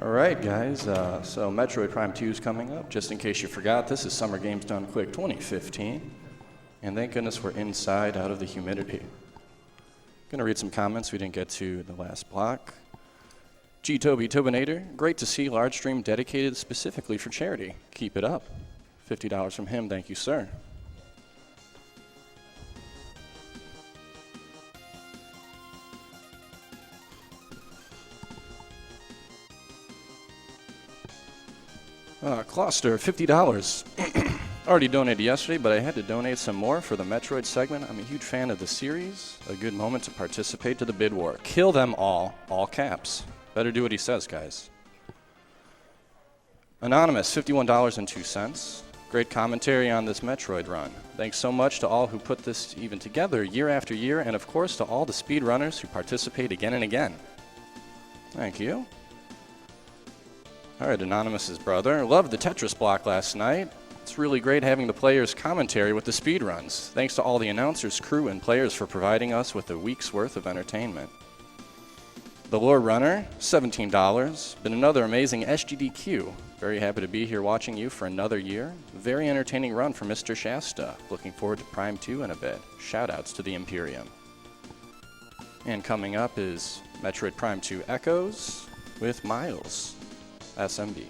All right, guys. So Metroid Prime 2 is coming up. Just in case you forgot, this is Summer Games Done Quick 2015. And thank goodness we're inside out of the humidity. Gonna read some comments we didn't get to in the last block. G. Toby Tobinator, great to see large stream dedicated specifically for charity. Keep it up. $50 from him, thank you, sir. Closter, $50. Already donated yesterday, but I had to donate some more for the Metroid segment. I'm a huge fan of the series. A good moment to participate to the bid war. Kill them all caps. Better do what he says, guys. Anonymous, $51.02. Great commentary on this Metroid run. Thanks so much to all who put this even together year after year, and of course to all the speedrunners who participate again and again. Thank you. All right, Anonymous's brother. Loved the Tetris block last night. It's really great having the players' commentary with the speedruns. Thanks to all the announcers, crew, and players for providing us with a week's worth of entertainment. The Lore Runner, $17. Been another amazing SGDQ. Very happy to be here watching you for another year. Very entertaining run for Mr. Shasta. Looking forward to Prime 2 in a bit. Shoutouts to the Imperium. And coming up is Metroid Prime 2 Echoes with Miles, SMB.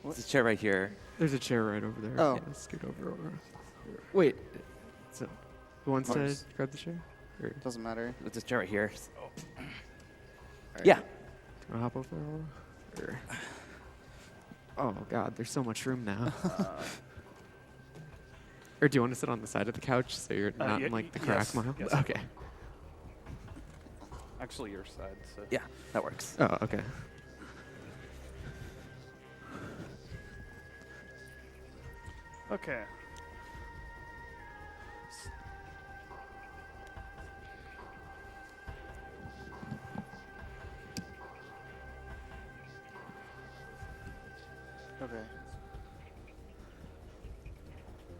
There's a chair right here. There's a chair right over there. Oh. Yeah, scoot over. Wait. So, who wants to Course. grab the chair? Or do Doesn't matter. There's a chair right here. Alright. Yeah. you want to hop over? Or oh, God, there's so much room now. Or do you want to sit on the side of the couch so you're not in, like, the crack yes, mile? yes. Okay. Actually, your side. So. Yeah, that works. Oh, okay. Okay. Okay.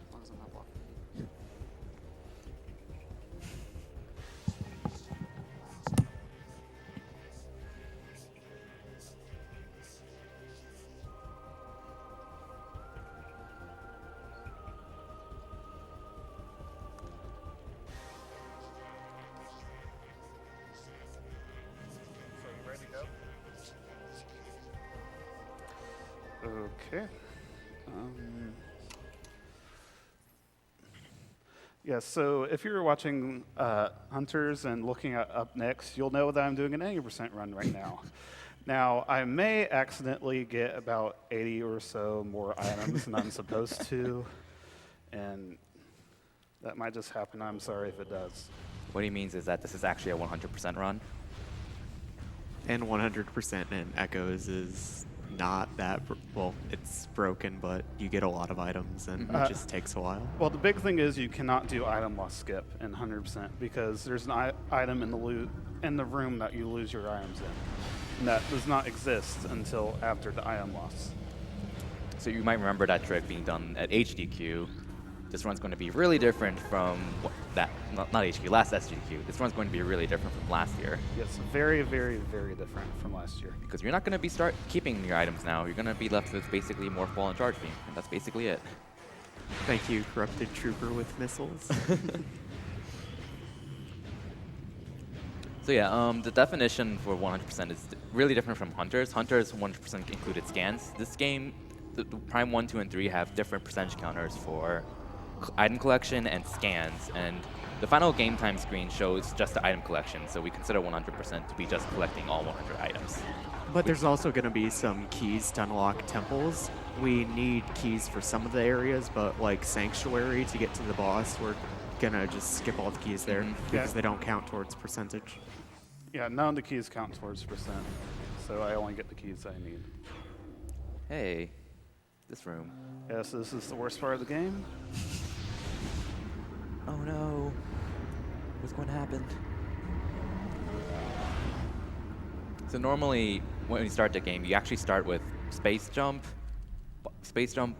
As long as I'm not blocking. Okay. Yeah, so if you're watching Hunters and looking at up next, you'll know that I'm doing an 80% run right now. Now, I may accidentally get about 80 or so more items than I'm supposed to, and that might just happen. I'm sorry if it does. What he means is that this is actually a 100% run. And 100% in Echoes is not that, well, it's broken, but you get a lot of items, and it just takes a while. Well, the big thing is you cannot do item loss skip in 100% because there's an item in the room that you lose your items in. And that does not exist until after the item loss. So you might remember that trick being done at HDQ. This run's going to be really different from not HDQ, last SGQ. This run's going to be really different from last year. Yes, very, very, very different from last year. Because you're not going to be keeping your items now. You're going to be left with basically more fallen charge beam, and that's basically it. Thank you, Corrupted Trooper with missiles. So yeah, the definition for 100% is really different from Hunters. Hunters 100% included scans. This game, the Prime 1, 2, and 3 have different percentage counters for item collection and scans, and The final game time screen shows just the item collection, so we consider 100% to be just collecting all 100 items. But there's also going to be some keys to unlock temples. We need keys for some of the areas, but like Sanctuary to get to the boss, we're going to just skip all the keys there because they don't count towards percentage. Yeah, none of the keys count towards percent, so I only get the keys I need. Hey, this room. Yes, this is the worst part of the game. Oh no. What's going to happen? So normally, when you start the game, you actually start with space jump,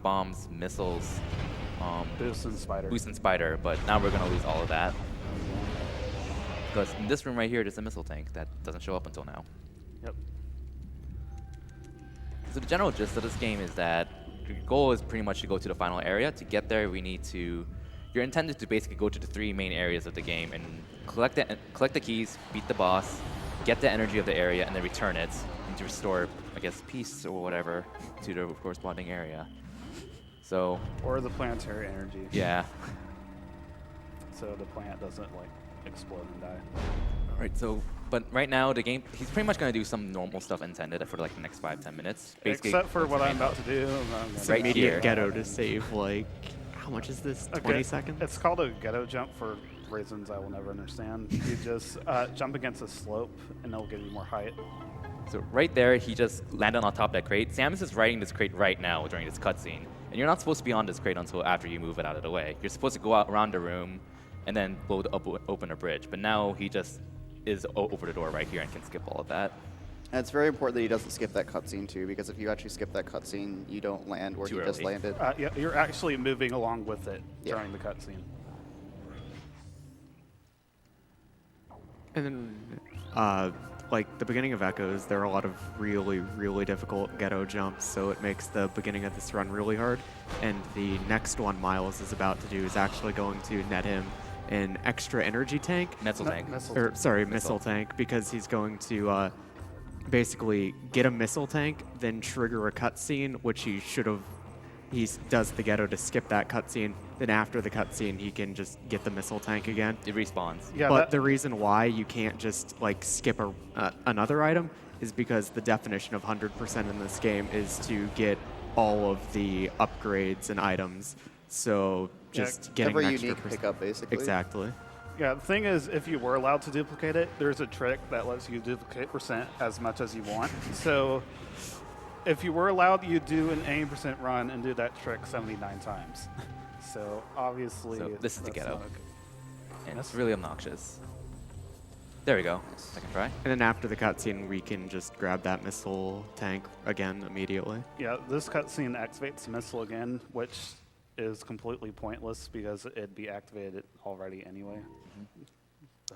bombs, missiles, Boost and Spider. boost and spider, but now we're going to lose all of that. Because in this room right here, there's a missile tank that doesn't show up until now. Yep. So the general gist of this game is that your goal is pretty much to go to the final area. To get there, you're intended to basically go to the 3 main areas of the game and collect the keys, beat the boss, get the energy of the area, and then return it and to restore, I guess, peace or whatever to the corresponding area. So, Or the planetary energy, yeah. so the plant doesn't like explode and die. Right, so, but right now the game, he's pretty much going to do some normal stuff intended for like the next 5-10 minutes. Basically, Except for what I'm about to do. Right Immediate here. ghetto to save like, how much is this? 20 seconds? It's called a ghetto jump for reasons I will never understand. You just jump against a slope and it'll give you more height. So right there, he just landed on top of that crate. Samus is riding this crate right now during this cutscene. And you're not supposed to be on this crate until after you move it out of the way. You're supposed to go out around the room and then open a bridge. But now he just is over the door right here and can skip all of that. And it's very important that he doesn't skip that cutscene too, because if you actually skip that cutscene, you don't land where Too he just early. landed. Yeah, you're actually moving along with it Yeah. during the cutscene. And then, like the beginning of Echoes, there are a lot of really, really difficult ghetto jumps, so it makes the beginning of this run really hard. And the next one Miles is about to do is actually going to net him an extra energy tank. Missile tank. Missile tank, because he's going to basically get a missile tank, then trigger a cutscene, which he should have. He does the ghetto to skip that cutscene. Then after the cutscene, he can just get the missile tank again. It respawns. Yeah, But that- the reason why you can't just like skip another item is because the definition of 100% in this game is to get all of the upgrades and items. So just getting Every an extra unique pickup, basically. Exactly. Yeah, the thing is, if you were allowed to duplicate it, there's a trick that lets you duplicate percent as much as you want. So if you were allowed, you'd do an 80% run and do that trick 79 times. So obviously, So this is the that's ghetto. not okay. And it's really obnoxious. There we go. Second try. And then after the cutscene, we can just grab that missile tank again immediately. Yeah, this cutscene activates the missile again, which is completely pointless because it'd be activated already anyway.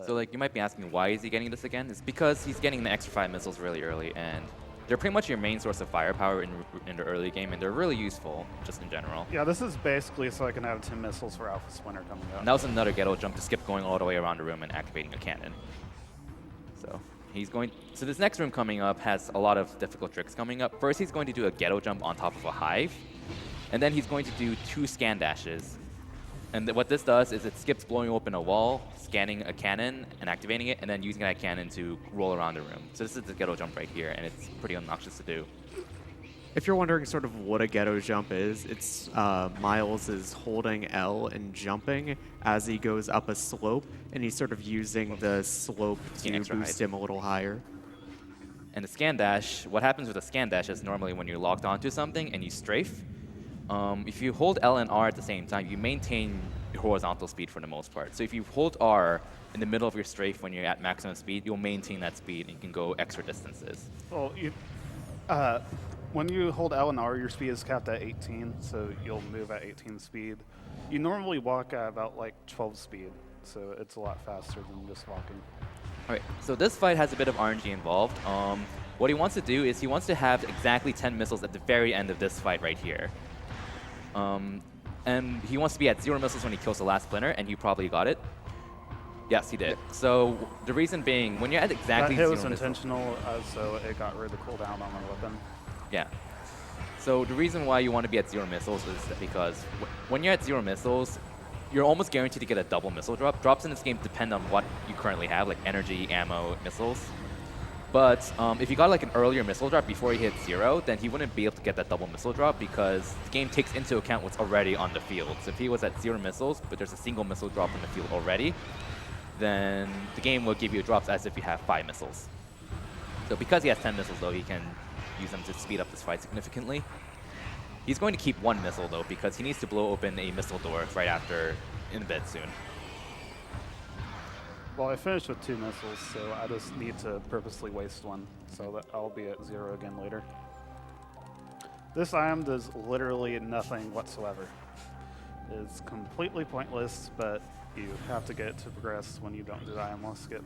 So like you might be asking, why is he getting this again? It's because he's getting the extra 5 missiles really early, and they're pretty much your main source of firepower in the early game, and they're really useful just in general. Yeah, this is basically so I can have 10 missiles for Alpha Splinter coming up. And that was another ghetto jump to skip going all the way around the room and activating a cannon. So he's going. So this next room coming up has a lot of difficult tricks coming up. First, he's going to do a ghetto jump on top of a hive, and then he's going to do 2 scan dashes. And what this does is it skips blowing open a wall, scanning a cannon, and activating it, and then using that cannon to roll around the room. So this is the ghetto jump right here, and it's pretty obnoxious to do. If you're wondering sort of what a ghetto jump is, it's Miles is holding L and jumping as he goes up a slope, and he's sort of using the slope to Gain extra boost height. him a little higher. And the scan dash, what happens with a scan dash is normally when you're locked onto something and you strafe, if you hold L and R at the same time, you maintain your horizontal speed for the most part. So if you hold R in the middle of your strafe when you're at maximum speed, you'll maintain that speed and you can go extra distances. Well, when you hold L and R, your speed is capped at 18, so you'll move at 18 speed. You normally walk at about like 12 speed, so it's a lot faster than just walking. All right, so this fight has a bit of RNG involved. What he wants to do is he wants to have exactly 10 missiles at the very end of this fight right here. And he wants to be at 0 missiles when he kills the last splinter, and he probably got it. Yes, he did. So the reason being, when you're at exactly That hit 0 was missiles, intentional, so it got rid of the cooldown on my weapon. yeah. So the reason why you want to be at 0 missiles is that because when you're at 0 missiles, you're almost guaranteed to get a double missile drop. Drops in this game depend on what you currently have, like energy, ammo, missiles. But if you got like an earlier missile drop before he hit 0, then he wouldn't be able to get that double missile drop because the game takes into account what's already on the field. So if he was at 0 missiles, but there's a single missile drop in the field already, then the game will give you drops as if you have 5 missiles. So because he has 10 missiles though, he can use them to speed up this fight significantly. He's going to keep 1 missile though because he needs to blow open a missile door right after in a bit soon. Well, I finished with 2 missiles, so I just need to purposely waste 1, so that I'll be at 0 again later. This item does literally nothing whatsoever. It's completely pointless, but you have to get it to progress when you don't do the item loss skip.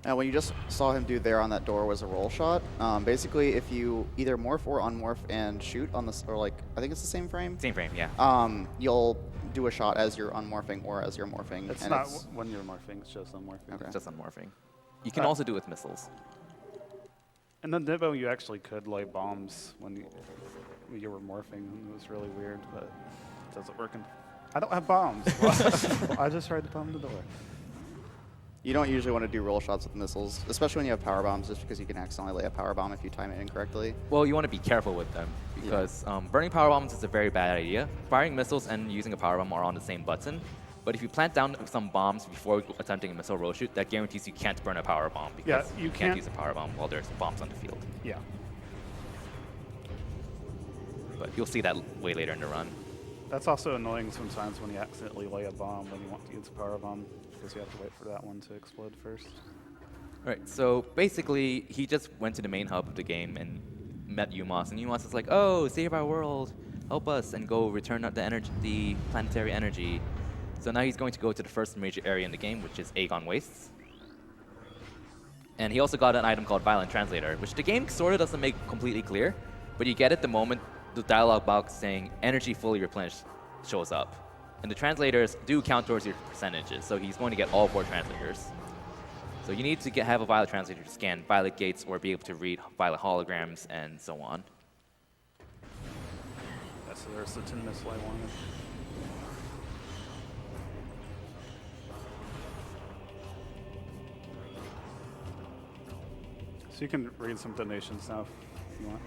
Now, what you just saw him do there on that door was a roll shot. Basically, if you either morph or unmorph and shoot on this, or like, I think it's the same frame. Same frame, yeah. You'll do a shot as you're unmorphing or as you're morphing. It's and not when you're morphing, it's just unmorphing. Okay. Just unmorphing. You can also do it with missiles. In the demo, you actually could lay bombs when you were morphing. It was really weird, but it doesn't work. I don't have bombs. Well, I just tried to bomb the door. You don't usually want to do roll shots with missiles, especially when you have power bombs, just because you can accidentally lay a power bomb if you time it incorrectly. Well, you want to be careful with them because burning power bombs is a very bad idea. Firing missiles and using a power bomb are on the same button. But if you plant down some bombs before attempting a missile roll shoot, that guarantees you can't burn a power bomb because you you can't use a power bomb while there's bombs on the field. Yeah. But you'll see that way later in the run. That's also annoying sometimes when you accidentally lay a bomb when you want to use a power bomb, because you have to wait for that one to explode first. All right, so basically, he just went to the main hub of the game and met Umos, and Umos is like, "Oh, save our world, help us, and go return the planetary energy." So now he's going to go to the first major area in the game, which is Aegon Wastes. And he also got an item called Violent Translator, which the game sort of doesn't make completely clear, but you get it the moment the dialogue box saying energy fully replenished shows up. And the translators do count towards your percentages, so he's going to get all 4 translators. So you need to have a Violet translator to scan Violet gates or be able to read Violet holograms and so on. So there's the 10 missile I wanted. So you can read some donations now if you want.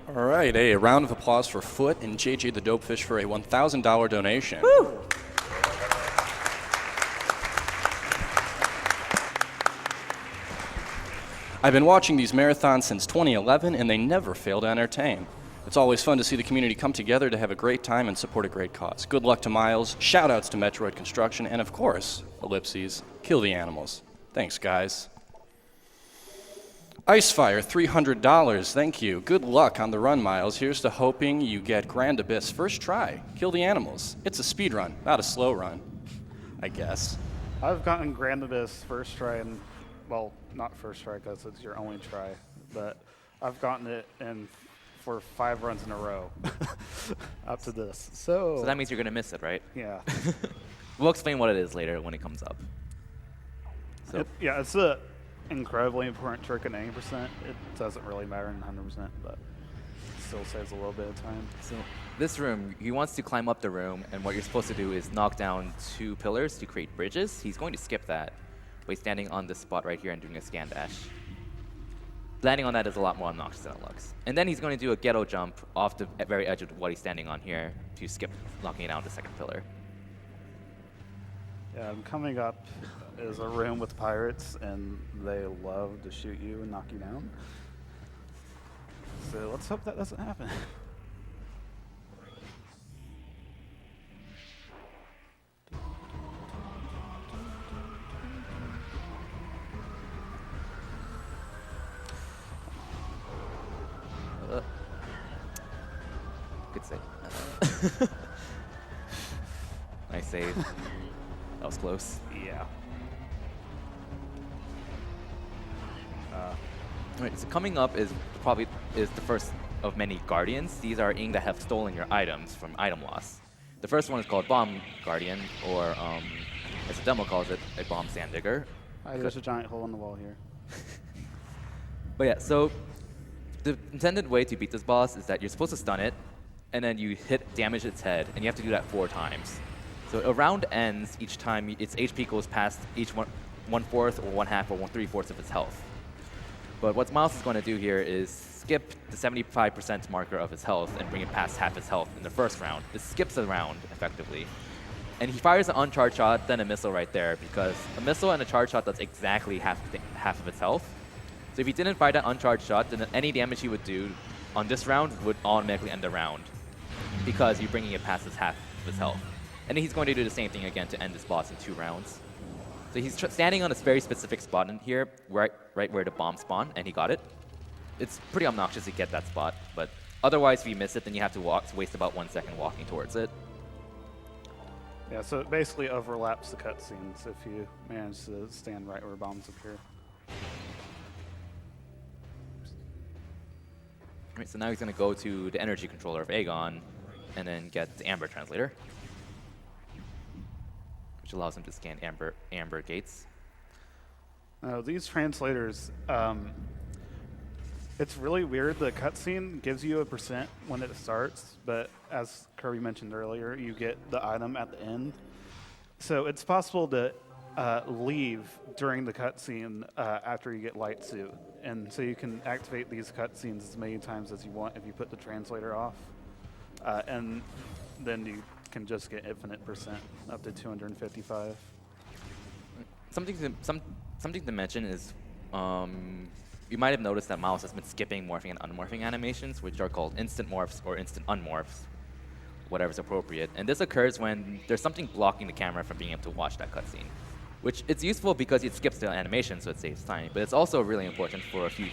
All right, a round of applause for Foot and JJ the Dopefish for a $1,000 donation. Woo! I've been watching these marathons since 2011, and they never fail to entertain. It's always fun to see the community come together to have a great time and support a great cause. Good luck to Miles, shout-outs to Metroid Construction, and of course, Ellipses, kill the animals. Thanks, guys. Icefire, $300, thank you. Good luck on the run, Miles. Here's to hoping you get Grand Abyss first try. Kill the animals. It's a speed run, not a slow run, I guess. I've gotten Grand Abyss first try, and well, not first try because it's your only try, but I've gotten it in for 5 runs in a row up to this. So that means you're going to miss it, right? Yeah. We'll explain what it is later when it comes up. So Yeah, it's a incredibly important trick at 90%. It doesn't really matter in 100%, but it still saves a little bit of time. So this room, he wants to climb up the room, and what you're supposed to do is knock down 2 pillars to create bridges. He's going to skip that by standing on this spot right here and doing a scan dash. Landing on that is a lot more obnoxious than it looks. And then he's going to do a ghetto jump off the very edge of what he's standing on here to skip knocking down the second pillar. Yeah, and coming up is a room with pirates, and they love to shoot you and knock you down. So let's hope that doesn't happen. Good save. Nice save. That was close. Yeah. All right, so coming up is probably the first of many Guardians. These are Ing that have stolen your items from item loss. The first one is called Bomb Guardian, or as the demo calls it, a Bomb Sand Digger. There's a giant hole in the wall here. But yeah, so the intended way to beat this boss is that you're supposed to stun it, and then you damage its head, and you have to do that 4 times. So a round ends each time its HP goes past each 1/4 or 1/2 or 1/3 of its health. But what Miles is going to do here is skip the 75% marker of his health and bring it past half his health in the first round. It skips a round, effectively. And he fires an uncharged shot, then a missile right there, because a missile and a charged shot does exactly half of its health. So if he didn't fire that uncharged shot, then any damage he would do on this round would automatically end the round, because you're bringing it past his half of his health. And then he's going to do the same thing again to end this boss in 2 rounds. So he's standing on a very specific spot in here, right where the bomb spawned, and he got it. It's pretty obnoxious to get that spot, but otherwise if you miss it, then you have to waste about 1 second walking towards it. Yeah, so it basically overlaps the cutscenes if you manage to stand right where bombs appear. Alright, so now he's going to go to the energy controller of Aegon, and then get the Amber Translator, which allows him to scan amber gates. Now, these translators, it's really weird. The cutscene gives you a % when it starts, but as Kirby mentioned earlier, you get the item at the end. So it's possible to leave during the cutscene after you get Light Suit. And so you can activate these cutscenes as many times as you want if you put the translator off. And then you can just get infinite % up to 255. Something to mention is you might have noticed that Miles has been skipping morphing and unmorphing animations, which are called instant morphs or instant unmorphs, whatever's appropriate. And this occurs when there's something blocking the camera from being able to watch that cutscene, which it's useful because it skips the animation, so it saves time. But it's also really important for a few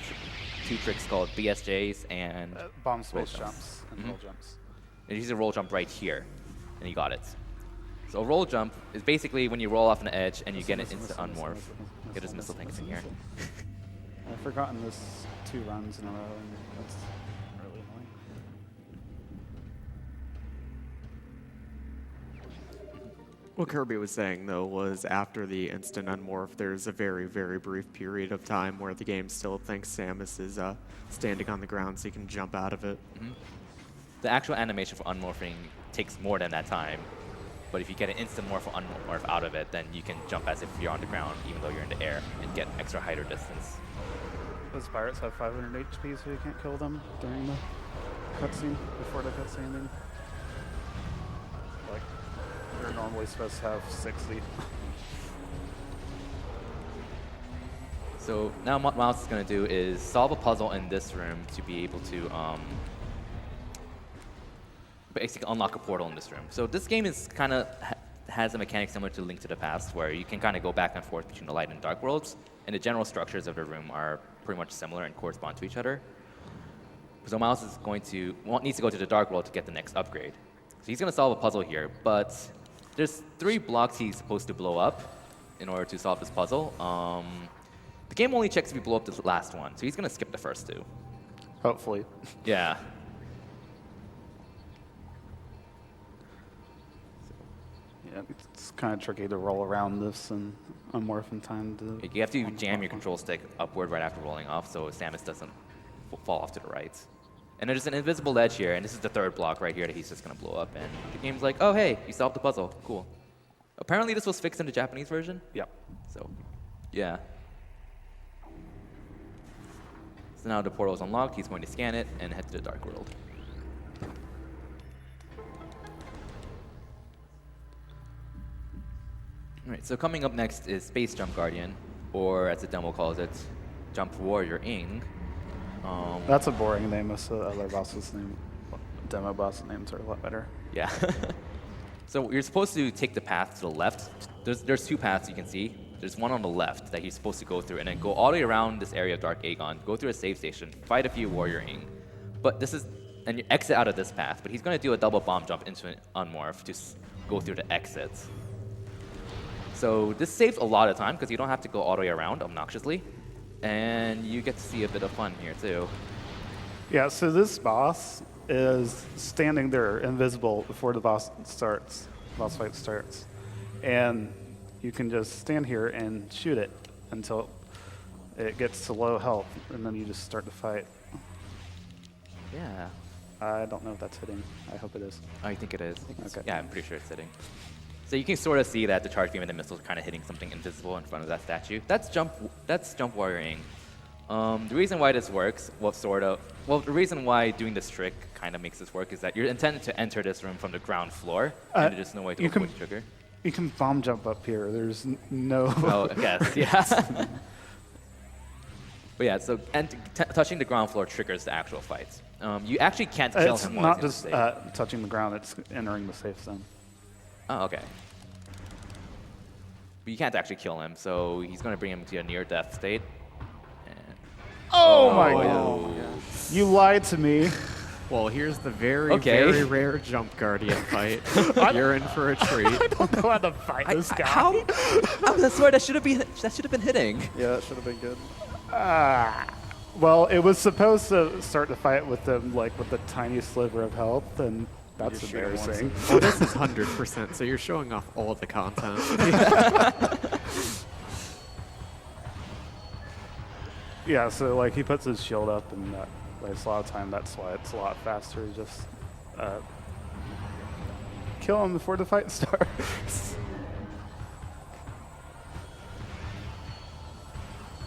2 tricks called BSJs and Bomb space roll jumps and roll jumps. And he's a roll jump right here, and he got it. So a roll jump is basically when you roll off an edge and you get an instant unmorph. Get his missile tanks in here. I've forgotten this 2 runs in a row, and that's really annoying. What Kirby was saying, though, was after the instant unmorph, there's a very, very brief period of time where the game still thinks Samus is standing on the ground so you can jump out of it. The actual animation for unmorphing takes more than that time. But if you get an instant morph or unmorph out of it, then you can jump as if you're on the ground, even though you're in the air, and get extra height or distance. Those pirates have 500 HP, so you can't kill them during the cutscene, before the cutscene ending. Like, they're normally supposed to have 60. So now what Miles is going to do is solve a puzzle in this room to be able to basically unlock a portal in this room. So this game is kind of has a mechanic similar to Link to the Past, where you can kind of go back and forth between the light and dark worlds, and the general structures of the room are pretty much similar and correspond to each other. So Miles is needs to go to the dark world to get the next upgrade. So he's going to solve a puzzle here, but there's 3 blocks he's supposed to blow up in order to solve this puzzle. The game only checks if you blow up the last one, so he's going to skip the first 2. Hopefully. Yeah. Yeah, it's kind of tricky to roll around this and unmorph in time to... You have to jam your control stick upward right after rolling off so Samus doesn't fall off to the right. And there's an invisible ledge here, and this is the 3rd block right here that he's just going to blow up. And the game's like, oh, hey, you solved the puzzle. Cool. Apparently this was fixed in the Japanese version. Yep. So, yeah. So now the portal is unlocked. He's going to scan it and head to the dark world. Alright, so coming up next is Space Jump Guardian, or as the demo calls it, Jump Warrior Ing. That's a boring name. Most of the other bosses' demo boss names are a lot better. Yeah. So you're supposed to take the path to the left. There's 2 paths you can see. There's one on the left that he's supposed to go through, and then go all the way around this area of Dark Aegon, go through a save station, fight a few Warrior Ing. But and you exit out of this path, but he's going to do a double bomb jump into an unmorph to go through the exits. So this saves a lot of time because you don't have to go all the way around obnoxiously, and you get to see a bit of fun here too. Yeah, so this boss is standing there invisible before the boss fight starts. And you can just stand here and shoot it until it gets to low health, and then you just start to fight. Yeah. I don't know if that's hitting. I hope it is. I think it is. Okay. Yeah, I'm pretty sure it's hitting. So you can sort of see that the charge beam and the missile are kind of hitting something invisible in front of that statue. That's jump warrioring. The reason why this works, the reason why doing this trick kind of makes this work is that you're intended to enter this room from the ground floor, and there's no way to avoid the trigger. You can bomb jump up here. There's no. Oh, I guess, yeah. But yeah, so touching the ground floor triggers the actual fights. You actually can't kill It's him while not he's in just the safe. touching the ground. It's entering the safe zone. Oh, okay. But you can't actually kill him, so he's going to bring him to a near-death state. And Oh, my Oh. god! You lied to me. Well, here's the very, Okay. very rare jump guardian fight. You're in for a treat. I don't know how to fight this guy. How? I swear that should have been hitting. Yeah, it should have been good. Well, it was supposed to start the fight with them like with a tiny sliver of health, and that's You shoot him once embarrassing. Well, this is 100%, so you're showing off all the content. Yeah, so like he puts his shield up, and wastes a lot of time. That's why it's a lot faster. Just kill him before the fight starts.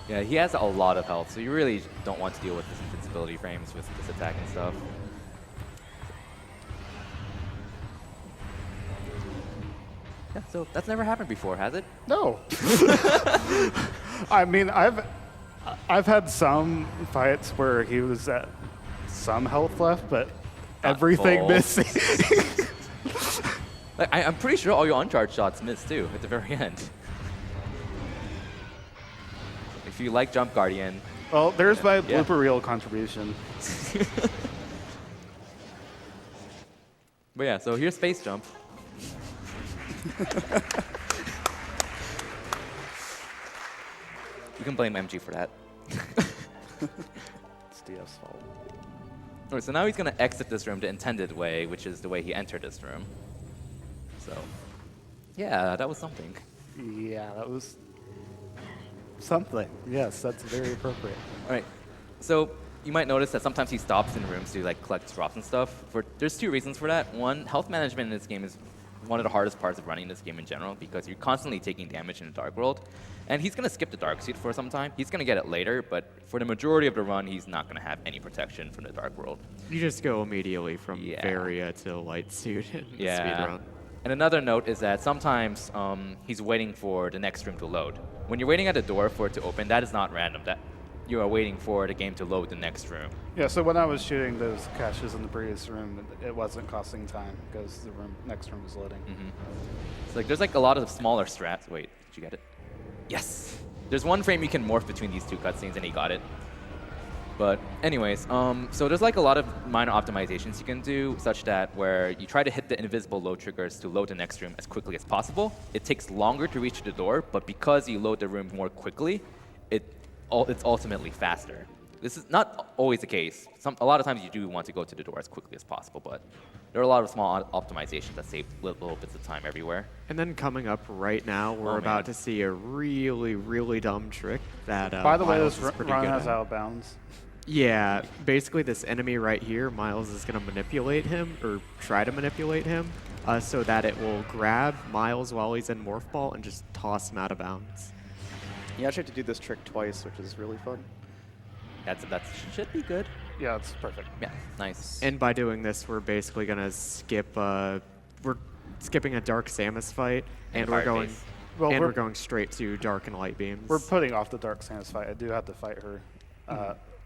Yeah, he has a lot of health, so you really don't want to deal with this invincibility frames with this attack and stuff. Yeah, so that's never happened before, has it? No. I mean, I've had some fights where he was at some health left, but everything full. missing. Like, I'm pretty sure all your uncharged shots miss too at the very end. If you like Jump Guardian, Well, there's my Yeah. blooper reel contribution. but yeah, so here's Space Jump. You can blame MG for that. It's DF's fault. Alright, so now he's going to exit this room the intended way, which is the way he entered this room. So, yeah, that was something. Yeah, that was something. Yes, that's very appropriate. Alright, so you might notice that sometimes he stops in rooms to like collect drops and stuff. There's two reasons for that. One, health management in this game is one of the hardest parts of running this game in general because you're constantly taking damage in the Dark World. And he's going to skip the Dark Suit for some time. He's going to get it later, but for the majority of the run, he's not going to have any protection from the Dark World. You just go immediately from Yeah. Varia to Light Suit in Yeah. speedrun. And another note is that sometimes he's waiting for the next room to load. When you're waiting at the door for it to open, that is not random. That you are waiting for the game to load the next room. Yeah, so when I was shooting those caches in the previous room, it wasn't costing time because the next room was loading. It's like there's like a lot of smaller strats. Wait, did you get it? Yes. There's one frame you can morph between these two cutscenes, and he got it. But anyways, so there's like a lot of minor optimizations you can do, such that where you try to hit the invisible load triggers to load the next room as quickly as possible. It takes longer to reach the door, but because you load the room more quickly, it's ultimately faster. This is not always the case. A lot of times you do want to go to the door as quickly as possible, but there are a lot of small optimizations that save little bits of time everywhere. And then coming up right now, we're Oh, about man. to see a really, really dumb trick that By the way, Miles this is pretty run good has at. out of bounds. Yeah, basically this enemy right here, Miles is going to manipulate him, or try to manipulate him, so that it will grab Miles while he's in Morph Ball and just toss him out of bounds. You actually have to do this trick twice, which is really fun. That should be good. Yeah, it's perfect. Yeah, nice. And by doing this, we're basically going to skip, we're skipping a Dark Samus fight, and we're Fire going, Base. Well, and we're- we're going straight to Dark and Light Beams. We're putting off the Dark Samus fight. I do have to fight her.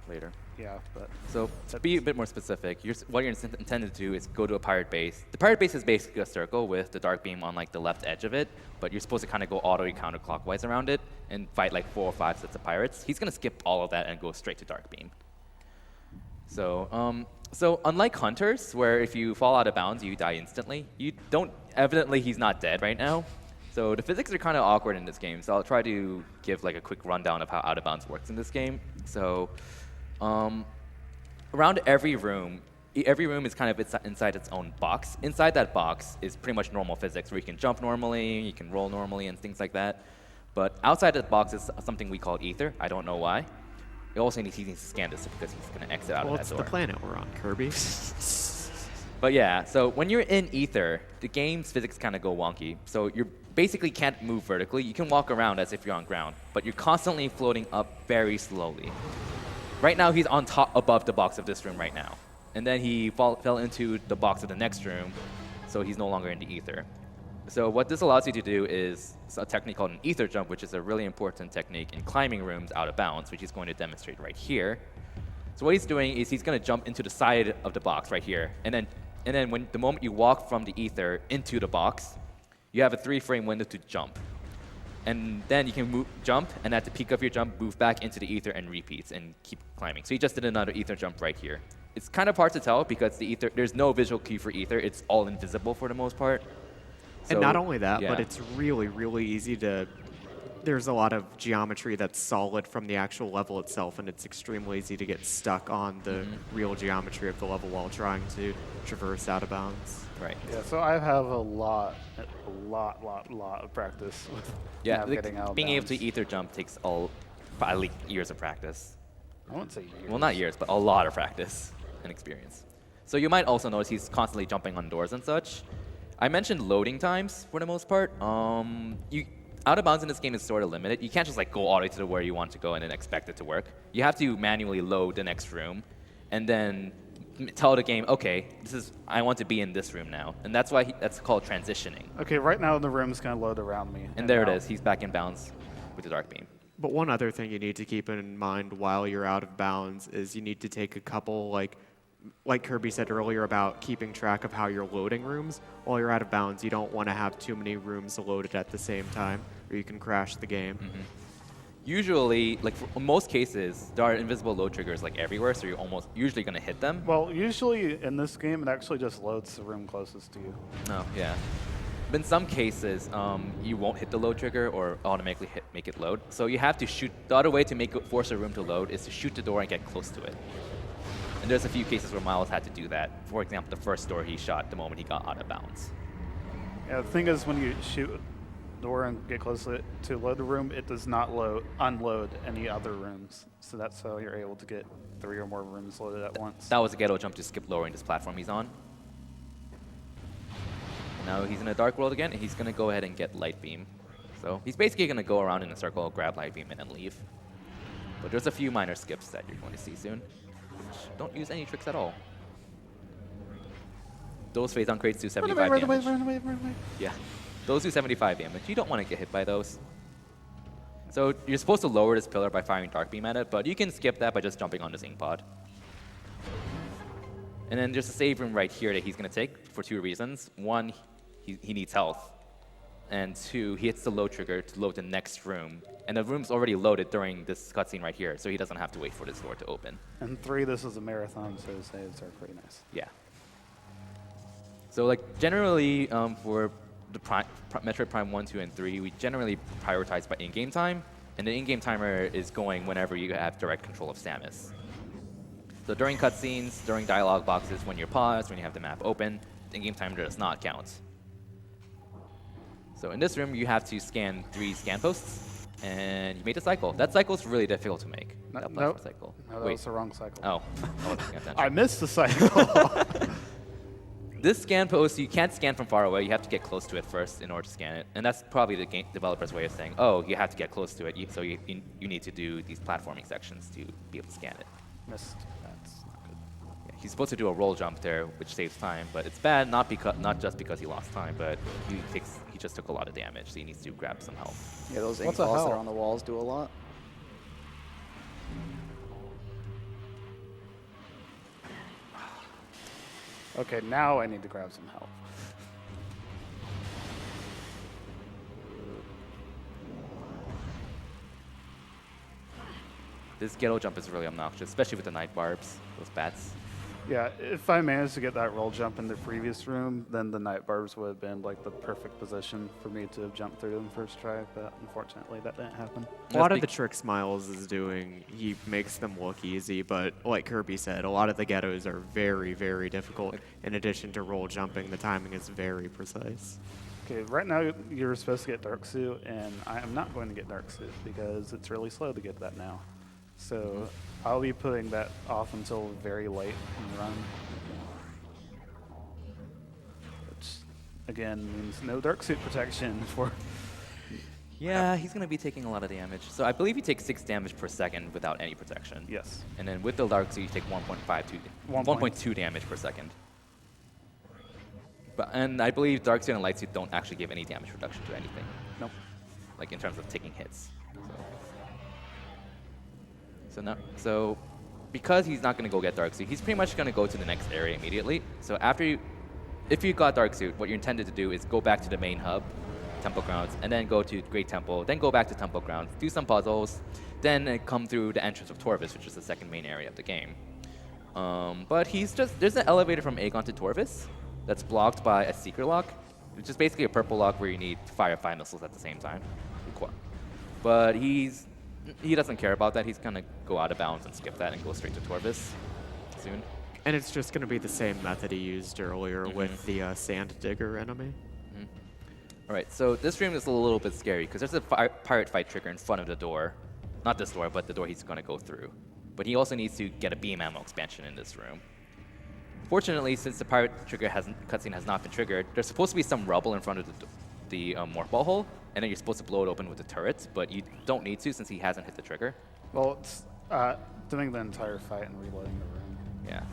Later. Yeah, but So to be a bit more specific, what you're intended to do is go to a pirate base. The pirate base is basically a circle with the dark beam on like the left edge of it, but you're supposed to kind of go all the way counterclockwise around it and fight like 4 or 5 sets of pirates. He's gonna skip all of that and go straight to dark beam. So, so unlike hunters, where if you fall out of bounds, you die instantly. You don't. Evidently, he's not dead right now. So the physics are kind of awkward in this game. So I'll try to give like a quick rundown of how out of bounds works in this game. So. Around every room is kind of inside its own box. Inside that box is pretty much normal physics, where you can jump normally, you can roll normally, and things like that. But outside that box is something we call ether. I don't know why. He also needs to scan this because he's going to exit out Well, of it's that the door. planet we're on, Kirby. But yeah, so when you're in Ether, the game's physics kind of go wonky. So you basically can't move vertically. You can walk around as if you're on ground, but you're constantly floating up very slowly. Right now, he's on top, above the box of this room right now. And then he fell into the box of the next room, so he's no longer in the Ether. So what this allows you to do is a technique called an Ether jump, which is a really important technique in climbing rooms out of bounds, which he's going to demonstrate right here. So what he's doing is he's going to jump into the side of the box right here, and then when the moment you walk from the Ether into the box, you have a 3-frame window to jump. And then you can jump, and at the peak of your jump, move back into the Ether and repeats and keep climbing. So he just did another Ether jump right here. It's kind of hard to tell because the Ether, there's no visual cue for Ether. It's all invisible for the most part. And So, not only that, yeah. but it's really, really easy to. There's a lot of geometry that's solid from the actual level itself, and it's extremely easy to get stuck on the real geometry of the level while trying to traverse out of bounds. Right. Yeah, so I have a lot of practice with Yeah, navigating out of being able bounds. to Ether jump takes probably years of practice. I wouldn't say years. Well, not years, but a lot of practice and experience. So you might also notice he's constantly jumping on doors and such. I mentioned loading times for the most part. Out of bounds in this game is sort of limited. You can't just like go all the way to where you want to go and then expect it to work. You have to manually load the next room, and then tell the game, okay, I want to be in this room now, and that's why that's called transitioning. Okay, right now the room's going to load around me. And there it now- is. He's back in bounds with the dark beam. But one other thing you need to keep in mind while you're out of bounds is you need to take a couple, like Kirby said earlier about keeping track of how you're loading rooms. While you're out of bounds, you don't want to have too many rooms loaded at the same time, or you can crash the game. Usually, like for most cases, there are invisible load triggers like everywhere, so you're almost usually going to hit them. Well, usually in this game, it actually just loads the room closest to you. No, yeah. But in some cases, you won't hit the load trigger or automatically make it load. So you have to shoot. The other way to force a room to load is to shoot the door and get close to it. And there's a few cases where Miles had to do that. For example, the first door he shot the moment he got out of bounds. Yeah, the thing is, when you shoot the door and get close to it to load the room, it does not unload any other rooms. So that's how you're able to get 3 or more rooms loaded at once. That was a ghetto jump to skip lowering this platform he's on. Now he's in a dark world again, and he's going to go ahead and get light beam. So he's basically going to go around in a circle, grab light beam, and then leave. But there's a few minor skips that you're going to see soon, which don't use any tricks at all. Those phase on crates do 75 damage. Run away. Yeah, those do 75 damage. You don't want to get hit by those. So you're supposed to lower this pillar by firing dark beam at it, but you can skip that by just jumping on this ink pod. And then there's a save room right here that he's going to take for 2 reasons. One, he needs health. And 2, he hits the load trigger to load the next room. And the room's already loaded during this cutscene right here, so he doesn't have to wait for this door to open. And 3, this is a marathon, so the saves are pretty nice. Yeah. So like generally for the Metroid Prime 1, 2, and 3, we generally prioritize by in-game time. And the in-game timer is going whenever you have direct control of Samus. So during cutscenes, during dialogue boxes, when you're paused, when you have the map open, the in-game timer does not count. So in this room, you have to scan 3 scan posts, and you made a cycle. That cycle is really difficult to make. No, That no, platform cycle. no, that Wait. was the wrong cycle. Oh, I wasn't paying attention. I missed the cycle. This scan post, you can't scan from far away. You have to get close to it first in order to scan it. And that's probably the game developer's way of saying, oh, you have to get close to it, so you need to do these platforming sections to be able to scan it. Missed. That's not good. Yeah, he's supposed to do a roll jump there, which saves time, but it's bad not just because he lost time, but he just took a lot of damage, so he needs to grab some health. Yeah, those ink What the balls that hell? are on the walls do a lot. Okay, now I need to grab some help. This ghetto jump is really obnoxious, especially with the night barbs, those bats. Yeah, if I managed to get that roll jump in the previous room, then the night barbs would have been like the perfect position for me to have jumped through them first try, but unfortunately that didn't happen. A lot of the tricks Miles is doing, he makes them look easy, but like Kirby said, a lot of the ghettos are very, very difficult. In addition to roll jumping, the timing is very precise. Okay, right now you're supposed to get Dark Suit, and I am not going to get Dark Suit because it's really slow to get that now. So I'll be putting that off until very late in the run. Which, again, means no dark suit protection for... Yeah, he's going to be taking a lot of damage. So I believe you take 6 damage per second without any protection. Yes. And then with the Dark Suit, you take 1.2 damage per second. And I believe Dark Suit and Light Suit don't actually give any damage reduction to anything. Nope. Like in terms of taking hits. So because he's not going to go get Dark Suit, he's pretty much going to go to the next area immediately. So if you got Dark Suit, what you're intended to do is go back to the main hub, Temple Grounds, and then go to Great Temple, then go back to Temple Grounds, do some puzzles, then come through the entrance of Torvis, which is the second main area of the game. But there's an elevator from Aegon to Torvis that's blocked by a secret lock, which is basically a purple lock where you need to fire 5 missiles at the same time. But he doesn't care about that. He's gonna go out of bounds and skip that and go straight to Torvis soon. And it's just going to be the same method he used earlier with the Sand Digger enemy. All right, so this room is a little bit scary because there's a pirate fight trigger in front of the door. Not this door, but the door he's going to go through. But he also needs to get a beam ammo expansion in this room. Fortunately, since the pirate trigger cutscene has not been triggered, there's supposed to be some rubble in front of the morph ball hole, and then you're supposed to blow it open with the turrets, but you don't need to since he hasn't hit the trigger. Well, it's doing the entire fight and reloading the room. Yeah.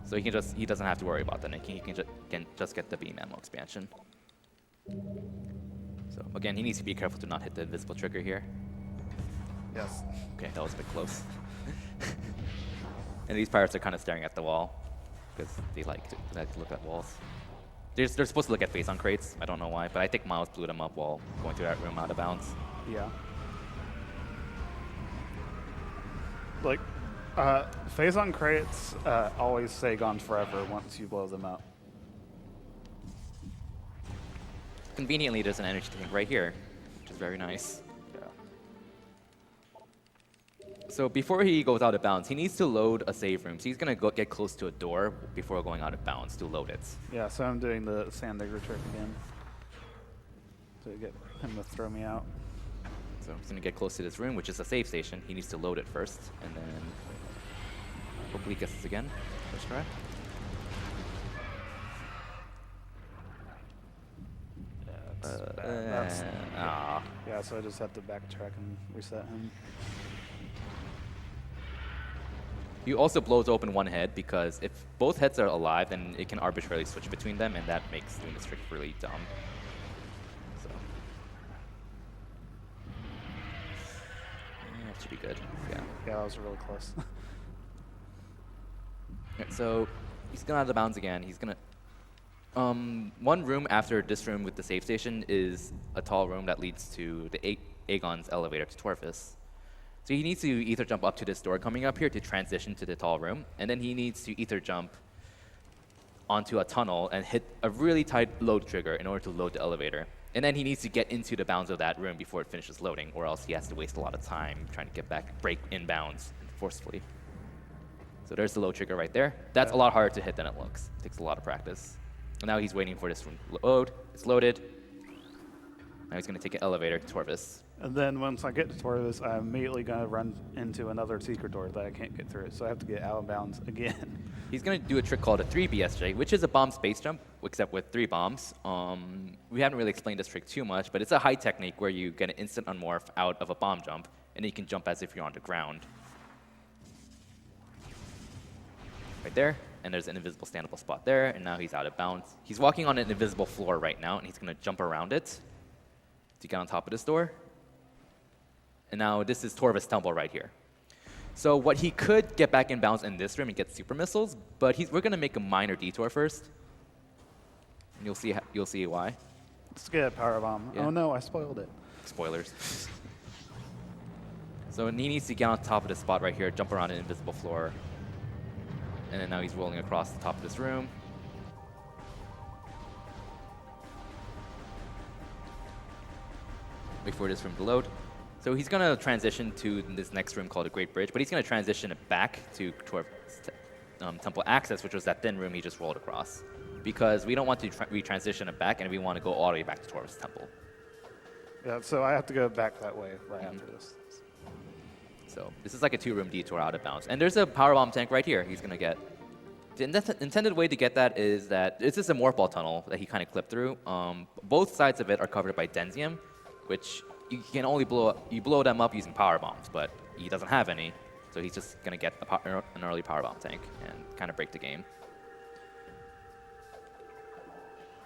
So he doesn't have to worry about that. He can just get the beam ammo expansion. So again, he needs to be careful to not hit the invisible trigger here. Yes. Okay, that was a bit close. And these pirates are kind of staring at the wall because they like to look at walls. They're supposed to look at face on crates. I don't know why, but I think Miles blew them up while going through that room out of bounds. Yeah. Like, phase on crates always stay gone forever once you blow them up. Conveniently, there's an energy tank right here, which is very nice. Yeah. So before he goes out of bounds, he needs to load a save room. So he's going to get close to a door before going out of bounds to load it. Yeah, so I'm doing the Sand Digger trick again to get him to throw me out. So he's going to get close to this room, which is a save station. He needs to load it first, and then hopefully he gets this again. First try. Yeah, so I just have to backtrack and reset him. He also blows open one head because if both heads are alive, then it can arbitrarily switch between them, and that makes doing this trick really dumb. So that should be good. Yeah. Yeah, that was really close. Right, so he's gonna out of the bounds again. He's gonna. One room after this room with the save station is a tall room that leads to the Aegon's elevator to Torvis. So he needs to either jump up to this door coming up here to transition to the tall room, and then he needs to either jump onto a tunnel and hit a really tight load trigger in order to load the elevator. And then he needs to get into the bounds of that room before it finishes loading, or else he has to waste a lot of time trying to get back, break in bounds forcefully. So there's the load trigger right there. That's a lot harder to hit than it looks. It takes a lot of practice. And now he's waiting for this room to load. It's loaded. Now he's going to take an elevator to Torvis. And then once I get to Torvis, I'm immediately going to run into another secret door that I can't get through. So I have to get out of bounds again. He's going to do a trick called a 3 BSJ, which is a bomb space jump, except with 3 bombs. We haven't really explained this trick too much, but it's a high technique where you get an instant unmorph out of a bomb jump, and then you can jump as if you're on the ground. Right there, and there's an invisible standable spot there, and now he's out of bounds. He's walking on an invisible floor right now, and he's going to jump around it to get on top of this door. And now this is Torvis Temple right here. So what he could get back in bounds in this room and get super missiles, but we're going to make a minor detour first. And you'll see why. Let's get a power bomb. Yeah. Oh no, I spoiled it. Spoilers. So he needs to get on top of this spot right here, jump around an invisible floor. And then now he's rolling across the top of this room. Wait for this room to load. So he's going to transition to this next room called the Great Bridge, but he's going to transition it back to Temple Access, which was that thin room he just rolled across. Because we don't want to retransition it back, and we want to go all the way back to Torvis Temple. Yeah, so I have to go back that way right after this. So this is like a 2-room detour out of bounds. And there's a Powerbomb tank right here he's going to get. The intended way to get that is that this is a Morph Ball tunnel that he kind of clipped through. Both sides of it are covered by Denzium, which you can only blow them up using power bombs, but he doesn't have any, so he's just gonna get an early power bomb tank and kind of break the game.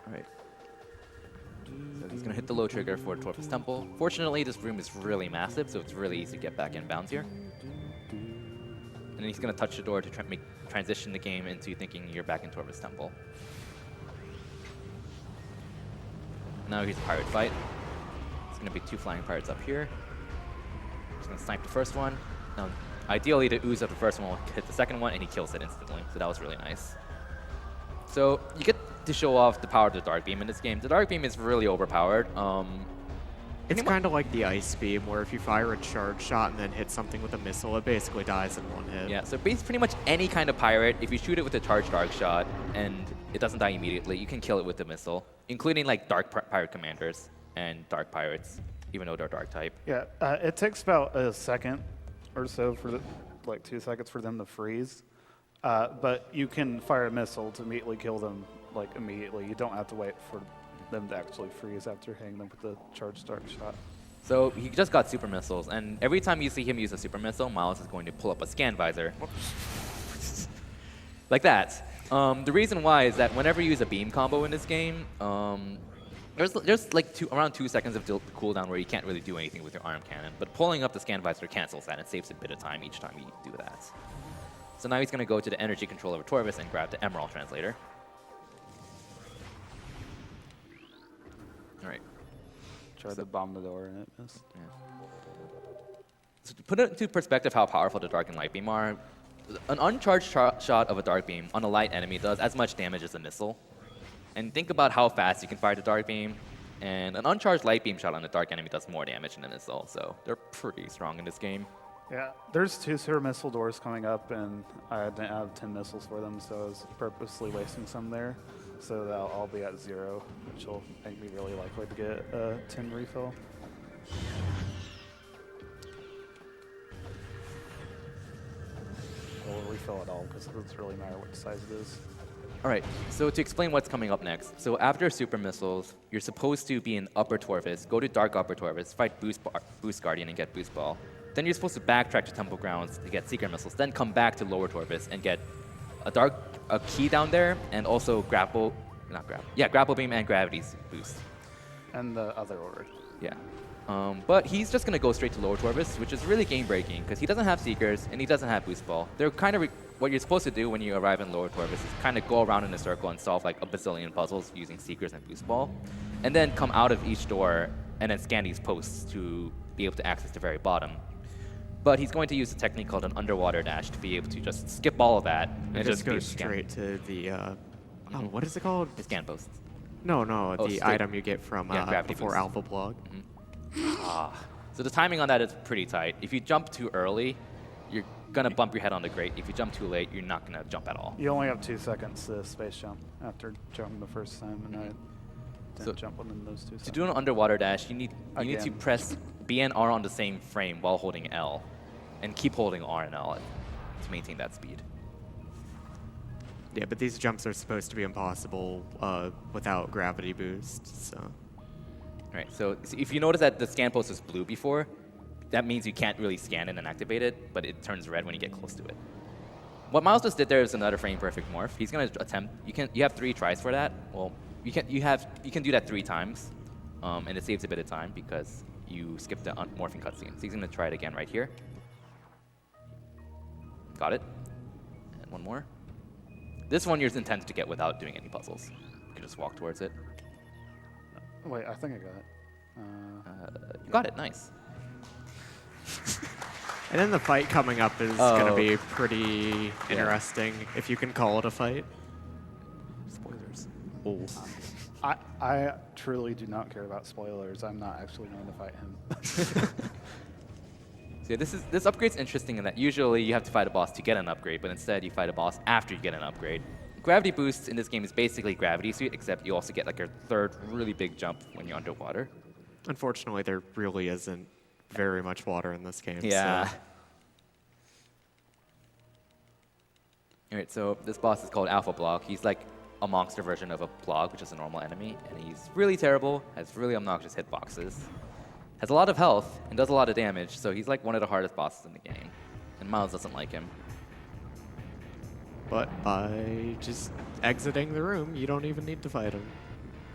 All right. So he's gonna hit the low trigger for Torpus Temple. Fortunately, this room is really massive, so it's really easy to get back in bounds here. And then he's gonna touch the door to transition the game into thinking you're back in Torpus Temple. Now here's a pirate fight. It's gonna be 2 flying pirates up here. He's gonna snipe the first one. Now, ideally the ooze of the first one will hit the second one and he kills it instantly, so that was really nice. So you get to show off the power of the Dark Beam in this game. The Dark Beam is really overpowered. It's kind of like the Ice Beam, where if you fire a charge shot and then hit something with a missile, it basically dies in 1 hit. Yeah, so pretty much any kind of pirate, if you shoot it with a charged Dark Shot and it doesn't die immediately, you can kill it with a missile, including like Dark Pirate Commanders and Dark Pirates, even though they're Dark type. Yeah, it takes about a second or so for like 2 seconds for them to freeze. But you can fire a missile to immediately kill them, like immediately. You don't have to wait for them to actually freeze after hitting them with the charged Dark Shot. So he just got super missiles, and every time you see him use a super missile, Miles is going to pull up a scan visor. Like that. The reason why is that whenever you use a beam combo in this game, there's like around 2 seconds of cooldown where you can't really do anything with your arm cannon, but pulling up the scan visor cancels that and saves a bit of time each time you do that. So now he's going to go to the energy controller of Torvus and grab the Emerald Translator. All right. Tried to bomb the door and it missed. Yeah. So to put it into perspective how powerful the Dark and Light Beam are, an uncharged shot of a Dark Beam on a light enemy does as much damage as a missile. And think about how fast you can fire the Dark Beam, and an uncharged Light Beam shot on a Dark enemy does more damage than a missile, so they're pretty strong in this game. Yeah, there's 2 super missile doors coming up, and I didn't have 10 missiles for them, so I was purposely wasting some there. So that I'll be at 0, which will make me really likely to get a 10 refill. We'll refill it all because it doesn't really matter what size it is. All right, so to explain what's coming up next. So after Super Missiles, you're supposed to be in Upper Torvus, go to Dark Upper Torvus, fight Boost Guardian and get Boost Ball. Then you're supposed to backtrack to Temple Grounds to get Secret Missiles, then come back to Lower Torvus and get a key down there, and also Grapple Beam and Gravity's Boost. And the other order. Yeah. But he's just going to go straight to Lower Torvus, which is really game-breaking, because he doesn't have Seekers, and he doesn't have Boost Ball. They're kind of what you're supposed to do when you arrive in Lower Torvus is kind of go around in a circle and solve like a bazillion puzzles using Seekers and Boost Ball, and then come out of each door and then scan these posts to be able to access the very bottom. But he's going to use a technique called an underwater dash to be able to just skip all of that and Just go be scan- straight to the, what is it called? the scan posts. No, Oh, the straight- item you get from Gravity before Boost. Alpha Blog. So the timing on that is pretty tight. If you jump too early, you're going to bump your head on the grate. If you jump too late, you're not going to jump at all. You only have 2 seconds to space jump after jumping the first time, and I didn't So jump within those 2 seconds. To do an underwater dash, you need to Again. press B and R on the same frame while holding L, and keep holding R and L to maintain that speed. Yeah, but these jumps are supposed to be impossible without gravity boost, so. All right, so if you notice that the scan post is blue before, that means you can't really scan it and activate it, but it turns red when you get close to it. What Miles just did there is another frame perfect morph. He's gonna attempt. You have 3 tries for that. Well, you can do that 3 times, and it saves a bit of time because you skipped the morphing cutscene. So he's gonna try it again right here. Got it. And one more. This one you're intended to get without doing any puzzles. You can just walk towards it. Wait, I think I got it. You got it. Nice. And then the fight coming up is Oh. going to be pretty interesting, if you can call it a fight. Spoilers. I truly do not care about spoilers. I'm not actually going to fight him. So yeah, this upgrade's interesting in that usually you have to fight a boss to get an upgrade, but instead you fight a boss after you get an upgrade. Gravity Boost in this game is basically Gravity Suit, except you also get like your 3rd really big jump when you're underwater. Unfortunately, there really isn't very much water in this game. Yeah. So. Alright, so this boss is called Alpha Block. He's like a monster version of a Blog, which is a normal enemy, and he's really terrible, has really obnoxious hitboxes, has a lot of health, and does a lot of damage, so he's like one of the hardest bosses in the game. And Miles doesn't like him. But by just exiting the room, you don't even need to fight him.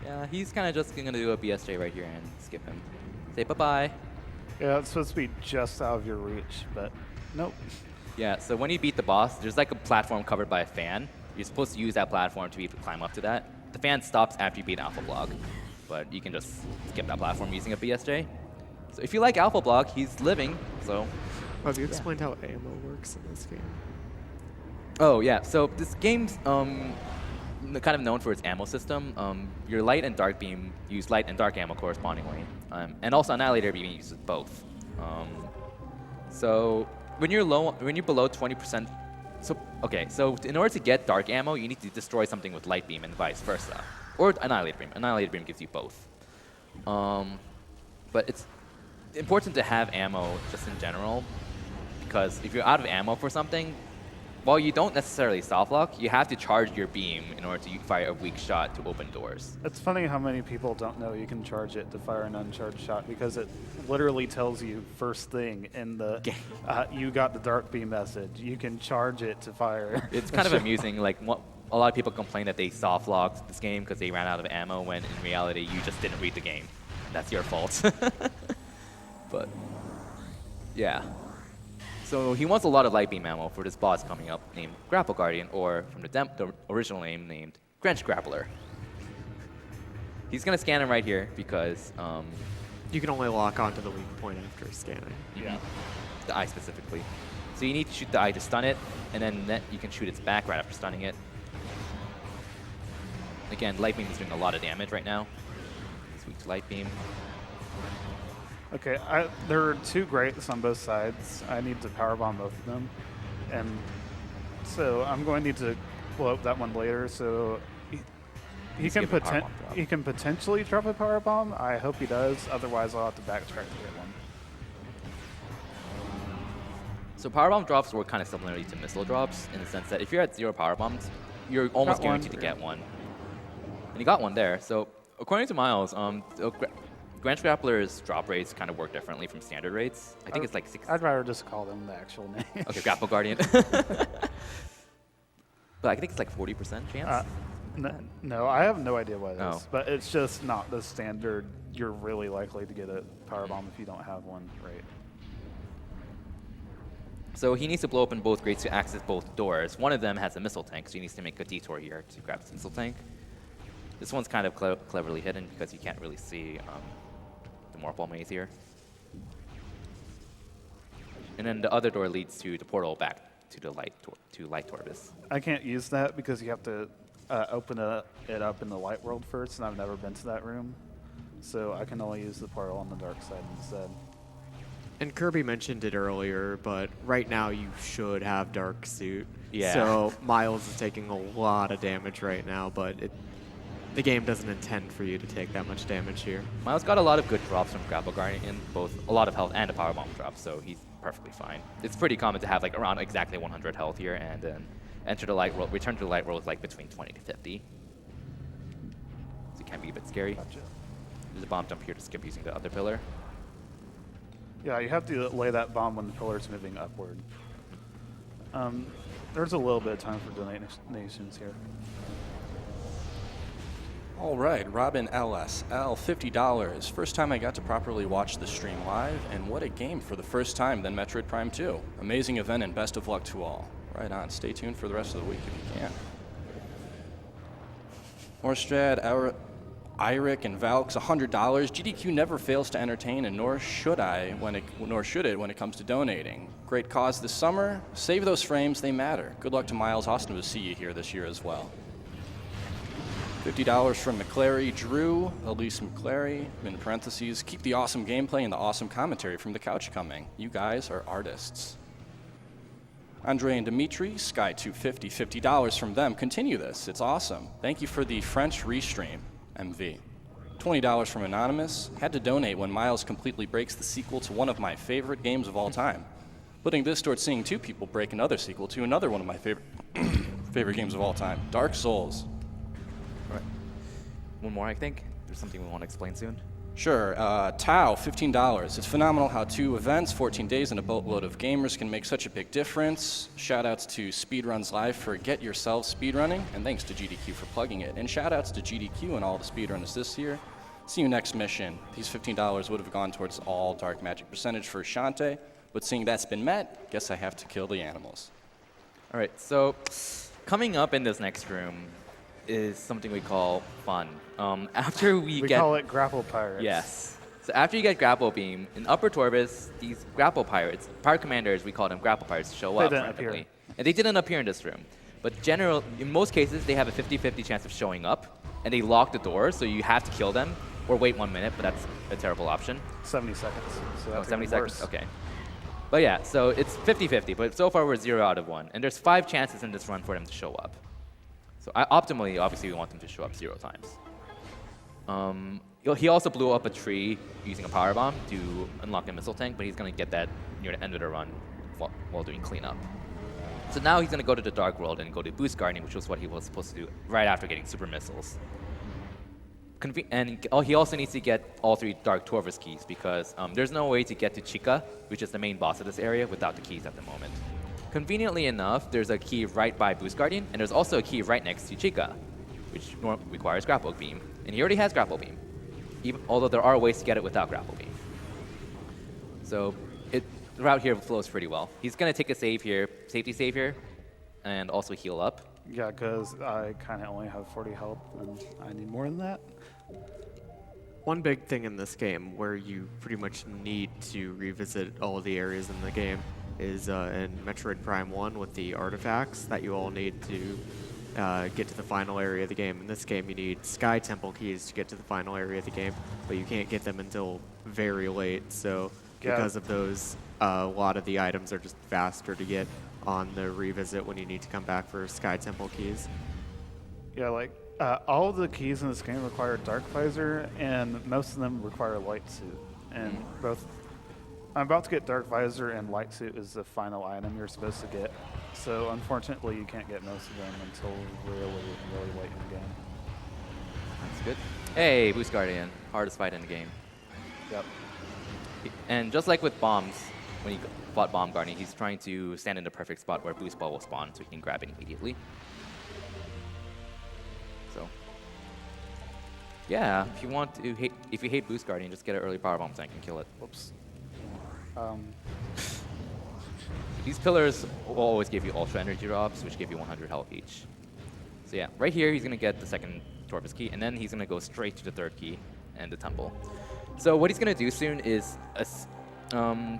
Yeah, he's kind of just going to do a BSJ right here and skip him. Say bye-bye. Yeah, it's supposed to be just out of your reach, but nope. Yeah, so when you beat the boss, there's like a platform covered by a fan. You're supposed to use that platform to be able to climb up to that. The fan stops after you beat Alpha Block, but you can just skip that platform using a BSJ. So if you like Alpha Block, he's living, so... Have you explained how ammo works in this game? Oh, yeah, so this game's kind of known for its ammo system. Your light and dark beam use light and dark ammo correspondingly. And also Annihilator beam uses both. So when you're below 20%, so in order to get dark ammo, you need to destroy something with light beam and vice versa, or Annihilator beam. Annihilator beam gives you both. But it's important to have ammo just in general, because if you're out of ammo for something, while you don't necessarily soft lock, you have to charge your beam in order to fire a weak shot to open doors. It's funny how many people don't know you can charge it to fire an uncharged shot, because it literally tells you first thing in the you got the dark beam message. You can charge it to fire. It's kind of amusing. Like a lot of people complain that they soft locked this game because they ran out of ammo, when in reality you just didn't read the game. That's your fault. But yeah. So he wants a lot of light beam ammo for this boss coming up named Grapple Guardian, or from the original name named Grench Grappler. He's going to scan him right here because... You can only lock onto the weak point after scanning. Yeah. The eye specifically. So you need to shoot the eye to stun it, and then you can shoot its back right after stunning it. Again, light beam is doing a lot of damage right now. It's weak to light beam. Okay, there are two greats on both sides. I need to powerbomb both of them. And so I'm going to need to blow up that one later, so he can potentially drop a powerbomb. I hope he does, otherwise I'll have to backtrack to get one. So powerbomb drops work kind of similarly to missile drops, in the sense that if you're at 0 powerbombs, you're almost guaranteed to get one. And he got one there. So according to Miles, Grench Grappler's drop rates kind of work differently from standard rates. I think it's like 6. I'd rather just call them the actual name. Okay, Grapple Guardian. But I think it's like 40% chance. No, I have no idea what it is. Oh. But it's just not the standard. You're really likely to get a powerbomb if you don't have one right. So he needs to blow open both grates to access both doors. One of them has a missile tank, so he needs to make a detour here to grab his missile tank. This one's kind of cleverly hidden because you can't really see the Morphball Maze here. And then the other door leads to the portal back to the Light Torbis. I can't use that because you have to open it up in the light world first, and I've never been to that room. So I can only use the portal on the dark side instead. And Kirby mentioned it earlier, but right now you should have Dark Suit. Yeah. So Miles is taking a lot of damage right now, but the game doesn't intend for you to take that much damage here. Miles got a lot of good drops from Grapple Guardian, both a lot of health and a powerbomb drop, so he's perfectly fine. It's pretty common to have like around exactly 100 health here, and then return to the light world with like between 20 to 50. So it can be a bit scary. Gotcha. There's a bomb jump here to skip using the other pillar. Yeah, you have to lay that bomb when the pillar's moving upward. There's a little bit of time for donations here. All right, Robin LSL, $50. First time I got to properly watch the stream live, and what a game for the first time than Metroid Prime 2. Amazing event and best of luck to all. Right on, stay tuned for the rest of the week if you can. Orstrad, Iric, and Valks, $100. GDQ never fails to entertain, and nor should it when it comes to donating. Great cause this summer. Save those frames, they matter. Good luck to Miles. Awesome to see you here this year as well. $50 from McClary Drew, Elise McClary, in parentheses, keep the awesome gameplay and the awesome commentary from the couch coming. You guys are artists. Andre and Dimitri, Sky250, $50 from them. Continue this, it's awesome. Thank you for the French restream, MV. $20 from Anonymous, had to donate when Miles completely breaks the sequel to one of my favorite games of all time. Putting this towards seeing two people break another sequel to another one of my favorite favorite games of all time. Dark Souls. Right. One more, I think. There's something we want to explain soon. Sure. Tau, $15. It's phenomenal how 2 events, 14 days, and a boatload of gamers can make such a big difference. Shoutouts to Speedruns Live for Get Yourself Speedrunning, and thanks to GDQ for plugging it. And shoutouts to GDQ and all the speedrunners this year. See you next mission. These $15 would have gone towards all Dark Magic percentage for Shantae, but seeing that's been met, guess I have to kill the animals. All right, so coming up in this next room is something we call fun. After we get... call it Grapple Pirates. Yes. So after you get Grapple Beam, in Upper Torbis, these Grapple Pirates, Pirate Commanders, we call them Grapple Pirates, show up didn't randomly. appear. And they didn't appear in this room. But in most cases, they have a 50-50 chance of showing up, and they lock the door, so you have to kill them, or wait 1 minute, but that's a terrible option. 70 seconds. So Oh, that's 70 even seconds? worse. Okay. But yeah, so it's 50-50, but so far we're 0 out of 1. And there's 5 chances in this run for them to show up. So optimally, obviously, we want them to show up 0 times. He also blew up a tree using a power bomb to unlock a missile tank, but he's going to get that near the end of the run while doing cleanup. So now he's going to go to the Dark World and go to Boost Guardian, which was what he was supposed to do right after getting super missiles. And he also needs to get all 3 Dark Torvus keys because there's no way to get to Chica, which is the main boss of this area, without the keys at the moment. Conveniently enough, there's a key right by Boost Guardian, and there's also a key right next to Chica, which requires Grapple Beam. And he already has Grapple Beam, although there are ways to get it without Grapple Beam. So the route here flows pretty well. He's going to take a save here, safety save here, and also heal up. Yeah, because I kind of only have 40 health, and I need more than that. One big thing in this game where you pretty much need to revisit all of the areas in the game is in Metroid Prime 1 with the artifacts that you all need to get to the final area of the game. In this game, you need Sky Temple keys to get to the final area of the game, but you can't get them until very late. So Yeah. because of those, a lot of the items are just faster to get on the revisit when you need to come back for Sky Temple keys. Yeah, like all of the keys in this game require Dark Visor, and most of them require Light Suit. And I'm about to get Dark Visor, and Light Suit is the final item you're supposed to get. So unfortunately, you can't get most of them until really, really late in the game. That's good. Hey, Boost Guardian, hardest fight in the game. Yep. And just like with bombs, when he fought Bomb Guardian, he's trying to stand in the perfect spot where Boost Ball will spawn so he can grab it immediately. So, yeah, if you hate Boost Guardian, just get an early Power Bomb tank and kill it. Whoops. These pillars will always give you Ultra Energy drops, which give you 100 health each. So yeah, right here he's going to get the second Torvus key, and then he's going to go straight to the third key and the temple. So what he's going to do soon is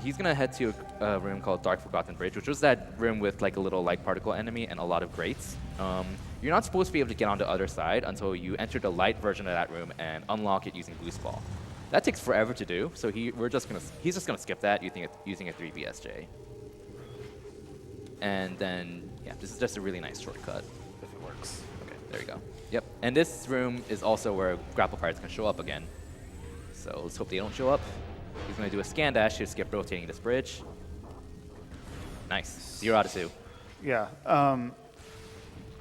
he's going to head to a room called Dark Forgotten Bridge, which was that room with like a little light particle enemy and a lot of grates. You're not supposed to be able to get on the other side until you enter the light version of that room and unlock it using Boost Ball. That takes forever to do, so he's just gonna skip that using a 3 BSJ. And then yeah, this is just a really nice shortcut. If it works. Okay, there we go. Yep, and this room is also where Grapple Pirates can show up again. So let's hope they don't show up. He's gonna do a scan dash to skip rotating this bridge. Nice, 0 out of 2. Yeah.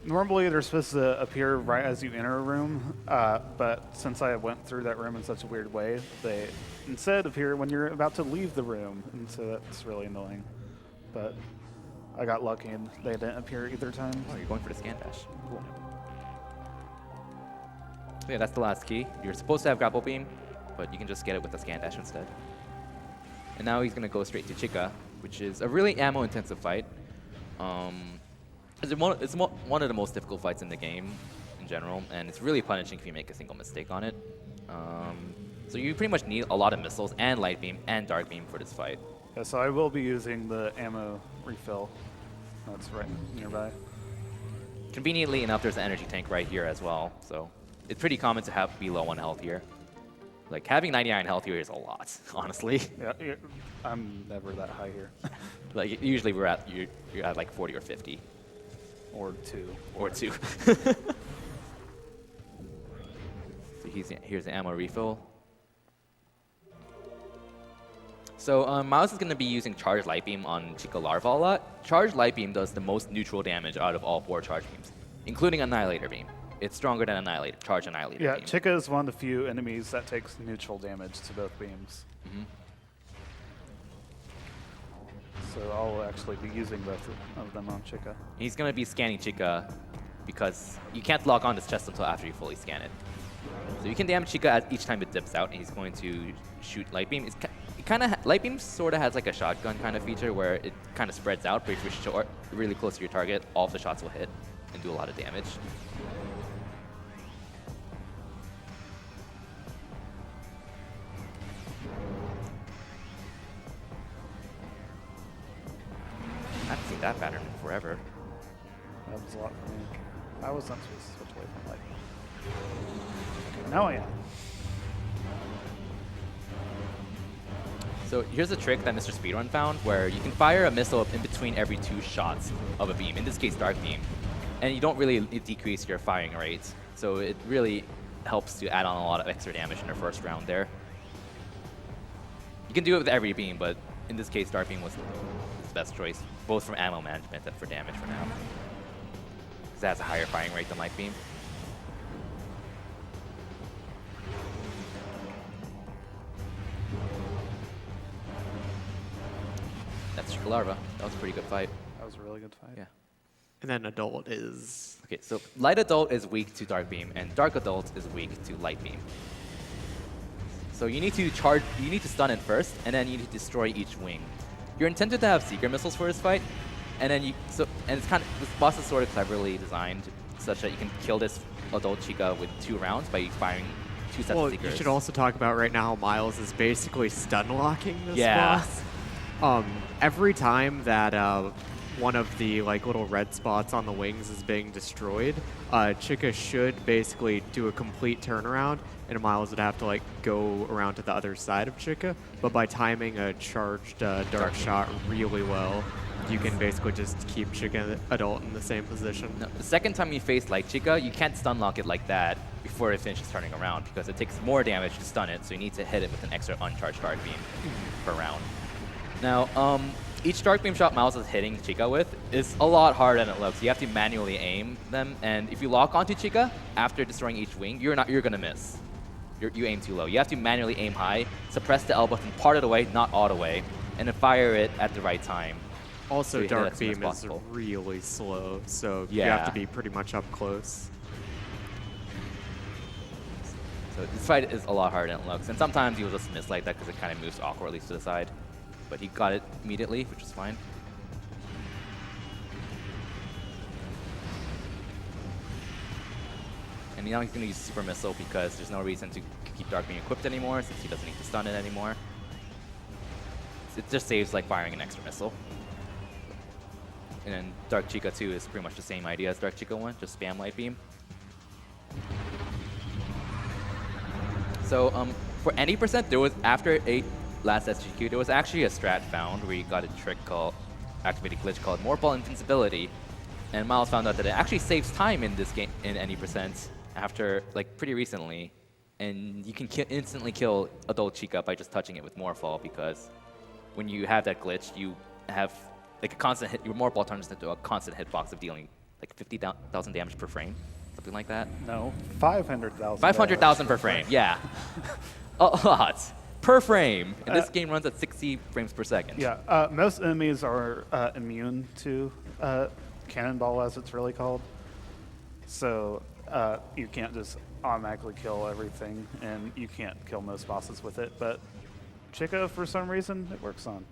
Normally, they're supposed to appear right as you enter a room, but since I went through that room in such a weird way, they instead appear when you're about to leave the room, and so that's really annoying. But I got lucky, and they didn't appear either time. Oh, you're going for the scan dash. Cool. So yeah, that's the last key. You're supposed to have Grapple Beam, but you can just get it with the scan dash instead. And now he's gonna go straight to Chica, which is a really ammo-intensive fight. It's one of the most difficult fights in the game in general, and it's really punishing if you make a single mistake on it. So you pretty much need a lot of missiles and light beam and dark beam for this fight. Yeah, so I will be using the ammo refill. That's right nearby. Conveniently enough, there's an energy tank right here as well, so it's pretty common to be low on health here. Like, having 99 health here is a lot, honestly. Yeah, I'm never that high here. Like, usually you're at like 40 or 50. Or 2. Or 2. So here's the ammo refill. So Miles is going to be using Charged Light Beam on Chica Larva a lot. Charged Light Beam does the most neutral damage out of all 4 Charge Beams, including Annihilator Beam. It's stronger than Annihilator, Charged Annihilator Yeah, Beam. Chica is one of the few enemies that takes neutral damage to both beams. So I'll actually be using both of them on Chica. He's going to be scanning Chica because you can't lock on this chest until after you fully scan it. So you can damage Chica at each time it dips out, and he's going to shoot Light Beam. Light Beam sort of has like a shotgun kind of feature where it kind of spreads out, but if you're short, really close to your target, all of the shots will hit and do a lot of damage. I haven't seen that pattern in forever. That was a lot for me. I was not supposed to switch away from lightning. Okay, now I am. So here's a trick that Mr. Speedrun found where you can fire a missile in between every 2 shots of a beam, in this case Dark Beam, and you don't really decrease your firing rate. So it really helps to add on a lot of extra damage in the first round there. You can do it with every beam, but in this case Dark Beam was the best choice, both from ammo management and for damage for now. Because it has a higher firing rate than Light Beam. That's Chica Larva. That was a pretty good fight. That was a really good fight. Yeah. And then adult is Okay, so Light Adult is weak to Dark Beam, and Dark Adult is weak to Light Beam. So you need to stun it first, and then you need to destroy each wing. You're intended to have Seeker missiles for this fight, and then this boss is sort of cleverly designed such that you can kill this Adult Chica with 2 rounds by firing 2 sets well, of Seekers. you should also talk about right now how Miles is basically stun locking this Yeah. boss. Every time that one of the like little red spots on the wings is being destroyed, Chica should basically do a complete turnaround, and Miles would have to like go around to the other side of Chica. But by timing a charged dark shot really well, you can basically just keep Chica Adult in the same position. No, the second time you face Light Chica, you can't stun lock it like that before it finishes turning around because it takes more damage to stun it, so you need to hit it with an extra uncharged Dark Beam per round. Now, each Dark Beam shot Miles is hitting Chica with is a lot harder than it looks. You have to manually aim them, and if you lock onto Chica after destroying each wing, you're gonna miss. You aim too low. You have to manually aim high, suppress the L button part of the way, not all the way, and then fire it at the right time. Also, So you hit it Dark as soon as Beam is possible. really slow, so you Yeah. have to be pretty much up close. So this fight is a lot harder than it looks, and sometimes you'll just miss like that because it kind of moves awkwardly to the side. But he got it immediately, which is fine. And now he's going to use Super Missile because there's no reason to keep Dark Beam equipped anymore since he doesn't need to stun it anymore. It just saves like firing an extra missile. And then Dark Chica 2 is pretty much the same idea as Dark Chica 1, just spam Light Beam. So for any percent, there was after 8 last SGQ, there was actually a strat found where you got a trick called activated glitch called Morphle Invincibility, and Miles found out that it actually saves time in this game in any percent after like pretty recently, and you can instantly kill Adult Chica by just touching it with Morphle because when you have that glitch, you have like a constant hit. Your Morphle turns into a constant hitbox of dealing like 50,000 damage per frame, something like that. No, 500,000. 500,000 per frame, yeah. A lot. Per frame. And this game runs at 60 frames per second. Yeah, most enemies are immune to Cannonball, as it's really called. So you can't just automatically kill everything, and you can't kill most bosses with it. But Chica, for some reason, it works on.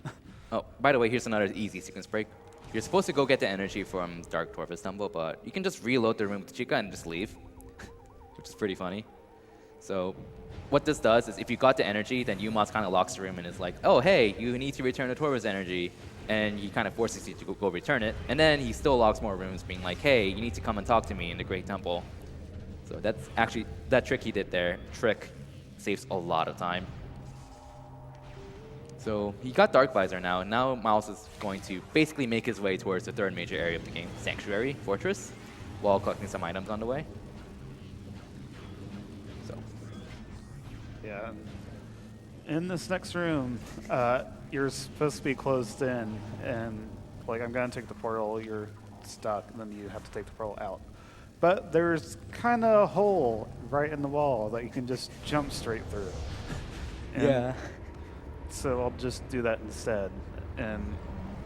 Oh, by the way, here's another easy sequence break. You're supposed to go get the energy from Dark Dwarfist Tumble, but you can just reload the room with Chica and just leave, which is pretty funny. So what this does is if you got the energy, then Umaz kind of locks the room and is like, oh, hey, you need to return the Torva's energy. And he kind of forces you to go return it. And then he still locks more rooms, being like, hey, you need to come and talk to me in the Great Temple. So that's actually, that trick he did there, saves a lot of time. So he got Dark Visor now, and now Miles is going to basically make his way towards the 3rd major area of the game, Sanctuary Fortress, while collecting some items on the way. So Yeah, in this next room, you're supposed to be closed in, and like I'm gonna take the portal, you're stuck, and then you have to take the portal out. But there's kind of a hole right in the wall that you can just jump straight through. And so I'll just do that instead, and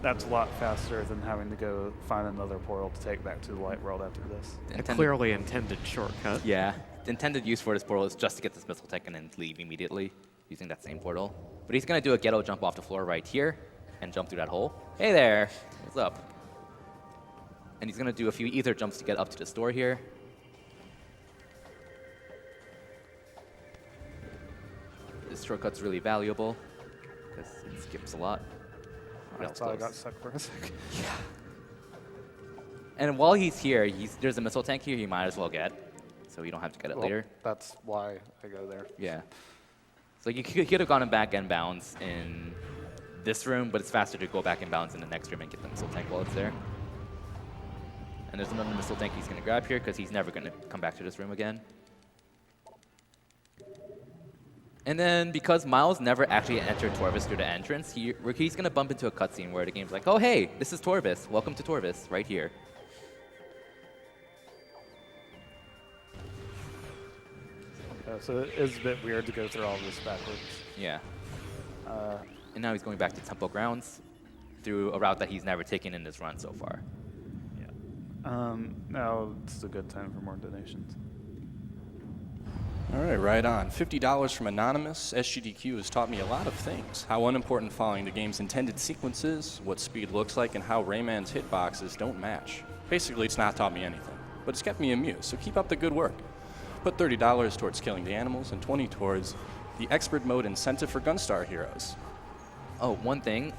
that's a lot faster than having to go find another portal to take back to the light world after this. A clearly intended shortcut. Yeah, the intended use for this portal is just to get this missile tech and then leave immediately using that same portal. But he's going to do a ghetto jump off the floor right here and jump through that hole. Hey there, what's up? And he's going to do a few ether jumps to get up to the store here. This shortcut's really valuable because it skips a lot. Oh, I that was thought I close. got stuck for a second. And while he's here, there's a missile tank here he might as well get, so you don't have to get it Well, later. that's why I go there. Yeah. So you could have gone back and bounds in this room, but it's faster to go back and bounds in the next room and get the missile tank while it's there. And there's another missile tank he's going to grab here because he's never going to come back to this room again. And then because Miles never actually entered Torvis through the entrance, he's going to bump into a cutscene where the game's like, oh, hey, this is Torvis. Welcome to Torvis, right here. Yeah, so it is a bit weird to go through all this backwards. Yeah. And now he's going back to Temple Grounds through a route that he's never taken in this run so far. Now it's a good time for more donations. All right on. $50 from Anonymous. SGDQ has taught me a lot of things. How unimportant following the game's intended sequences, what speed looks like, and how Rayman's hitboxes don't match. Basically, it's not taught me anything, but it's kept me amused, so keep up the good work. Put $30 towards killing the animals and $20 towards the expert mode incentive for Gunstar heroes. Oh, one thing.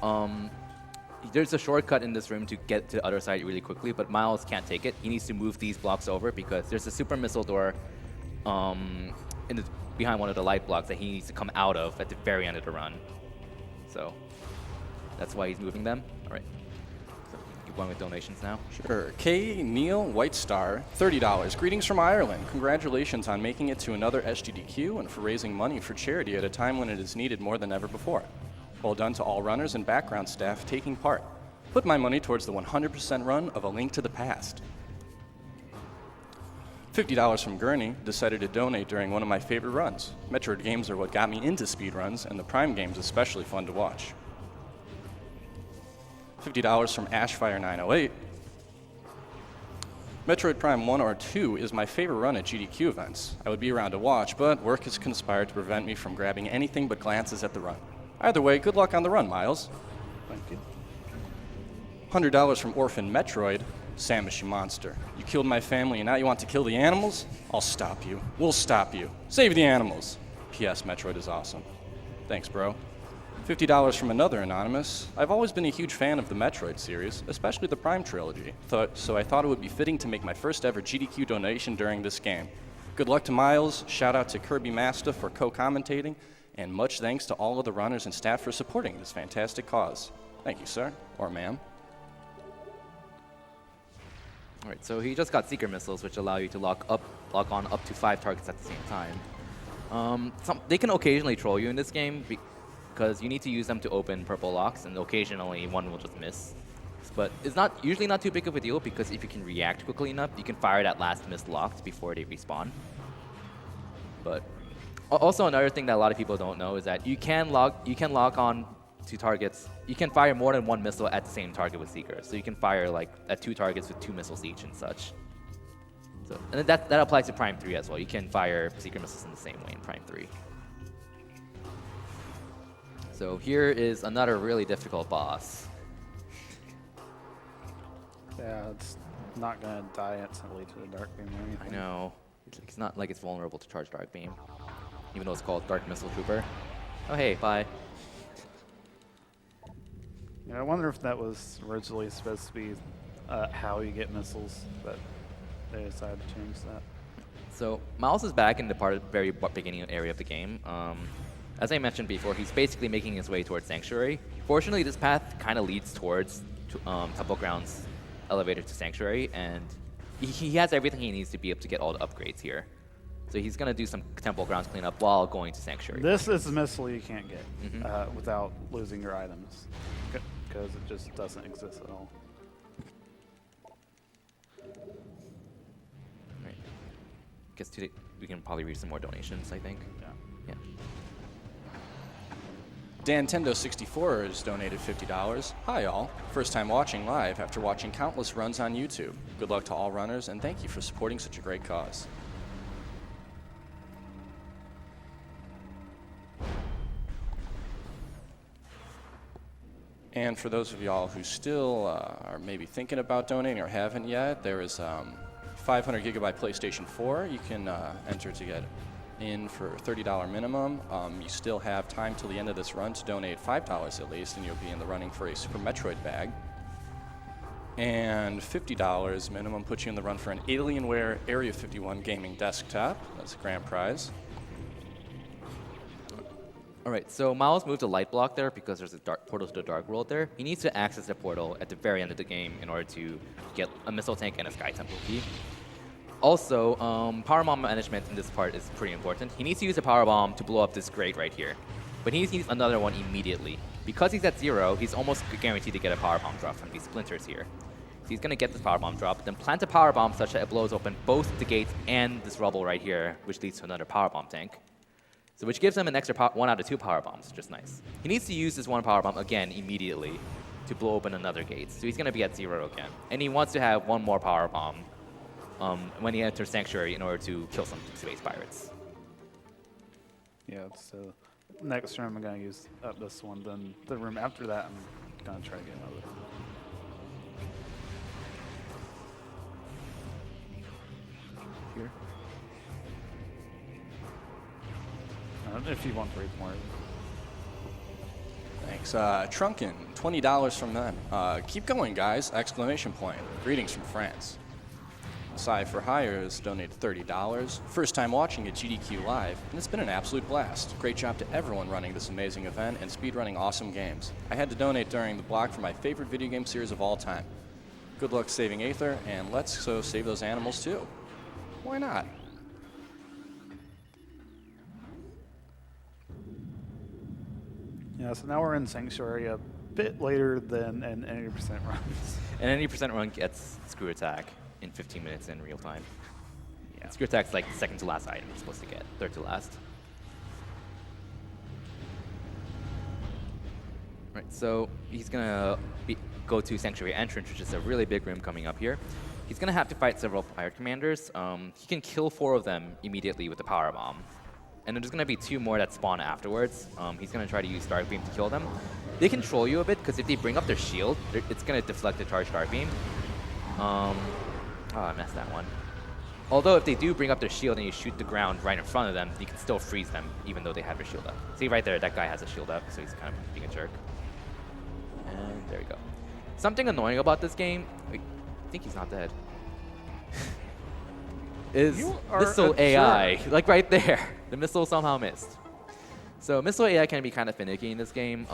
There's a shortcut in this room to get to the other side really quickly, but Miles can't take it. He needs to move these blocks over because there's a super missile door behind one of the light blocks that he needs to come out of at the very end of the run. So that's why he's moving them. All right. So keep going with donations now. Sure. K. Neil White Star, $30. Greetings from Ireland. Congratulations on making it to another SGDQ and for raising money for charity at a time when it is needed more than ever before. Well done to all runners and background staff taking part. Put my money towards the 100% run of A Link to the Past. $50 from Gurney, decided to donate during one of my favorite runs. Metroid games are what got me into speedruns, and the Prime games especially fun to watch. $50 from Ashfire908. Metroid Prime 1 or 2 is my favorite run at GDQ events. I would be around to watch, but work has conspired to prevent me from grabbing anything but glances at the run. Either way, good luck on the run, Miles. Thank you. $100 from Orphan Metroid. Samishi monster. You killed my family and now you want to kill the animals? I'll stop you. We'll stop you. Save the animals. P.S. Metroid is awesome. Thanks, bro. $50 from another Anonymous. I've always been a huge fan of the Metroid series, especially the Prime trilogy, so I thought it would be fitting to make my first ever GDQ donation during this game. Good luck to Miles, shout out to Kirby Masta for co-commentating, and much thanks to all of the runners and staff for supporting this fantastic cause. Thank you, sir, or ma'am. All right, so he just got Seeker Missiles, which allow you to lock on up to 5 targets at the same time. They can occasionally troll you in this game because you need to use them to open purple locks, and occasionally one will just miss. But it's usually not too big of a deal because if you can react quickly enough, you can fire that last missed lock before they respawn. But also another thing that a lot of people don't know is that you can lock on to targets. You can fire more than one missile at the same target with Seeker. So you can fire like at 2 targets with 2 missiles each and such. So and that applies to Prime 3 as well. You can fire Seeker missiles in the same way in Prime 3. So here is another really difficult boss. Yeah, it's not going to die instantly to the Dark Beam or anything. I know. It's not like it's vulnerable to charge Dark Beam, even though it's called Dark Missile Trooper. Oh hey, bye. Yeah, I wonder if that was originally supposed to be how you get missiles, but they decided to change that. So Miles is back in the very beginning area of the game. As I mentioned before, he's basically making his way towards Sanctuary. Fortunately, this path kind of leads towards Temple Grounds elevator to Sanctuary, and he has everything he needs to be able to get all the upgrades here. So he's going to do some Temple Grounds cleanup while going to Sanctuary. This is a missile you can't get Mhm. without losing your items, because it just doesn't exist at all. Right. Guess today we can probably read some more donations, I think. Yeah. Yeah. Dantendo64 has donated $50. Hi all. First time watching live after watching countless runs on YouTube. Good luck to all runners and thank you for supporting such a great cause. And for those of y'all who still are maybe thinking about donating or haven't yet, there is 500 gigabyte PlayStation 4 you can enter to get in for $30 minimum. You still have time till the end of this run to donate $5 at least, and you'll be in the running for a Super Metroid bag. And $50 minimum puts you in the run for an Alienware Area 51 gaming desktop. That's a grand prize. All right, so Miles moved a light block there because there's a portal to the Dark World there. He needs to access the portal at the very end of the game in order to get a missile tank and a Sky Temple key. Also, power bomb management in this part is pretty important. He needs to use a power bomb to blow up this grate right here, but he needs another one immediately. Because he's at 0, he's almost guaranteed to get a power bomb drop from these splinters here. So he's gonna get this power bomb drop, then plant a power bomb such that it blows open both the gates and this rubble right here, which leads to another power bomb tank. So which gives him an extra 1 out of 2 power bombs, which is nice. He needs to use this 1 power bomb again immediately to blow open another gate. So he's gonna be at 0 again. And he wants to have 1 more power bomb when he enters Sanctuary in order to kill some space pirates. Yeah, so next room I'm going to use up this one. Then the room after that, I'm going to try to get another. Here. If you want to read more. Thanks. Trunkin, $20 from them. Keep going, guys! Exclamation point. Greetings from France. Sai for Hire has donated $30. First time watching at GDQ Live, and it's been an absolute blast. Great job to everyone running this amazing event and speedrunning awesome games. I had to donate during the block for my favorite video game series of all time. Good luck saving Aether, and let's so save those animals too. Why not? Yeah, so now we're in Sanctuary a bit later than an 80% runs. And any percent run gets Screw Attack in 15 minutes in real time. Yeah. Screw Attack's like the second to last item you're supposed to get, third to last. Right, so he's gonna go to Sanctuary Entrance, which is a really big room coming up here. He's gonna have to fight several pirate commanders. He can kill 4 of them immediately with the power bomb. And there's gonna be 2 more that spawn afterwards. He's gonna try to use Dark Beam to kill them. They control you a bit, because if they bring up their shield, it's gonna deflect the charged Dark Beam. Oh, I messed that one. Although if they do bring up their shield and you shoot the ground right in front of them, you can still freeze them, even though they have their shield up. See right there, that guy has a shield up, so he's kind of being a jerk. And there we go. Something annoying about this game, I think he's not dead, is You are missile a AI. jerk. Like right there, the missile somehow missed. So missile AI can be kind of finicky in this game.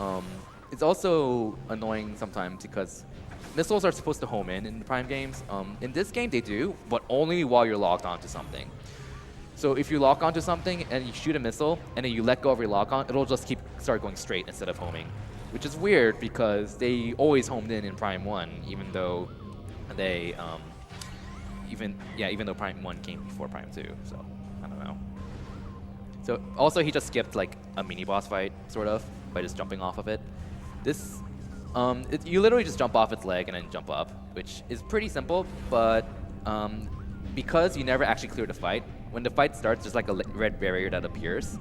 It's also annoying sometimes because missiles are supposed to home in the Prime games. In this game, they do, but only while you're locked onto something. So if you lock onto something and you shoot a missile, and then you let go of your lock on, it'll just start going straight instead of homing, which is weird because they always homed in Prime 1, even though they, even though Prime 1 came before Prime 2. So I don't know. So also he just skipped like a mini boss fight, sort of, by just jumping off of it. This. You literally just jump off its leg and then jump up, which is pretty simple, but because you never actually clear the fight, when the fight starts, there's like a red barrier that appears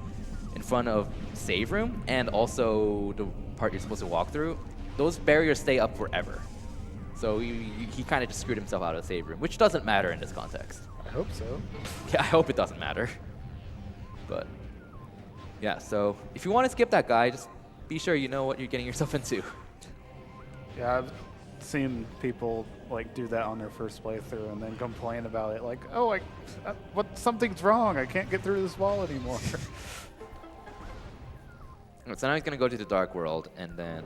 in front of save room and also the part you're supposed to walk through. Those barriers stay up forever. So he kind of just screwed himself out of the save room, which doesn't matter in this context. I hope so. Yeah, I hope it doesn't matter. But yeah, so if you want to skip that guy, just be sure you know what you're getting yourself into. Yeah, I've seen people like do that on their first playthrough and then complain about it, like, "Oh, something's wrong. I can't get through this wall anymore." So now he's going to go to the Dark World and then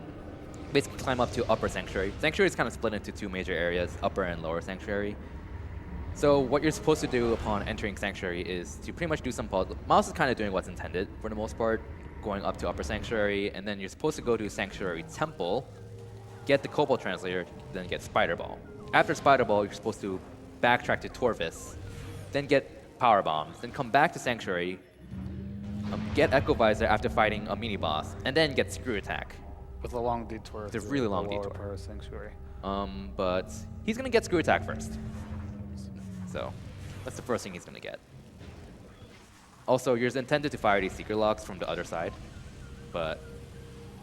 basically climb up to Upper Sanctuary. Sanctuary is kind of split into 2 major areas, Upper and Lower Sanctuary. So what you're supposed to do upon entering Sanctuary is to pretty much do some puzzle. Miles is kind of doing what's intended for the most part, going up to Upper Sanctuary, and then you're supposed to go to Sanctuary Temple, get the Cobalt Translator, then get Spider Ball. After Spider Ball, you're supposed to backtrack to Torvis, then get Power Bombs, then come back to Sanctuary, get Echo Visor after fighting a mini boss, and then get Screw Attack. With a long detour. It's a through really the long lower detour. part of Sanctuary. But he's gonna get Screw Attack first. So that's the first thing he's gonna get. Also, you're intended to fire these Secret Locks from the other side, but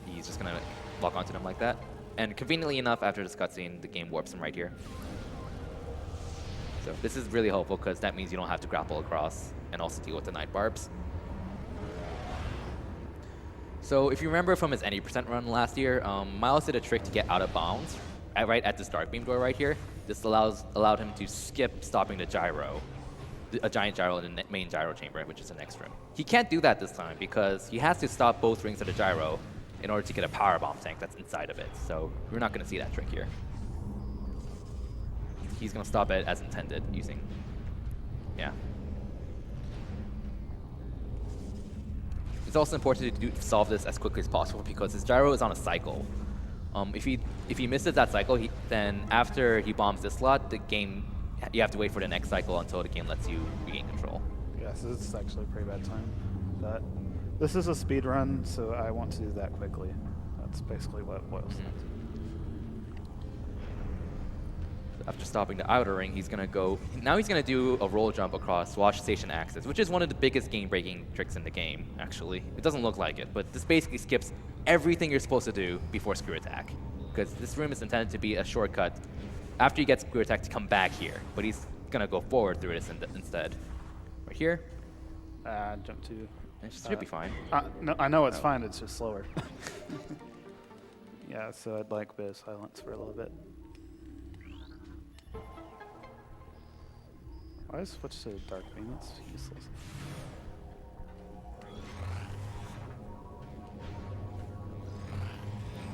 he's just gonna lock onto them like that. And conveniently enough, after this cutscene, the game warps him right here. So this is really helpful because that means you don't have to grapple across and also deal with the Night Barbs. So if you remember from his any % run last year, Miles did a trick to get out of bounds right at this Dark Beam door right here. This allowed him to skip stopping the gyro, a giant gyro in the main gyro chamber, which is the next room. He can't do that this time because he has to stop both rings of the gyro in order to get a power bomb tank that's inside of it. So we're not going to see that trick here. He's going to stop it as intended using, yeah. It's also important to solve this as quickly as possible because his gyro is on a cycle. If he misses that cycle, then after he bombs this slot, the game, you have to wait for the next cycle until the game lets you regain control. Yes, this is actually a pretty bad time. But this is a speed run, so I want to do that quickly. That's basically what it was. After stopping the outer ring, he's gonna do a roll jump across Wash Station Axis, which is one of the biggest game-breaking tricks in the game, actually. It doesn't look like it, but this basically skips everything you're supposed to do before Screw Attack, because this room is intended to be a shortcut after you get Screw Attack to come back here, but he's gonna go forward through this instead. Right here, Jump to. it should be fine. No, I know it's fine, it's just slower. Yeah, so I'd like a bit of silence for a little bit. Why switch to Dark Beam? It's useless.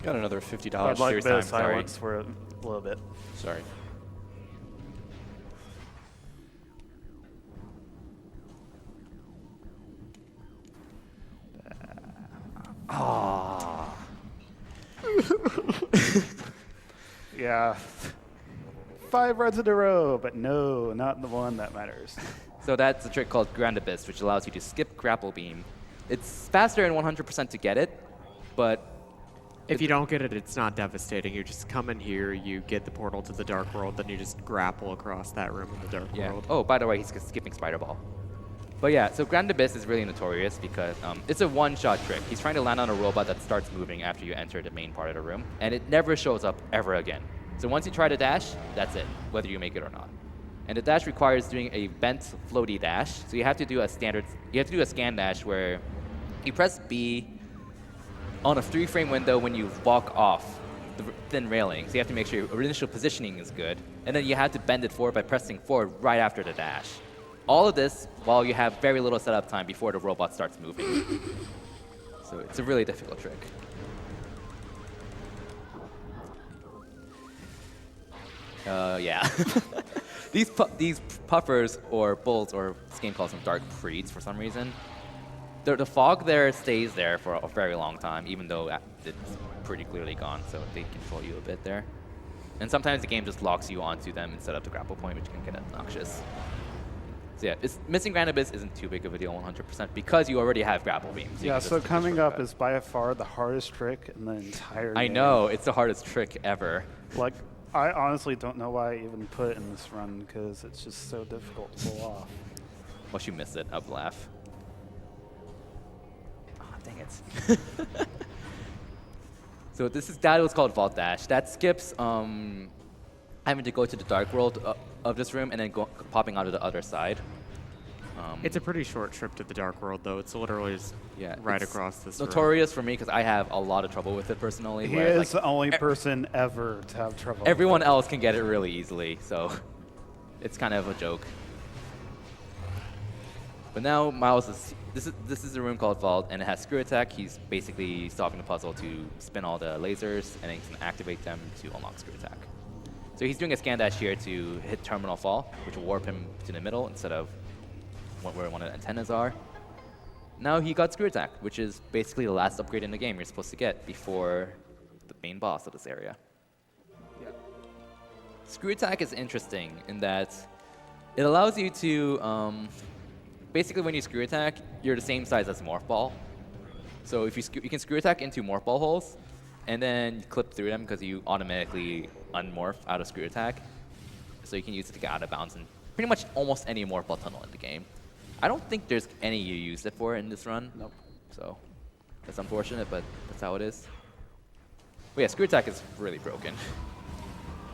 Got another $50 I'd like a series bit time. of silence for a little bit. Sorry. Yeah. 5 runs in a row, but no, not the one that matters. So that's a trick called Grand Abyss, which allows you to skip Grapple Beam. It's faster than 100% to get it, but If you don't get it, it's not devastating. You just come in here, you get the portal to the Dark World, then you just grapple across that room in the Dark yeah. World. Oh, by the way, he's skipping Spider Ball. But yeah, so Grand Abyss is really notorious because it's a one-shot trick. He's trying to land on a robot that starts moving after you enter the main part of the room, and it never shows up ever again. So once you try to dash, that's it, whether you make it or not. And the dash requires doing a bent floaty dash. So you have to do a scan dash where you press B on a 3-frame window when you walk off the thin railing. So you have to make sure your initial positioning is good. And then you have to bend it forward by pressing forward right after the dash. All of this while you have very little setup time before the robot starts moving. So it's a really difficult trick. Yeah. These puffers or bolts, or this game calls them dark preeds for some reason. The fog there stays there for a very long time, even though it's pretty clearly gone, so they control you a bit there. And sometimes the game just locks you onto them instead of the grapple point, which can get obnoxious. So yeah, missing Grand Abyss isn't too big of a deal 100% because you already have grapple beams. Yeah, so coming up is by far the hardest trick in the entire game. I know, it's the hardest trick ever. Like, I honestly don't know why I even put it in this run because it's just so difficult to pull off. Once you miss it, I'll laugh. Oh, dang it. So that was called Vault Dash. That skips having to go to the Dark World of this room and then popping out of the other side. It's a pretty short trip to the Dark World, though. It's literally just right it's across this room. notorious for me because I have a lot of trouble with it personally. He where, is the only person ever to have trouble. Everyone else can get it really easily, so it's kind of a joke. But now Miles this is a room called Vault, and it has Screw Attack. He's basically solving the puzzle to spin all the lasers, and then he can activate them to unlock Screw Attack. So he's doing a scan dash here to hit terminal fall, which will warp him to the middle instead of where one of the antennas are. Now he got Screw Attack, which is basically the last upgrade in the game you're supposed to get before the main boss of this area. Screw Attack is interesting in that it allows you to, basically when you Screw Attack, you're the same size as Morph Ball. So if you can Screw Attack into Morph Ball holes, and then clip through them because you automatically unmorph out of Screw Attack. So you can use it to get out of bounds in pretty much almost any Morph Ball tunnel in the game. I don't think there's any you used it for in this run. Nope. So that's unfortunate, but that's how it is. But yeah, Screw Attack is really broken.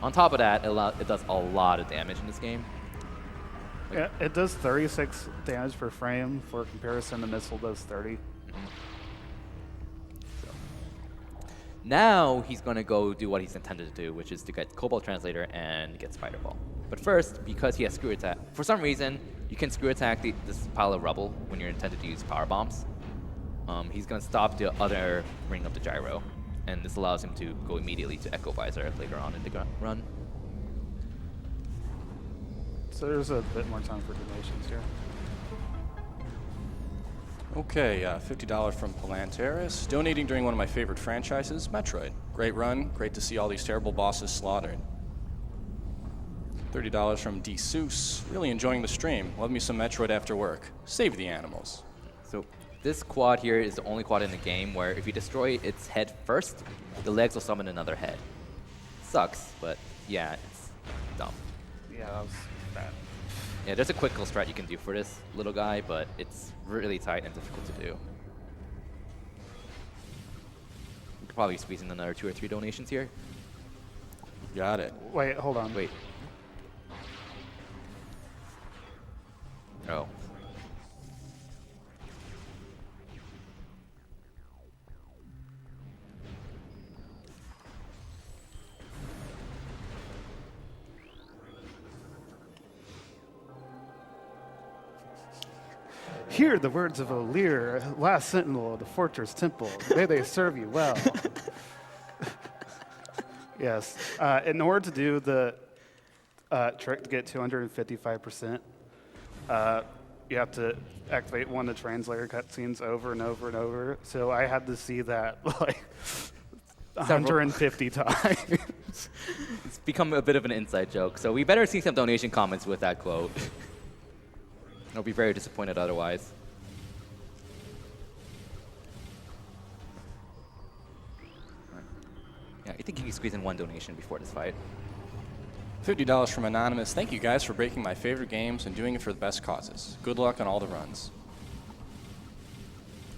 On top of that, it does a lot of damage in this game. Yeah, it does 36 damage per frame. For comparison, the missile does 30. Now he's going to go do what he's intended to do, which is to get Cobalt Translator and get Spider Ball. But first, because he has Screw Attack, for some reason, you can Screw Attack this pile of rubble when you're intended to use Power Bombs. He's going to stop the other ring of the gyro, and this allows him to go immediately to Echo Visor later on in the run. So there's a bit more time for donations here. Okay, $50 from Palanteris, donating during one of my favorite franchises, Metroid. Great run, great to see all these terrible bosses slaughtered. $30 from D. Seuss, really enjoying the stream. Love me some Metroid after work. Save the animals. So this quad here is the only quad in the game where if you destroy its head first, the legs will summon another head. Sucks, but yeah, it's dumb. Yeah, that was bad. Yeah, there's a quick kill strat you can do for this little guy, but it's really tight and difficult to do. You could probably squeeze in another 2 or 3 donations here. Got it. Wait, hold on. Wait. Oh. Hear the words of O'Lear, last sentinel of the fortress temple. May they serve you well. Yes. In order to do the trick to get 255%, you have to activate one of the translator cutscenes over and over and over. So I had to see that like 150 times. It's become a bit of an inside joke, so we better see some donation comments with that quote. I'll be very disappointed otherwise. Yeah, I think you can squeeze in 1 donation before this fight. $50 from Anonymous. Thank you guys for breaking my favorite games and doing it for the best causes. Good luck on all the runs.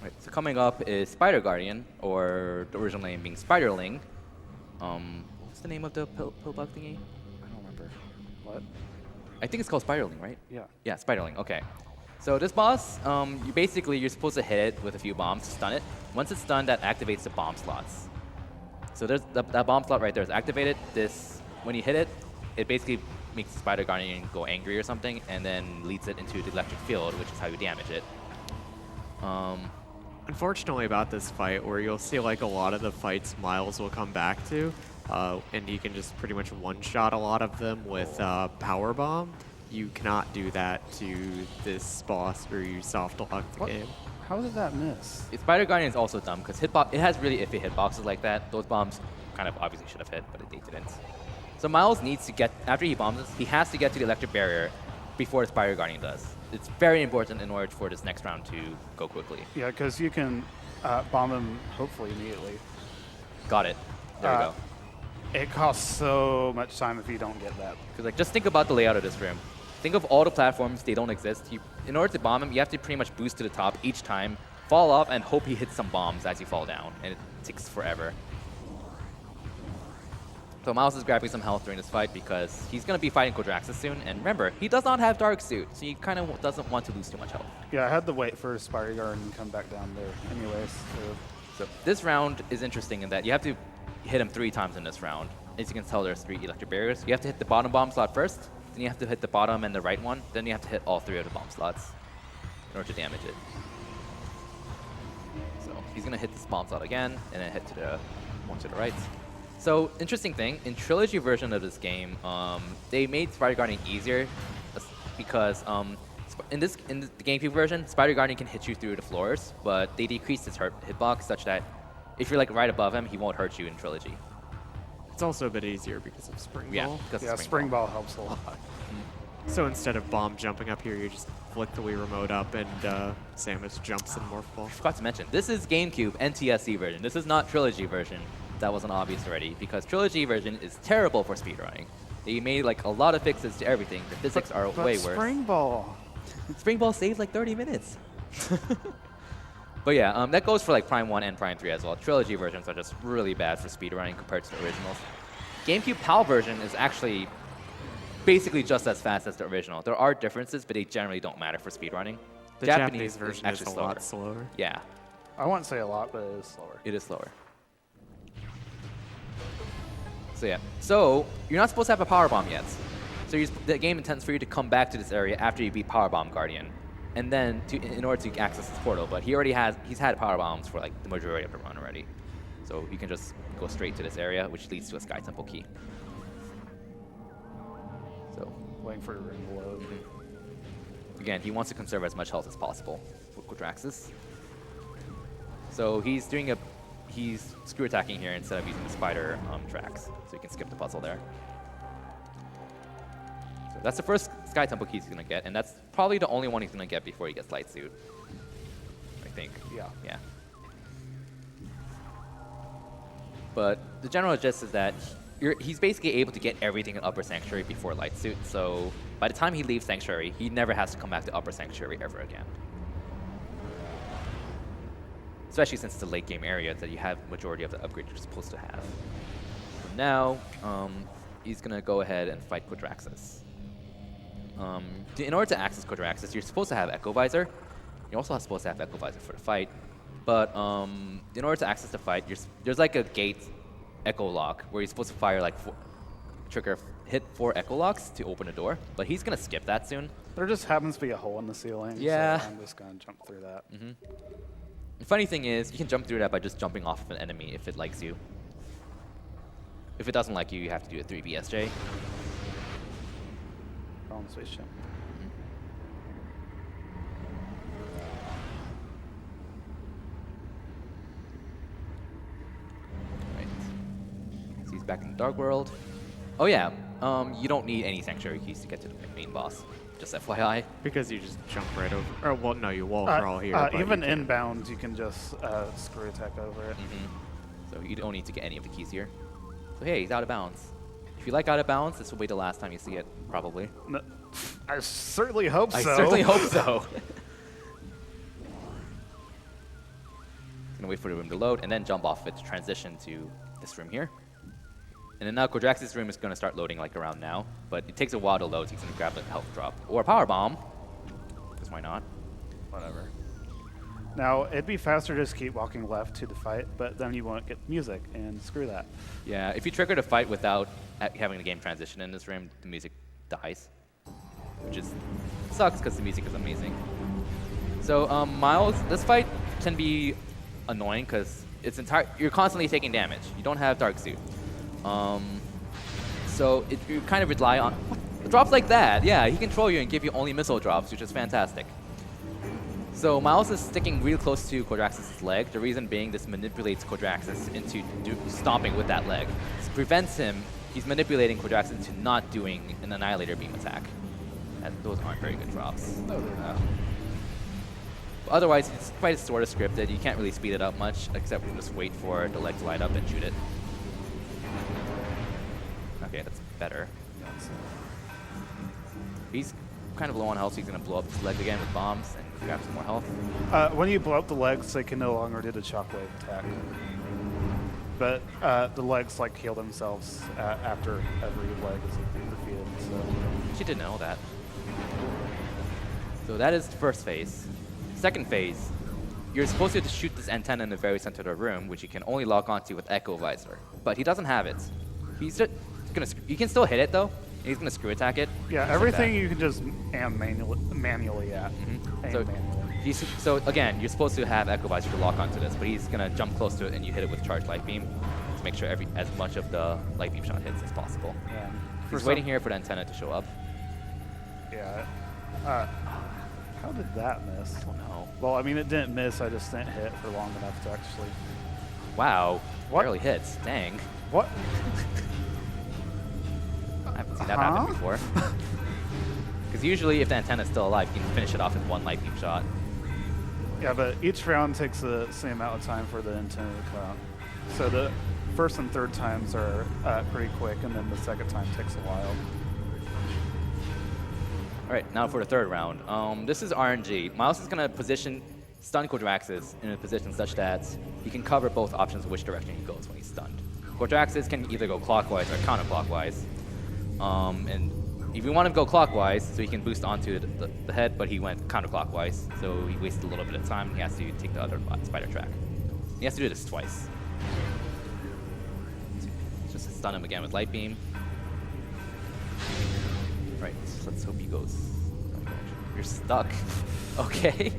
Right, so coming up is Spider Guardian, or the original name being Spiderling. What's the name of the pill bug thingy? I don't remember. What? I think it's called Spiderling, right? Yeah. Yeah, Spiderling, okay. So this boss, you're supposed to hit it with a few bombs to stun it. Once it's stunned, that activates the bomb slots. So there's that bomb slot right there is activated. When you hit it, it basically makes the Spider Guardian go angry or something, and then leads it into the electric field, which is how you damage it. Unfortunately about this fight, where you'll see like a lot of the fights Miles will come back to, and you can just pretty much one-shot a lot of them with Power Bomb. You cannot do that to this boss where you soft lock the What? game. How did that miss? Spider Guardian is also dumb because it has really iffy hitboxes like that. Those bombs kind of obviously should have hit, but they didn't. So Miles needs to get, after he bombs this, he has to get to the electric barrier before the Spider Guardian does. It's very important in order for this next round to go quickly. Yeah, because you can bomb him hopefully immediately. Got it. There we go. It costs so much time if you don't get that. Because like, just think about the layout of this room. Think of all the platforms, they don't exist. In order to bomb him, you have to pretty much boost to the top each time, fall off, and hope he hits some bombs as you fall down. And it takes forever. So Miles is grabbing some health during this fight because he's going to be fighting Quadraxis soon. And remember, he does not have Dark Suit, so he kind of doesn't want to lose too much health. Yeah, I had to wait for Spider Guard and come back down there anyways. So this round is interesting in that you have to hit him 3 times in this round. As you can tell, there's 3 electric barriers. You have to hit the bottom bomb slot first, then you have to hit the bottom and the right one, then you have to hit all 3 of the bomb slots in order to damage it. So he's going to hit this bomb slot again, and then hit to the one to the right. So, interesting thing, in Trilogy version of this game, they made Spider Guardian easier because in the GameCube version, Spider Guardian can hit you through the floors, but they decreased his hitbox such that if you're like right above him, he won't hurt you in Trilogy. It's also a bit easier because of Spring Yeah, Ball. because Yeah, of spring ball helps a lot. So instead of Bomb jumping up here, you just flick the Wii Remote up and Samus jumps in Morph Ball. Forgot to mention, this is GameCube NTSC version. This is not Trilogy version. That wasn't obvious already, because Trilogy version is terrible for speedrunning. They made like a lot of fixes to everything. The physics are But way worse. spring ball. Spring Ball saves like 30 minutes. But yeah, that goes for like Prime 1 and Prime 3 as well. Trilogy versions are just really bad for speedrunning compared to the originals. GameCube PAL version is actually basically just as fast as the original. There are differences, but they generally don't matter for speedrunning. The Japanese version is a lot slower. Yeah, I wouldn't say a lot, but it is slower. it is slower. So yeah, so you're not supposed to have a power bomb yet. So the game intends for you to come back to this area after you beat Power Bomb Guardian, and then in order to access this portal. But he's had power bombs for like the majority of the run already, so you can just go straight to this area, which leads to a Sky Temple key. So Waiting for a ring to load. again, he wants to conserve as much health as possible with Quadraxis. So he's screw attacking here instead of using the spider tracks, so you can skip the puzzle there. So that's the first Sky Temple key he's gonna get, and that's probably the only one he's gonna get before he gets Light Suit, I think. Yeah. Yeah. But the general gist is that he's basically able to get everything in Upper Sanctuary before Light Suit, so by the time he leaves Sanctuary, he never has to come back to Upper Sanctuary ever again. Especially since it's a late game area that you have majority of the upgrades you're supposed to have. So now, he's gonna go ahead and fight Quadraxis. In order to access Quadraxis, you're supposed to have Echo Visor. You're also supposed to have Echo Visor for the fight. But in order to access the fight, there's like a gate Echo Lock where you're supposed to fire like hit 4 Echo Locks to open a door. But he's gonna skip that soon. There just happens to be a hole in the ceiling. Yeah. So I'm just going to jump through that. The funny thing is, you can jump through that by just jumping off of an enemy if it likes you. If it doesn't like you, you have to do a 3 BSJ. On spaceship. Right. So he's back in the Dark World. Oh yeah, you don't need any Sanctuary keys to get to the main boss. Just FYI. Because you just jump right over. Or, well, no, you wall crawl here. but Even you can't. inbound, you can just screw attack over it. So you don't need to get any of the keys here. So hey, he's out of bounds. If you like out of bounds, this will be the last time you see it, probably. No, I certainly hope so. I certainly hope so. Gonna wait for the room to load and then jump off it to transition to this room here. And then now Quadraxis' room is gonna start loading like around now, but it takes a while to load, so he's gonna grab a health drop. Or a power bomb, because why not? Whatever. Now, it'd be faster to just keep walking left to the fight, but then you won't get music, and screw that. Yeah, if you trigger the fight without having the game transition in this room, the music dies. Which sucks because the music is amazing. So Miles, this fight can be annoying because you're constantly taking damage. You don't have Dark Suit. So you kind of rely on drops like that. Yeah, he can troll you and give you only missile drops, which is fantastic. So Miles is sticking real close to Quadraxis' leg. The reason being this manipulates Quadraxis into stomping with that leg. This prevents him. He's manipulating Quadraxis into not doing an Annihilator Beam attack. Those aren't very good drops. No, they're not. Otherwise, it's quite sort of scripted. You can't really speed it up much, except for just wait for the leg to light up and shoot it. Okay, that's better. He's kind of low on health, so he's going to blow up his leg again with bombs and grab some more health. When you blow up the legs, they can no longer do the shockwave attack. But the legs like heal themselves after every leg is defeated. So. She didn't know that. So that is the first phase. Second phase, you're supposed to shoot this antenna in the very center of the room, which you can only lock onto with Echo Visor. But he doesn't have it. He's just gonna. You can still hit it though. And he's gonna screw attack it. Yeah, just everything like you can just aim manually at. Aim So, manually. so again, you're supposed to have Echo Visor to lock onto this, but he's gonna jump close to it and you hit it with Charged Light Beam. to make sure as much of the light beam shot hits as possible. Yeah. He's waiting here for the antenna to show up. Yeah. How did that miss? I don't know. Well, I mean, it didn't miss. I just didn't hit for long enough to actually. Wow. What? Barely hits. Dang. What? I haven't seen that happen before. Because usually if the antenna's still alive, you can finish it off with one light beam shot. Yeah, but each round takes the same amount of time for the antenna to come out. So the first and third times are pretty quick, and then the second time takes a while. All right, now for the third round. This is RNG. Miles is going to position stun Quadraxis in a position such that he can cover both options of which direction he goes when he's stunned. Quadraxis can either go clockwise or counterclockwise. And if you want him to go clockwise, so he can boost onto the head, but he went counterclockwise, so he wasted a little bit of time. He has to take the other spider track. He has to do this twice. Just stun him again with light beam. Right, so let's hope he goes. You're stuck. Okay.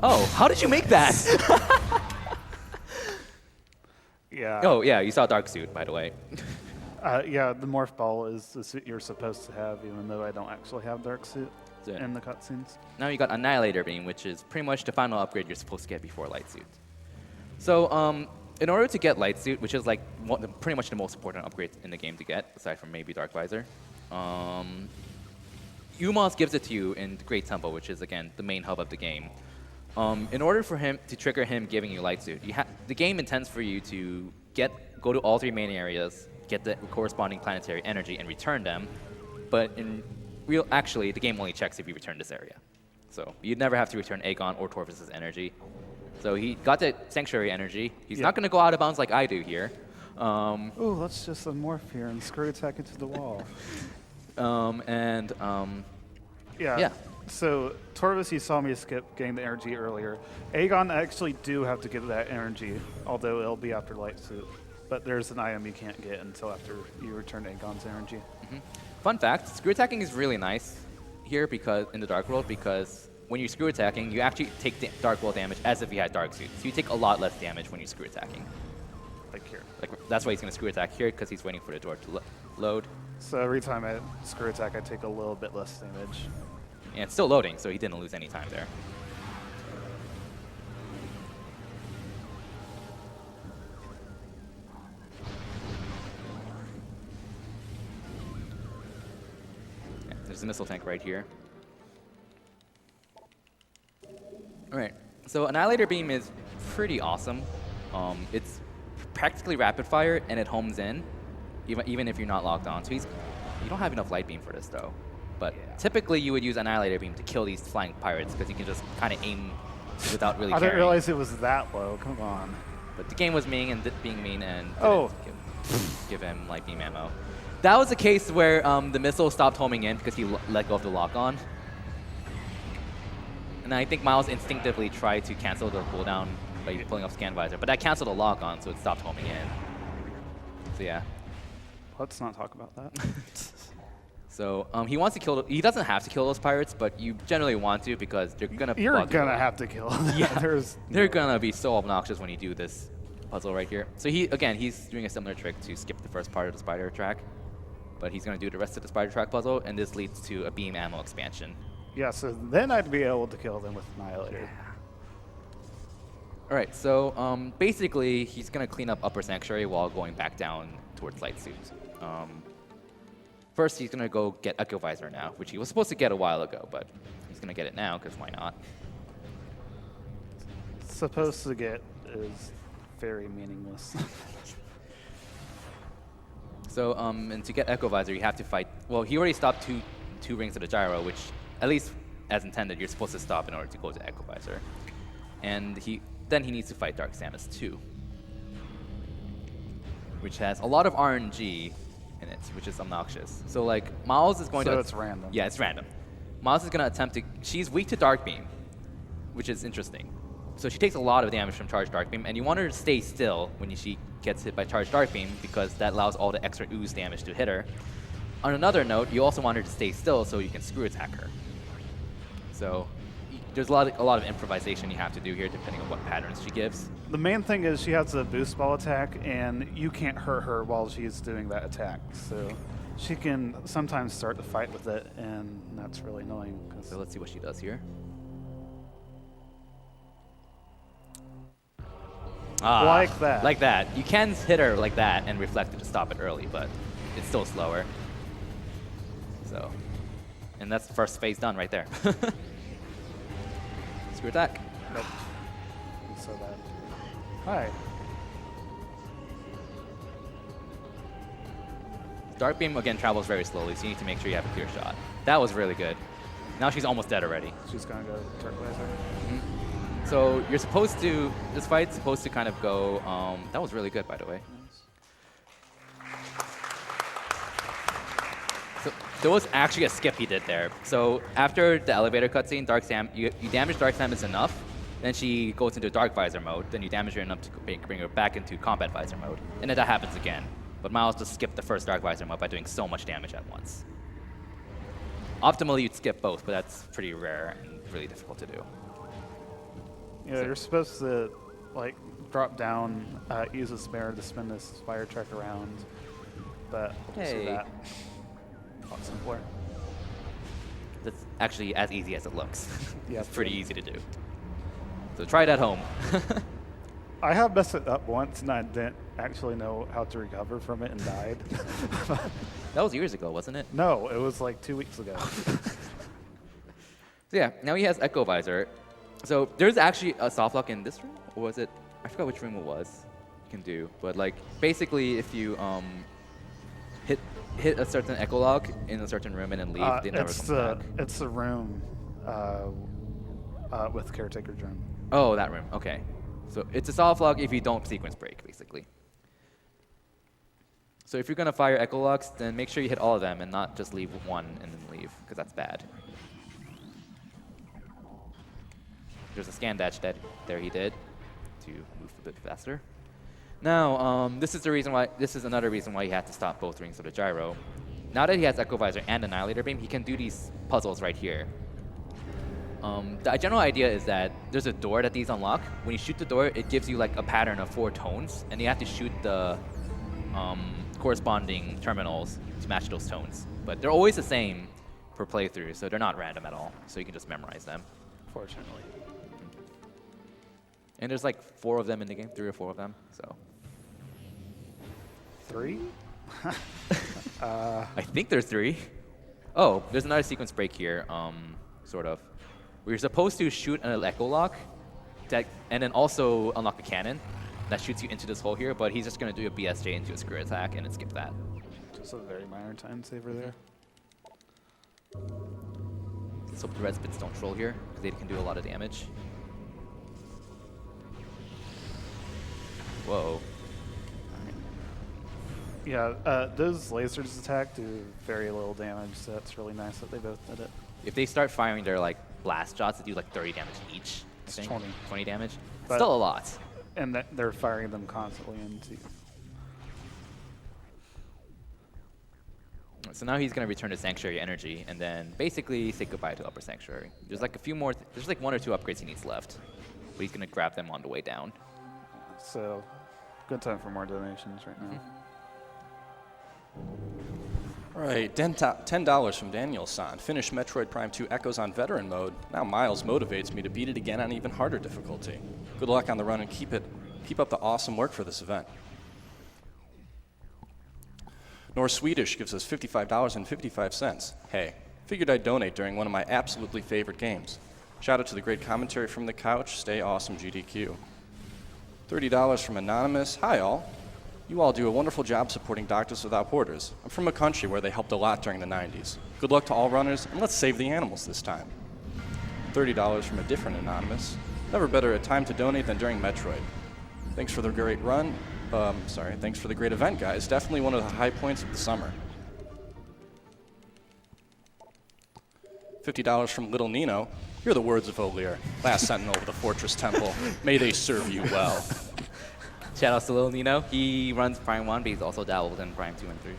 Oh, how did you make that? Yeah. Oh, yeah, you saw Dark Suit, by the way. Yeah, the morph ball is the suit you're supposed to have, even though I don't actually have dark suit Yeah. in the cutscenes. Now you got Annihilator Beam, which is pretty much the final upgrade you're supposed to get before Light Suit. So, in order to get Light Suit, which is like pretty much the most important upgrade in the game to get, aside from maybe Dark Visor, Umos gives it to you in the Great Temple, which is again the main hub of the game. In order for him to trigger him giving you Light Suit, the game intends for you to go to all three main areas, get the corresponding planetary energy, and return them. But actually, the game only checks if you return this area. So you'd never have to return Aegon or Torvus's energy. So he got the Sanctuary energy. He's not going to go out of bounds like I do here. Ooh, let's just unmorph here and screw attack into the wall. Yeah. So Torvus, you saw me skip getting the energy earlier. Aegon actually do have to get that energy, although it'll be after Light Suit. But there's an item you can't get until after you return Aegon's energy. Fun fact, screw attacking is really nice here because in the Dark World because when you're screw attacking, you actually take Dark World damage as if you had Dark Suit. So you take a lot less damage when you're screw attacking. Like here. That's why he's going to screw attack here because he's waiting for the door to load. So every time I screw attack, I take a little bit less damage. And it's still loading, so he didn't lose any time there. Yeah, there's a missile tank right here. Alright, so Annihilator Beam is pretty awesome. It's practically rapid fire, and it homes in, even if you're not locked on. So you don't have enough light beam for this, though. But typically, you would use Annihilator Beam to kill these flying pirates because you can just kind of aim without really I caring. didn't realize it was that low. Come on. But the game was being mean and Oh. didn't give him light beam ammo. That was a case where the missile stopped homing in because he let go of the lock-on. And I think Miles instinctively tried to cancel the cooldown by pulling off Scan Visor, but that canceled the lock-on, so it stopped homing in. So yeah. Let's not talk about that. So he wants to kill. He doesn't have to kill those pirates, but you generally want to because they're gonna. You're block gonna you. have to kill them. Yeah, they're gonna be so obnoxious when you do this puzzle right here. So he's doing a similar trick to skip the first part of the spider track, but he's gonna do the rest of the spider track puzzle, and this leads to a beam ammo expansion. Yeah, so then I'd be able to kill them with Annihilator. All right, so basically he's gonna clean up Upper Sanctuary while going back down towards Light Suit. First, he's going to go get Echo Visor now, which he was supposed to get a while ago, but he's going to get it now, because why not? Supposed to get is very meaningless. So, and to get Echo Visor, you have to fight... Well, he already stopped two rings of the gyro, which, at least as intended, you're supposed to stop in order to go to Echo Visor. And then he needs to fight Dark Samus 2, which has a lot of RNG in it, which is obnoxious. So like Miles is going to... So it's random. Yeah, it's random. Miles is going to attempt to... She's weak to Dark Beam, which is interesting. So she takes a lot of damage from Charged Dark Beam, and you want her to stay still when she gets hit by Charged Dark Beam because that allows all the extra ooze damage to hit her. On another note, you also want her to stay still so you can screw attack her. So there's a lot of improvisation you have to do here, depending on what patterns she gives. The main thing is she has a boost ball attack, and you can't hurt her while she's doing that attack. So she can sometimes start the fight with it, and that's really annoying. So let's see what she does here. Like that. Like that. You can hit her like that and reflect it to stop it early, but it's still slower. So, and that's the first phase done right there. Screw attack. Nope. So bad. Hi. Dark Beam, again, travels very slowly, so you need to make sure you have a clear shot. That was really good. Now she's almost dead already. She's gonna go turquoise. So you're supposed to, this fight's supposed to kind of go, that was really good, by the way. So there was actually a skip he did there. So after the elevator cutscene, you damage Dark Samus enough, then she goes into Dark Visor mode, then you damage her enough to bring her back into Combat Visor mode, and then that happens again. But Miles just skipped the first Dark Visor mode by doing so much damage at once. Optimally, you'd skip both, but that's pretty rare and really difficult to do. Yeah, you're supposed to like drop down, use a spare to spin this fire truck around, but we'll see Hey. that. A lot simpler. That's actually as easy as it looks. Yeah, It's pretty easy to do. So try it at home. I have messed it up once, and I didn't actually know how to recover from it and died. That was years ago, wasn't it? No, it was like 2 weeks ago. So yeah, now he has Echo Visor. So there's actually a soft lock in this room, or was it? I forgot which room it was. You can do, but like basically, if you hit a certain Echo Lock in a certain room and then leave, they never come back. It's the room with Caretaker Drum. Oh, that room. Okay. So it's a soft lock if you don't sequence break, basically. So if you're gonna fire Echo Locks, then make sure you hit all of them and not just leave one and then leave, because that's bad. There's a scan dash that there he did to move a bit faster. Now, this is another reason why he had to stop both rings of the gyro. Now that he has Echo Visor and Annihilator Beam, he can do these puzzles right here. The general idea is that there's a door that these unlock. When you shoot the door, it gives you like a pattern of 4 tones, and you have to shoot the corresponding terminals to match those tones. But they're always the same per playthrough, so they're not random at all. So you can just memorize them. Fortunately. And there's like 4 of them in the game, 3 or 4 of them. So 3? I think there's 3. Oh, there's another sequence break here, sort of. We're supposed to shoot an Echo Lock, and then also unlock a cannon that shoots you into this hole here, but he's just going to do a BSJ into a screw attack and then skip that. Just a very minor time saver there. Let's hope the red spits don't troll here, because they can do a lot of damage. Whoa. Yeah, those lasers attack do very little damage, so it's really nice that they both did it. If they start firing their like blast shots that do like 30 damage each, I It's think. 20. 20 damage. But- Still a lot. And that they're firing them constantly into. So now he's going to return to Sanctuary Energy and then basically say goodbye to Upper Sanctuary. There's like a few more, there's like 1 or 2 upgrades he needs left, but he's going to grab them on the way down. So, good time for more donations right now. All right, $10 from Daniel San. Finish Metroid Prime 2 Echoes on Veteran mode. Now Miles motivates me to beat it again on even harder difficulty. Good luck on the run and keep up the awesome work for this event. North Swedish gives us $55.55. Hey, figured I'd donate during one of my absolutely favorite games. Shout out to the great commentary from the couch. Stay awesome, GDQ. $30 from Anonymous. Hi, all. You all do a wonderful job supporting Doctors Without Borders. I'm from a country where they helped a lot during the 90s. Good luck to all runners, and let's save the animals this time. $30 from a different Anonymous. Never better a time to donate than during Metroid. Thanks for the great run. Thanks for the great event, guys. Definitely one of the high points of the summer. $50 from Little Nino. Hear the words of O'Lear, last sentinel of the Fortress Temple. May they serve you well. Shout out to Lil Nino. He runs Prime 1, but he's also dabbled in Prime 2 and 3.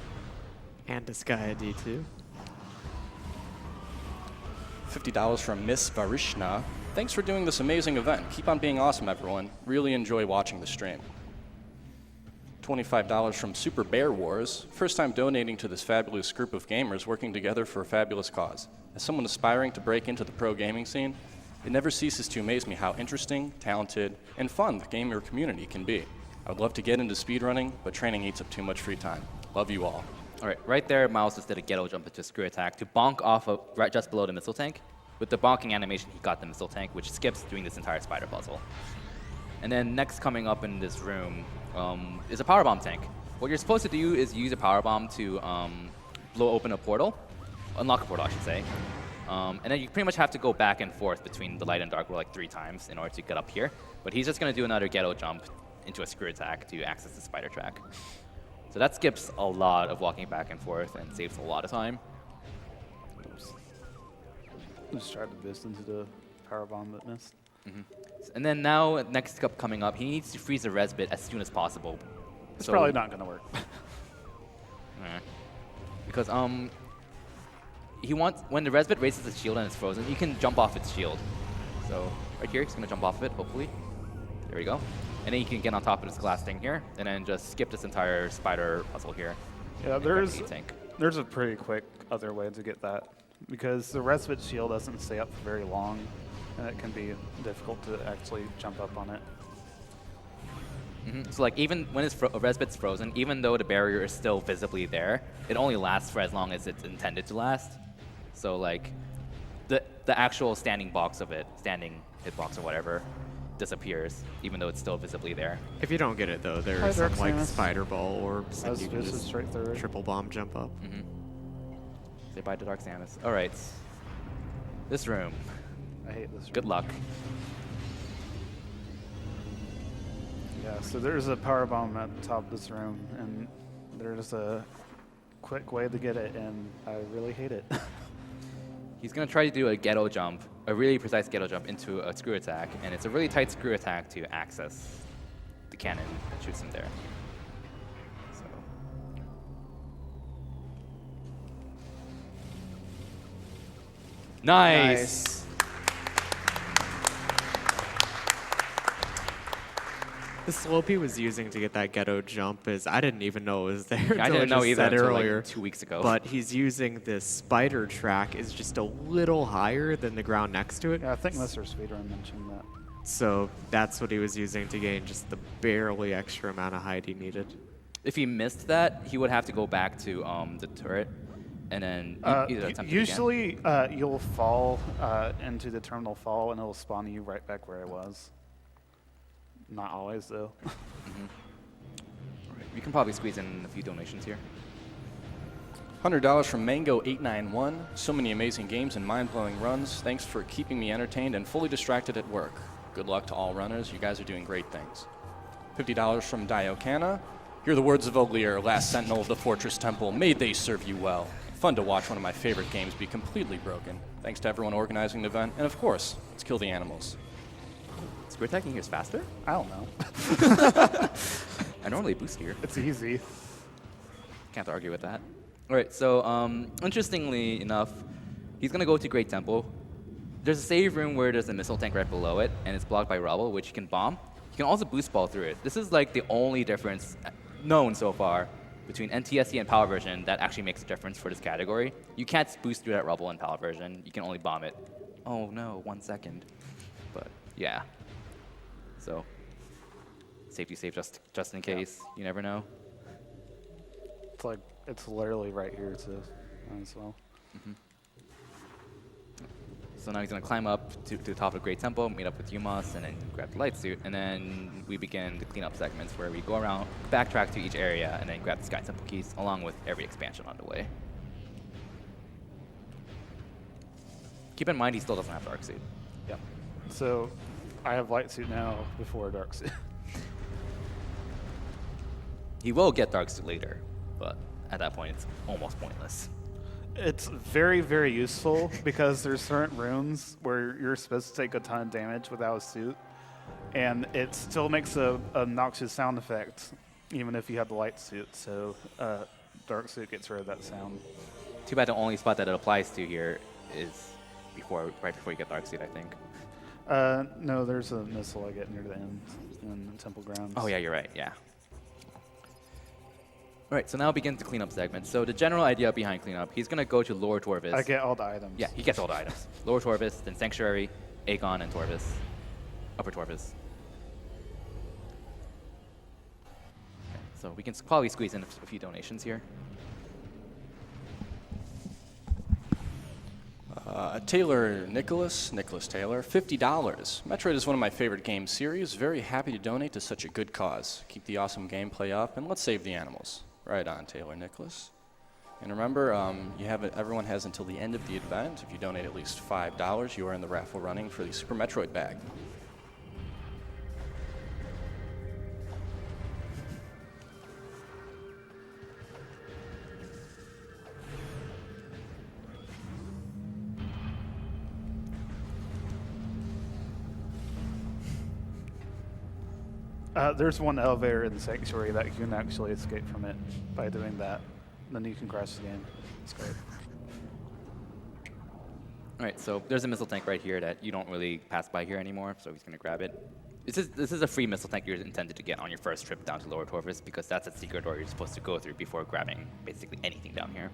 And Disgaea D2. $50 from Miss Varishna. Thanks for doing this amazing event. Keep on being awesome, everyone. Really enjoy watching the stream. $25 from Super Bear Wars. First time donating to this fabulous group of gamers working together for a fabulous cause. As someone aspiring to break into the pro gaming scene, it never ceases to amaze me how interesting, talented, and fun the gamer community can be. I would love to get into speedrunning, but training eats up too much free time. Love you all. All right, right there, Miles just did a ghetto jump into screw attack to bonk off of right just below the missile tank. With the bonking animation, he got the missile tank, which skips doing this entire spider puzzle. And then next coming up in this room is a power bomb tank. What you're supposed to do is use a power bomb to blow open a portal, unlock a portal, I should say. And then you pretty much have to go back and forth between the light and dark world like 3 times in order to get up here. But he's just going to do another ghetto jump into a screw attack to access the spider track. So that skips a lot of walking back and forth and saves a lot of time. Oops. Just tried to boost into the power bomb but missed. And then now, next up coming up, he needs to freeze the res bit as soon as possible. It's probably not going to work. Because he wants, when the res bit raises its shield and it's frozen, he can jump off its shield. So right here, he's going to jump off of it, hopefully. There we go. And then he can get on top of this glass thing here, and then just skip this entire spider puzzle here. Yeah, and grab the there's tank. there's a pretty quick other way to get that, because the respite shield doesn't stay up for very long, and it can be difficult to actually jump up on it. So like even when its res bit's frozen, even though the barrier is still visibly there, it only lasts for as long as it's intended to last. So like the actual standing hitbox or whatever, disappears, even though it's still visibly there. If you don't get it though, there Hi, are some Dark like Samus. spider ball orbs, and you can This is just straight through. triple bomb jump up. Say bye to Dark Samus. All right, this room. I hate this. Good room. luck. Yeah, so there's a power bomb at the top of this room, and there's a quick way to get it, and I really hate it. He's gonna try to do a ghetto jump, a really precise ghetto jump into a screw attack, and it's a really tight screw attack to access the cannon that shoots him there. So. Nice. The slope he was using to get that ghetto jump is, I didn't even know it was there. I until didn't know just either said until earlier. like 2 weeks ago. But he's using this spider track is just a little higher than the ground next to it. Yeah, I think Mr. Speedrun mentioned that. So that's what he was using to gain just the barely extra amount of height he needed. If he missed that, he would have to go back to the turret, and then either attempt it again. Usually, you'll fall into the terminal fall, and it'll spawn you right back where I was. Not always, though. We can probably squeeze in a few donations here. $100 from Mango891. So many amazing games and mind-blowing runs. Thanks for keeping me entertained and fully distracted at work. Good luck to all runners. You guys are doing great things. $50 from Diokana. Hear the words of Oglier, last sentinel of the Fortress Temple. May they serve you well. Fun to watch one of my favorite games be completely broken. Thanks to everyone organizing the event. And of course, let's kill the animals. Screw attacking here is faster? I don't know. I normally boost here. It's easy. Can't argue with that. All right, so interestingly enough, he's going to go to Great Temple. There's a save room where there's a missile tank right below it, and it's blocked by rubble, which you can bomb. You can also boost ball through it. This is like the only difference known so far between NTSC and Power Version that actually makes a difference for this category. You can't boost through that rubble in Power Version. You can only bomb it. Oh no, 1 second. But yeah. So safety save just in case. You never know. It's like, it's literally right here, too, as well. So now he's going to climb up to the top of Great Temple, meet up with Yumas, and then grab the light suit. And then we begin the cleanup segments where we go around, backtrack to each area, and then grab the Sky Temple keys along with every expansion on the way. Keep in mind he still doesn't have Dark Suit. Yep. So I have light suit now before dark suit. He will get Dark Suit later, but at that point it's almost pointless. It's very, very useful because there's certain rooms where you're supposed to take a ton of damage without a suit, and it still makes a obnoxious sound effect, even if you have the light suit. So dark suit gets rid of that sound. Too bad the only spot that it applies to here is right before you get Dark Suit, I think. No, there's a missile I get near the end in the Temple Grounds. Oh yeah, you're right. Yeah. All right, so now begins the cleanup segment. So the general idea behind cleanup, he's gonna go to Lower Torvis. I get all the items. Yeah, he gets all the items. Lower Torvis, then Sanctuary, Aegon, and Torvis. Upper Torvis. Okay, so we can probably squeeze in a few donations here. Nicholas Taylor, $50. Metroid is one of my favorite game series. Very happy to donate to such a good cause. Keep the awesome gameplay up, and let's save the animals. Right on, Taylor Nicholas. And remember, everyone has until the end of the event. If you donate at least $5, you are in the raffle running for the Super Metroid bag. There's one elevator in the Sanctuary that you can actually escape from it by doing that. Then you can crash the game. It's great. All right, so there's a missile tank right here that you don't really pass by here anymore, so he's gonna grab it. This is a free missile tank you're intended to get on your first trip down to Lower Torvis because that's a secret door you're supposed to go through before grabbing basically anything down here.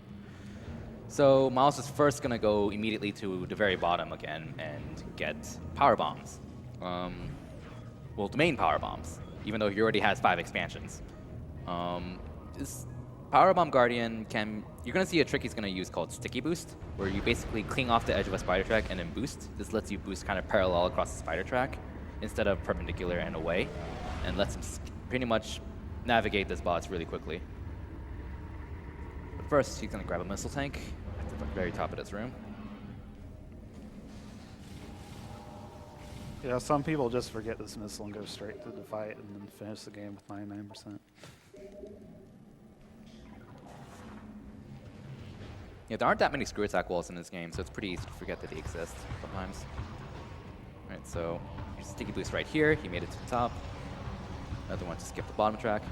So Miles is first gonna go immediately to the very bottom again and get power bombs. Well, the main power bombs, even though he already has 5 expansions. This Powerbomb Guardian you're gonna see a trick he's gonna use called Sticky Boost, where you basically cling off the edge of a spider track and then boost. This lets you boost kind of parallel across the spider track instead of perpendicular and away, and lets him pretty much navigate this boss really quickly. But first, he's gonna grab a missile tank at the very top of this room. Yeah, some people just forget this missile and go straight to the fight and then finish the game with 99%. Yeah, there aren't that many screw attack walls in this game, so it's pretty easy to forget that they exist sometimes. Alright, so here's a Sticky Boost right here. He made it to the top. Another one to skip the bottom track.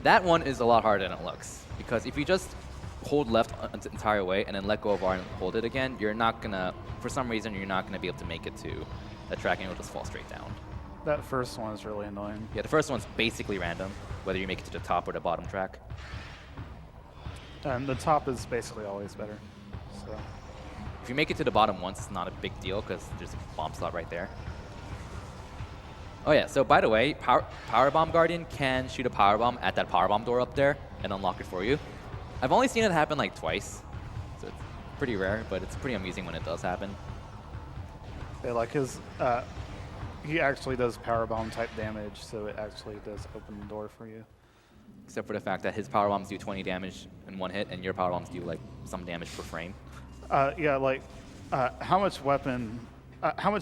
That one is a lot harder than it looks, because if you just hold left the entire way and then let go of R and hold it again, you're not gonna, for some reason, you're not gonna be able to make it to that track and it'll just fall straight down. That first one is really annoying. Yeah, the first one's basically random, whether you make it to the top or the bottom track. And the top is basically always better. So If you make it to the bottom once, it's not a big deal because there's a bomb slot right there. Oh yeah, so by the way, Powerbomb Guardian can shoot a powerbomb at that powerbomb door up there and unlock it for you. I've only seen it happen like twice, so it's pretty rare, but it's pretty amusing when it does happen. yeah, like he actually does powerbomb type damage, so it actually does open the door for you. Except for the fact that his powerbombs do 20 damage in one hit, and your powerbombs do like some damage per frame. Yeah, like how much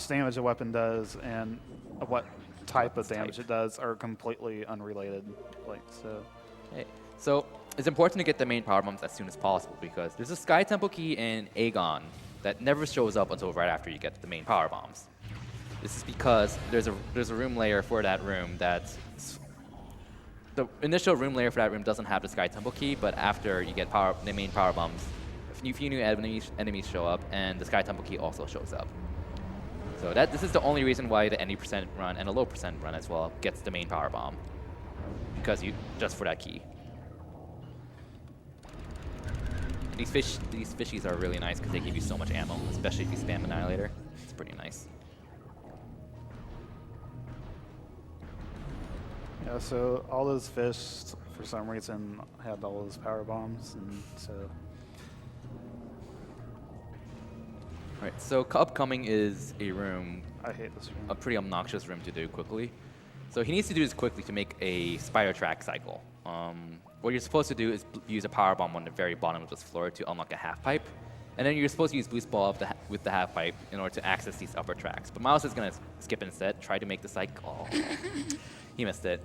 damage a weapon does and what type of damage it does are completely unrelated. Like so. Okay. So it's important to get the main powerbombs as soon as possible because there's a Sky Temple key in Aegon that never shows up until right after you get the main powerbombs. This is because there's a room layer for that room that's the initial room layer for that room doesn't have the Sky Temple key, but after you get the main power bombs, a few new enemies show up, and the Sky Temple key also shows up. So this is the only reason why the any percent run and a low percent run as well gets the main power bomb, because just for that key. These fishies are really nice because they give you so much ammo, especially if you spam Annihilator. It's pretty nice. Yeah, so all those fish, for some reason, had all those power bombs, and so. All right, so upcoming is a room, I hate this room. a pretty obnoxious room to do quickly. So he needs to do this quickly to make a spider track cycle. What you're supposed to do is use a power bomb on the very bottom of this floor to unlock a half pipe, and then you're supposed to use boost ball with the half pipe in order to access these upper tracks. But Miles is gonna skip instead, try to make the cycle. Oh, he missed it.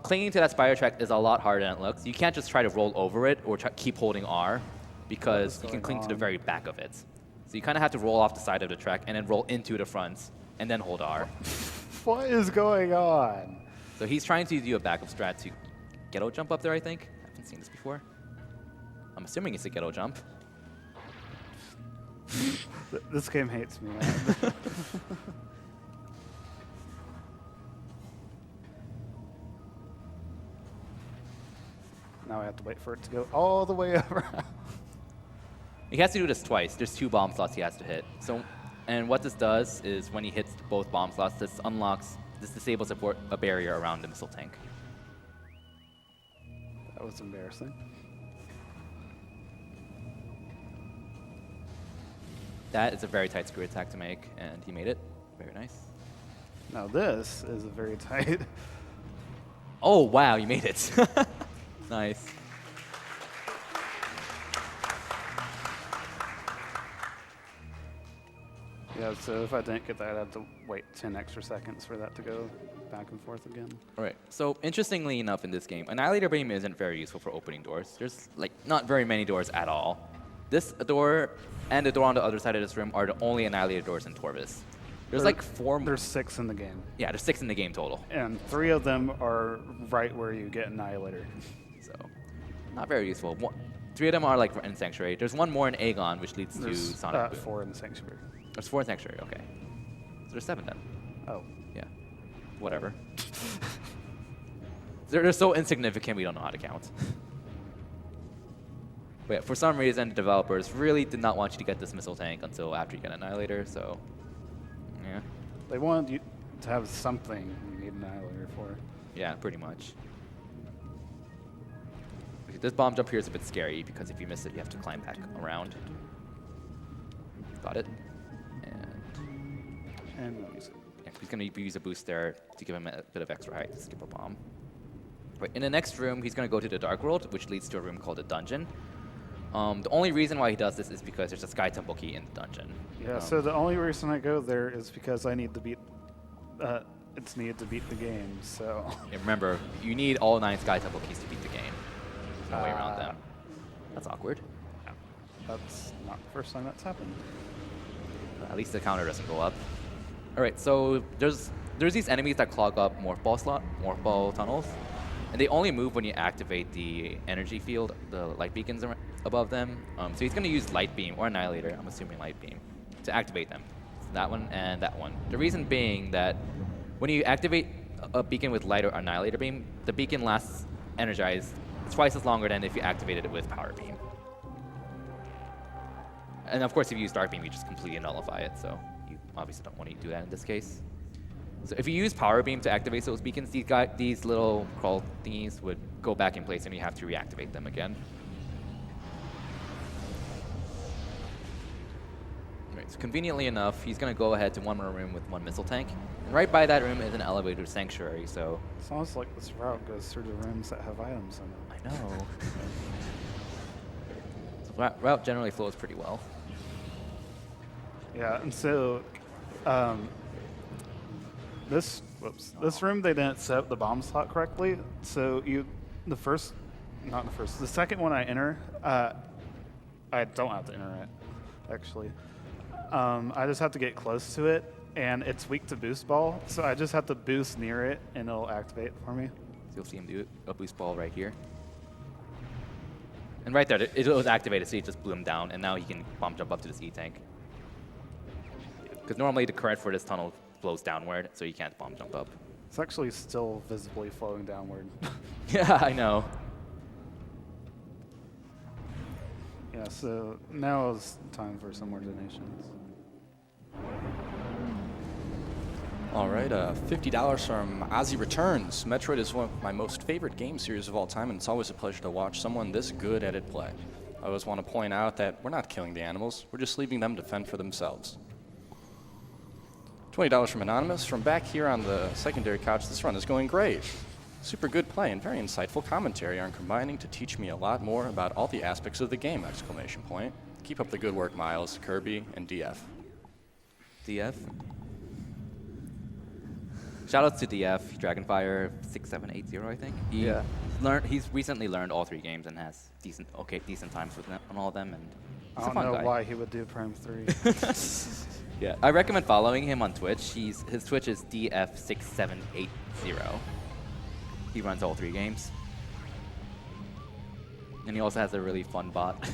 Clinging to that spider track is a lot harder than it looks. You can't just try to roll over it or keep holding R, because you can cling to the very back of it. So you kind of have to roll off the side of the track and then roll into the front and then hold R. What is going on? So he's trying to do a backup strat to ghetto jump up there, I think. I haven't seen this before. I'm assuming it's a ghetto jump. This game hates me, man. Now I have to wait for it to go all the way around. He has to do this twice. There's 2 bomb slots he has to hit. So, and what this does is when he hits both bomb slots, this disables a barrier around the missile tank. That was embarrassing. That is a very tight screw attack to make, and he made it. Very nice. Now this is a very tight. Oh, wow, you made it. Nice. Yeah, so if I didn't get that, I'd have to wait 10 extra seconds for that to go back and forth again. All right. So interestingly enough, in this game, Annihilator Beam isn't very useful for opening doors. There's like not very many doors at all. This door and the door on the other side of this room are the only Annihilator doors in Torvis. There's like 4 more. There's 6 in the game. Yeah, there's 6 in the game total. And 3 of them are right where you get Annihilator. So not very useful. 3 of them are like in Sanctuary. There's 1 more in Aegon, which leads to There's Sonic Boom. 4 in the Sanctuary. There's 4 in Sanctuary, okay. So there's 7 then. Oh. Yeah. Whatever. They're so insignificant we don't know how to count. But yeah, for some reason, the developers really did not want you to get this missile tank until after you get Annihilator, so yeah. They wanted you to have something you need Annihilator for. Yeah, pretty much. Okay, this bomb jump here is a bit scary because if you miss it, you have to climb back around. Got it. And we'll use it. Yeah, he's going to use a boost there to give him a bit of extra height to skip a bomb. Right, in the next room, he's going to go to the Dark World, which leads to a room called the Dungeon. The only reason why he does this is because there's a Sky Temple key in the dungeon. Yeah, so the only reason I go there is because I need to beat. It's needed to beat the game, so. And remember, you need all 9 Sky Temple keys to beat the game. There's no way around them. That's awkward. That's not the first time that's happened. At least the counter doesn't go up. All right, so there's these enemies that clog up morph ball tunnels, and they only move when you activate the energy field, the light beacons above them. So he's going to use Light Beam or Annihilator, I'm assuming Light Beam, to activate them. So that one and that one. The reason being that when you activate a beacon with Light or Annihilator Beam, the beacon lasts energized twice as longer than if you activated it with Power Beam. And of course, if you use Dark Beam, you just completely nullify it, so you obviously don't want to do that in this case. So if you use Power Beam to activate those beacons, these little crawl thingies would go back in place and you have to reactivate them again. Right, so conveniently enough, he's going to go ahead to 1 more room with 1 missile tank. And right by that room is an elevator sanctuary, so... It's almost like this route goes through the rooms that have items in it. I know. So route generally flows pretty well. Yeah, and so this room they didn't set up the bomb slot correctly. So the second one I enter, I don't have to enter it, actually. I just have to get close to it, and it's weak to boost ball, so I just have to boost near it, and it'll activate for me. So you'll see him do a boost ball right here. And right there, it was activated, so he just blew him down, and now he can bomb jump up to this E-tank. Because normally the current for this tunnel flows downward, so you can't bomb jump up. It's actually still visibly flowing downward. Yeah, I know. Yeah, so now is time for some more donations. All right, $50 from Ozzy Returns. Metroid is one of my most favorite game series of all time, and it's always a pleasure to watch someone this good at it play. I always want to point out that we're not killing the animals, we're just leaving them to fend for themselves. $20 from Anonymous. From back here on the secondary couch, this run is going great. Super good play and very insightful commentary are combining to teach me a lot more about all the aspects of the game, exclamation point. Keep up the good work, Miles, Kirby, and DF. DF. Shoutouts to DF, Dragonfire 6780, I think. He's recently learned all 3 games and has decent times with them, on all of them, and he's I a don't fun know guy. why he would do Prime 3. Yeah, I recommend following him on Twitch. His Twitch is DF6780. He runs all 3 games. And he also has a really fun bot.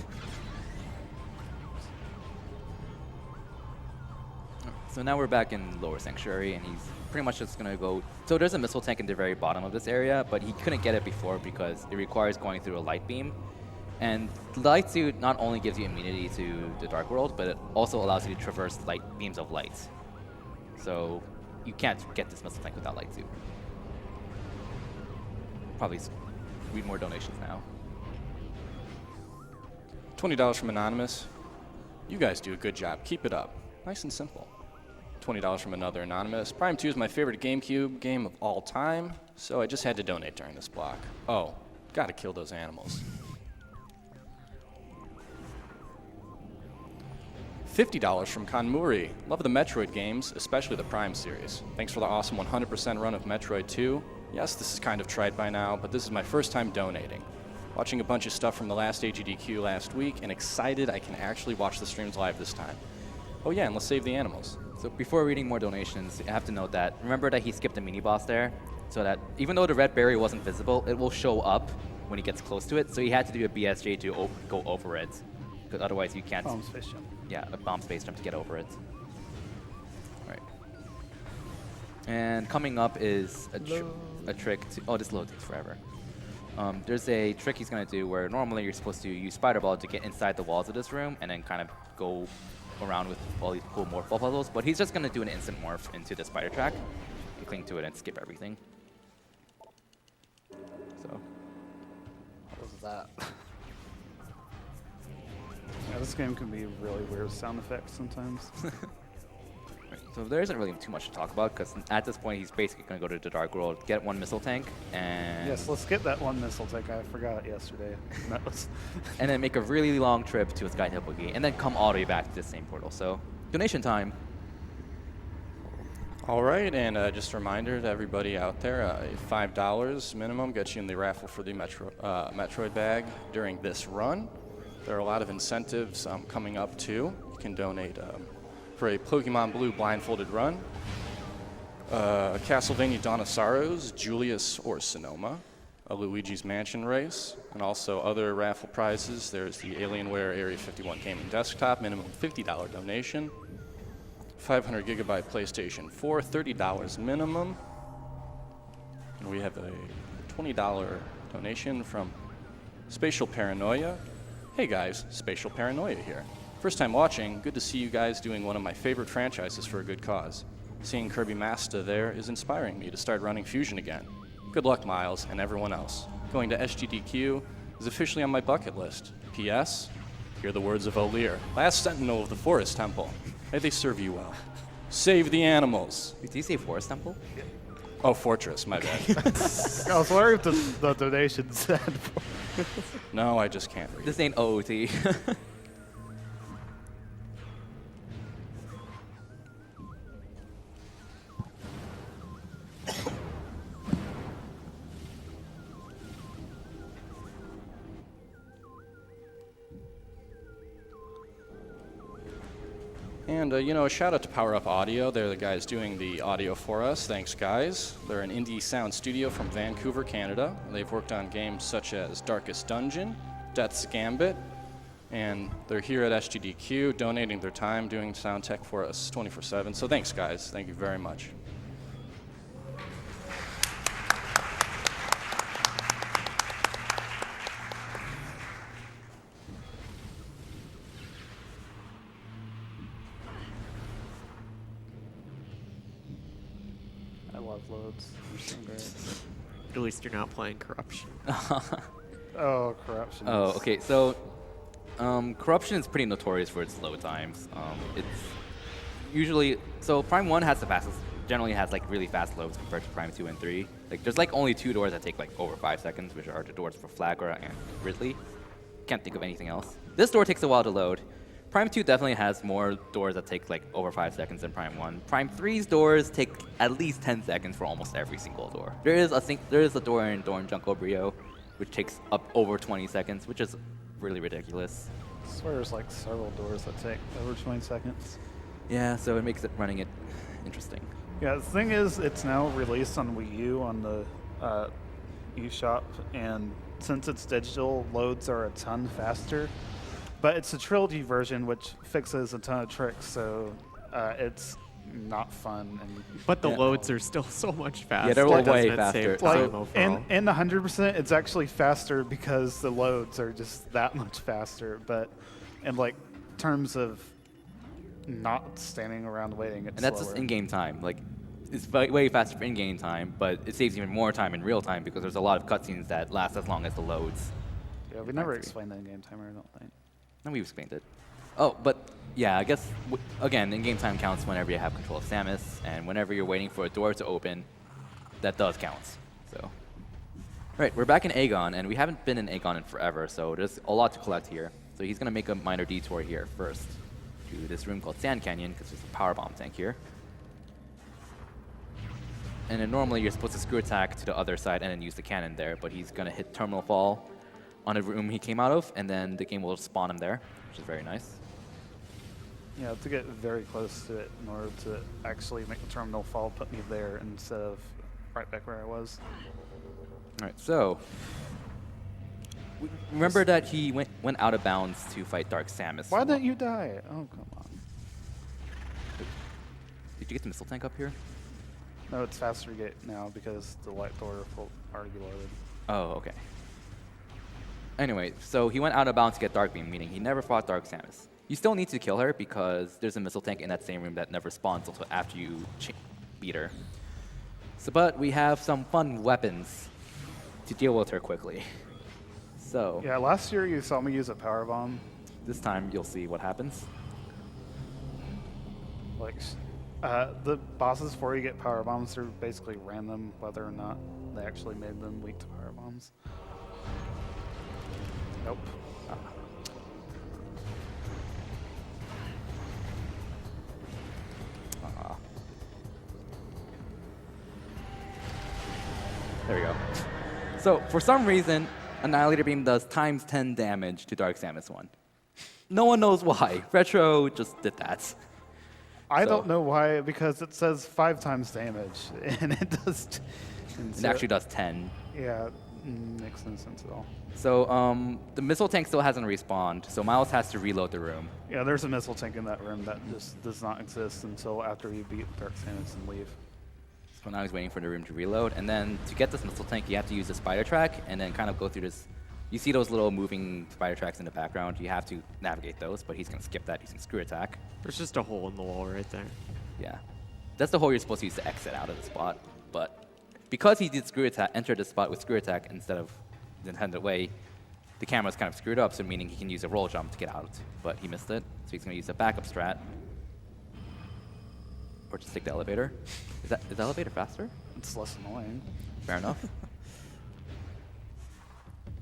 So now we're back in Lower Sanctuary, and he's pretty much just going to go... So there's a missile tank in the very bottom of this area, but he couldn't get it before because it requires going through a light beam. And the light suit not only gives you immunity to the Dark World, but it also allows you to traverse light beams of light. So you can't get this missile tank without light suit. Probably read more donations now. $20 from Anonymous. You guys do a good job. Keep it up. Nice and simple. $20 from another Anonymous. Prime 2 is my favorite GameCube game of all time, so I just had to donate during this block. Oh, gotta kill those animals. $50 from Kanmuri. Love the Metroid games, especially the Prime series. Thanks for the awesome 100% run of Metroid 2. Yes, this is kind of tried by now, but this is my first time donating. Watching a bunch of stuff from the last AGDQ last week, and excited I can actually watch the streams live this time. Oh yeah, and let's save the animals. So before reading more donations, I have to note that, remember that he skipped a mini-boss there? So that even though the red berry wasn't visible, it will show up when he gets close to it, so he had to do a BSJ to go over it. Because otherwise you can't... Bomb space jump. Yeah, a bomb space jump to get over it. Alright. And coming up is a trick to... Oh, this load takes forever. There's a trick he's going to do where normally you're supposed to use Spider Ball to get inside the walls of this room and then kind of go around with all these cool morph ball puzzles, but he's just going to do an instant morph into the spider track. You cling to it and skip everything. So, What was that? Yeah, this game can be really weird sound effects sometimes. so there isn't really too much to talk about because at this point he's basically going to go to the Dark World, get one missile tank, and Yes, let's get that one missile tank I forgot yesterday. That was and then make a really long trip to a Sky Boogie, and then come all the way back to the same portal. So donation time. All right, and just a reminder to everybody out there, $5 minimum gets you in the raffle for the Metroid bag during this run. There are a lot of incentives coming up too. You can donate for a Pokemon Blue blindfolded run, Castlevania Dawn of Sorrows, Julius or Sonoma, a Luigi's Mansion race, and also other raffle prizes. There's the Alienware Area 51 gaming desktop, minimum $50 donation, 500 gigabyte PlayStation 4, $30 minimum, and we have a $20 donation from Spatial Paranoia. Hey guys, Spatial Paranoia here. First time watching, good to see you guys doing one of my favorite franchises for a good cause. Seeing Kirby Masta there is inspiring me to start running Fusion again. Good luck, Miles, and everyone else. Going to SGDQ is officially on my bucket list. P.S. Hear the words of O'Lear, last sentinel of the Forest Temple. May they serve you well. Save the animals. Did you say Forest Temple? Oh, Fortress, my bad. I was wondering if the donation said. No, I just can't read. This ain't OOT. And, a shout out to Power Up Audio. They're the guys doing the audio for us. Thanks, guys. They're an indie sound studio from Vancouver, Canada. They've worked on games such as Darkest Dungeon, Death's Gambit, and they're here at SGDQ donating their time doing sound tech for us 24/7. So thanks, guys. Thank you very much. I love loads. They're so great. At least you're not playing Corruption. Oh, corruption. Oh, okay. So, Corruption is pretty notorious for its load times. It's usually Prime 1 has the fastest, generally has like really fast loads compared to Prime 2 and 3. Like there's like only 2 doors that take like over 5 seconds, which are the doors for Flagra and Ridley. Can't think of anything else. This door takes a while to load. Prime 2 definitely has more doors that take like over 5 seconds than Prime 1. Prime 3's doors take at least 10 seconds for almost every single door. There is a door in Jungle Brio, which takes up over 20 seconds, which is really ridiculous. I swear there's like several doors that take over 20 seconds. Yeah, so it makes it running it interesting. Yeah, the thing is, it's now released on Wii U on the eShop, and since it's digital, loads are a ton faster. But it's a trilogy version, which fixes a ton of tricks, so it's not fun. And But the Yeah. loads are still so much faster. they're doesn't way it faster. save Like, time overall? in the 100%, it's actually faster because the loads are just that much faster. But in like terms of not standing around waiting, it's And that's slower. just in-game time. Like, it's way faster for in-game time, but it saves even more time in real time because there's a lot of cutscenes that last as long as the loads. Yeah, we never Actually. explained the in-game timer, I don't think. And we've explained it. Oh, but yeah, I guess, again, in-game time counts whenever you have control of Samus, and whenever you're waiting for a door to open, that does count. So, all right, we're back in Aegon, and we haven't been in Aegon in forever, so there's a lot to collect here. So he's going to make a minor detour here first to this room called Sand Canyon, because there's a power bomb tank here. And then normally you're supposed to screw attack to the other side and then use the cannon there, but he's going to hit Terminal Fall on a room he came out of, and then the game will spawn him there, which is very nice. Yeah, I have to get very close to it in order to actually make the terminal fall put me there instead of right back where I was. All right, so remember that he went out of bounds to fight Dark Samus. Why didn't you die? Oh, come on. Did you get the missile tank up here? No, it's faster to get now because the light door will already be loaded. Oh, okay. Anyway, so he went out of bounds to get Dark Beam, meaning he never fought Dark Samus. You still need to kill her because there's a missile tank in that same room that never spawns until after you beat her. So, but we have some fun weapons to deal with her quickly. So, Yeah, last year you saw me use a power bomb. this time you'll see what happens. Like, the bosses before you get power bombs are basically random, whether or not they actually made them weak to power bombs. Nope. There we go. So, for some reason, Annihilator Beam does times 10 damage to Dark Samus 1. No one knows why. Retro just did that. I So- don't know why, because it says 5 times damage, and it does. And It so- actually does 10. Yeah, makes no sense at all. So, the missile tank still hasn't respawned, so Miles has to reload the room. Yeah, there's a missile tank in that room that just does not exist until after you beat Dark Samus and leave. So now he's waiting for the room to reload, and then to get this missile tank, you have to use the spider track, and then kind of go through this. You see those little moving spider tracks in the background. You have to navigate those, but he's going to skip that using screw attack. There's just a hole in the wall right there. Yeah. That's the hole you're supposed to use to exit out of the spot. But because he did screw attack, enter the spot with screw attack instead of the intended way, the camera's kind of screwed up, so meaning he can use a roll jump to get out. But he missed it, so he's going to use a backup strat. Or just take the elevator. Is the elevator faster? It's less annoying. Fair enough.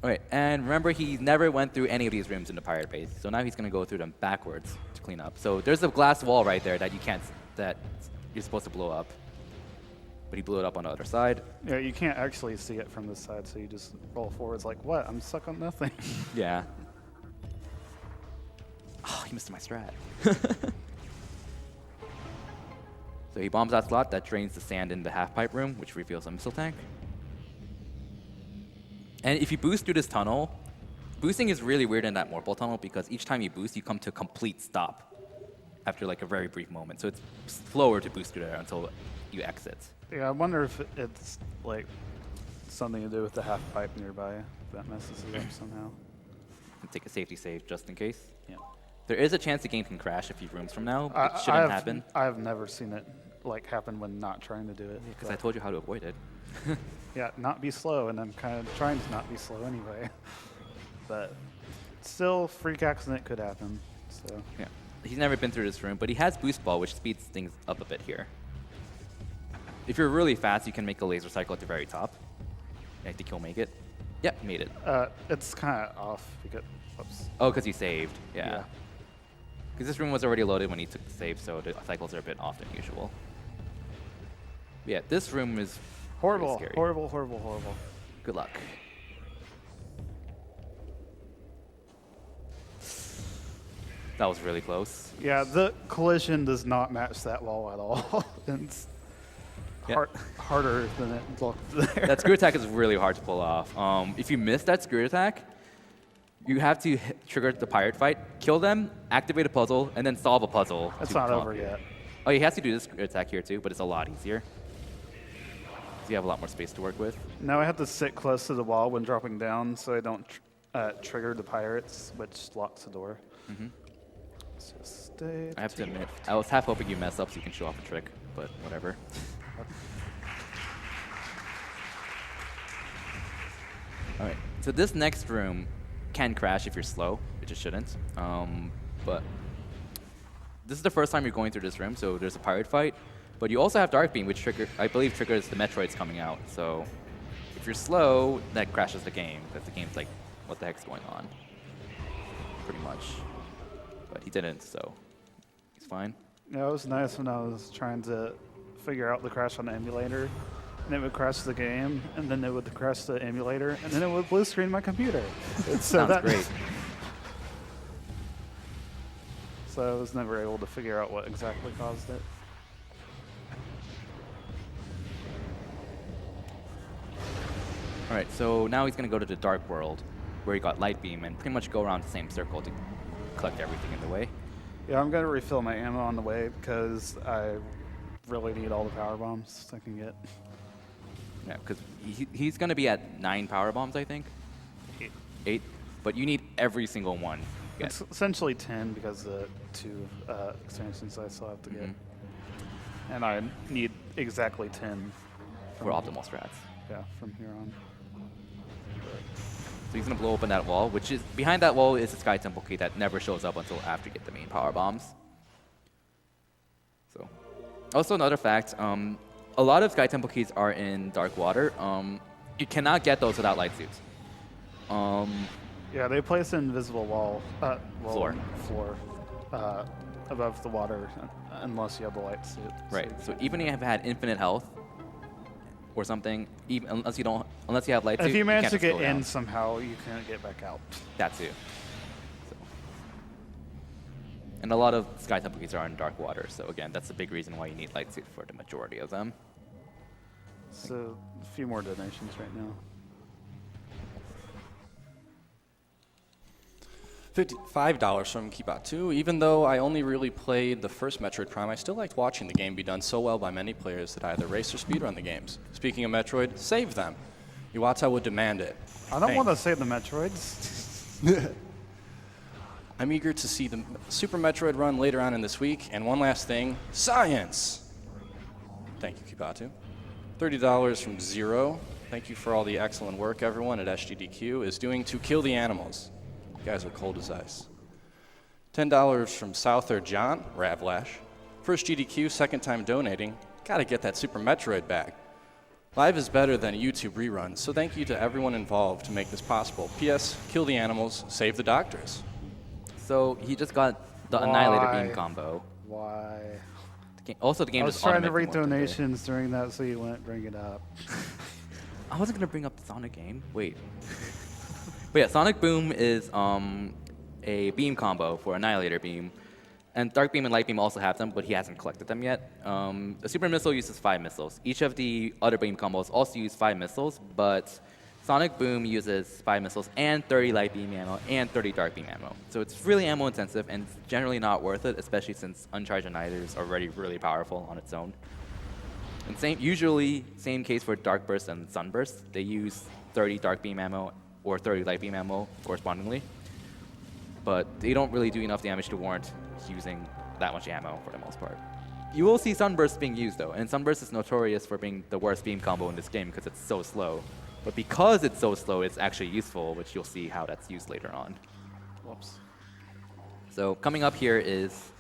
Okay, and remember he never went through any of these rooms in the pirate base, so now he's going to go through them backwards to clean up. So there's a glass wall right there that you can't, that you're supposed to blow up, but he blew it up on the other side. Yeah, you can't actually see it from this side, so you just roll forward. It's like, what? I'm stuck on nothing. Yeah. Oh, he missed my strat. So he bombs that slot, that drains the sand in the half-pipe room, which reveals a missile tank. And if you boost through this tunnel, boosting is really weird in that Morphle tunnel because each time you boost, you come to a complete stop after like a very brief moment. So it's slower to boost through there until you exit. Yeah, I wonder if it's like something to do with the half pipe nearby. If that messes it up somehow. And take a safety save just in case. Yeah. There is a chance the game can crash a few rooms from now. It shouldn't happen. I've never seen it like happen when not trying to do it. Because I told you how to avoid it. Yeah, not be slow, and I'm kind of trying to not be slow anyway. But still, freak accident could happen. So Yeah. He's never been through this room, but he has Boost Ball, which speeds things up a bit here. If you're really fast, you can make a laser cycle at the very top. I think he'll make it. Yep, made it. it's kind of off because. Oops. Oh, because he saved. Yeah. Yeah. Because this room was already loaded when he took the save, so the cycles are a bit off than usual. Yeah, this room is Horrible, scary. horrible, horrible, horrible. Good luck. That was really close. Yeah, the collision does not match that wall at all. It's Yeah. harder than it looked there. That screw attack is really hard to pull off. If you miss that screw attack, you have to trigger the pirate fight, kill them, activate a puzzle, and then solve a puzzle. That's to not come over up. yet. Oh, he has to do this attack here too, but it's a lot easier. So you have a lot more space to work with. Now I have to sit close to the wall when dropping down so I don't trigger the pirates, which locks the door. Let's just stay. I have to admit, I was half hoping you mess up so you can show off a trick, but whatever. Alright, so this next room can crash if you're slow, which it shouldn't. But this is the first time you're going through this room, so there's a pirate fight. But you also have Dark Beam, which I believe triggers the Metroids coming out. So if you're slow, that crashes the game, because the game's like, what the heck's going on? Pretty much. But he didn't, so he's fine. Yeah, it was nice when I was trying to figure out the crash on the emulator, and it would crash the game, and then it would crash the emulator, and then it would blue screen my computer. Sounds great. So I was never able to figure out what exactly caused it. All right, so now he's going to go to the Dark World, where he got Light Beam, and pretty much go around the same circle to collect everything in the way. Yeah, I'm going to refill my ammo on the way because I really need all the power bombs I can get. Yeah, because he's going to be at 9 power bombs, I think. 8. But you need every single one. It's essentially 10 because the 2 expansions I still have to get. And I need exactly 10 For optimal strats. Yeah, from here on. So he's going to blow open that wall, which is, behind that wall is a Sky Temple key that never shows up until after you get the main power bombs. So, also another fact, a lot of Sky Temple keys are in Dark Water. You cannot get those without light suits. Yeah, they place an invisible wall, Floor above the water, unless you have the light suit. Right. So even if you have had infinite health or something, even unless you have light suit, if you manage to can't get go in down. somehow, you can't get back out. That too. So. And a lot of Sky Temple keys are in Dark Water, so again, that's a big reason why you need light suit for the majority of them. So a few more donations right now. $55 from Kibatu. Even though I only really played the first Metroid Prime, I still liked watching the game be done so well by many players that either race or speedrun the games. Speaking of Metroid, save them. Iwata would demand it. I don't Thanks. want to save the Metroids. I'm eager to see the Super Metroid run later on in this week. And one last thing, science! Thank you, Kibatu. $30 from Zero. Thank you for all the excellent work everyone at SGDQ is doing to kill the animals. You guys are cold as ice. $10 from Souther John, Ravlash. First GDQ, second time donating. Gotta get that Super Metroid back. Live is better than a YouTube rerun, so thank you to everyone involved to make this possible. P.S. Kill the animals, save the doctors. So he just got the Annihilator Beam combo. Why? Also, the game I was just trying to automatically read worked away. donations during that, so you wouldn't bring it up. I wasn't gonna bring up the Sonic game. Wait. But yeah, Sonic Boom is a beam combo for Annihilator Beam. And Dark Beam and Light Beam also have them, but he hasn't collected them yet. The Super Missile uses 5 missiles. Each of the other beam combos also use 5 missiles, but Sonic Boom uses 5 missiles and 30 Light Beam ammo and 30 Dark Beam ammo. So it's really ammo intensive, and it's generally not worth it, especially since Uncharged Annihilator is already really powerful on its own. And usually, same case for Dark Burst and Sunburst. They use 30 Dark Beam ammo or 30 Light Beam ammo correspondingly. But they don't really do enough damage to warrant using that much ammo for the most part. You will see Sunburst being used though, and Sunburst is notorious for being the worst beam combo in this game because it's so slow. But because it's so slow, it's actually useful, which you'll see how that's used later on. Whoops. So coming up here is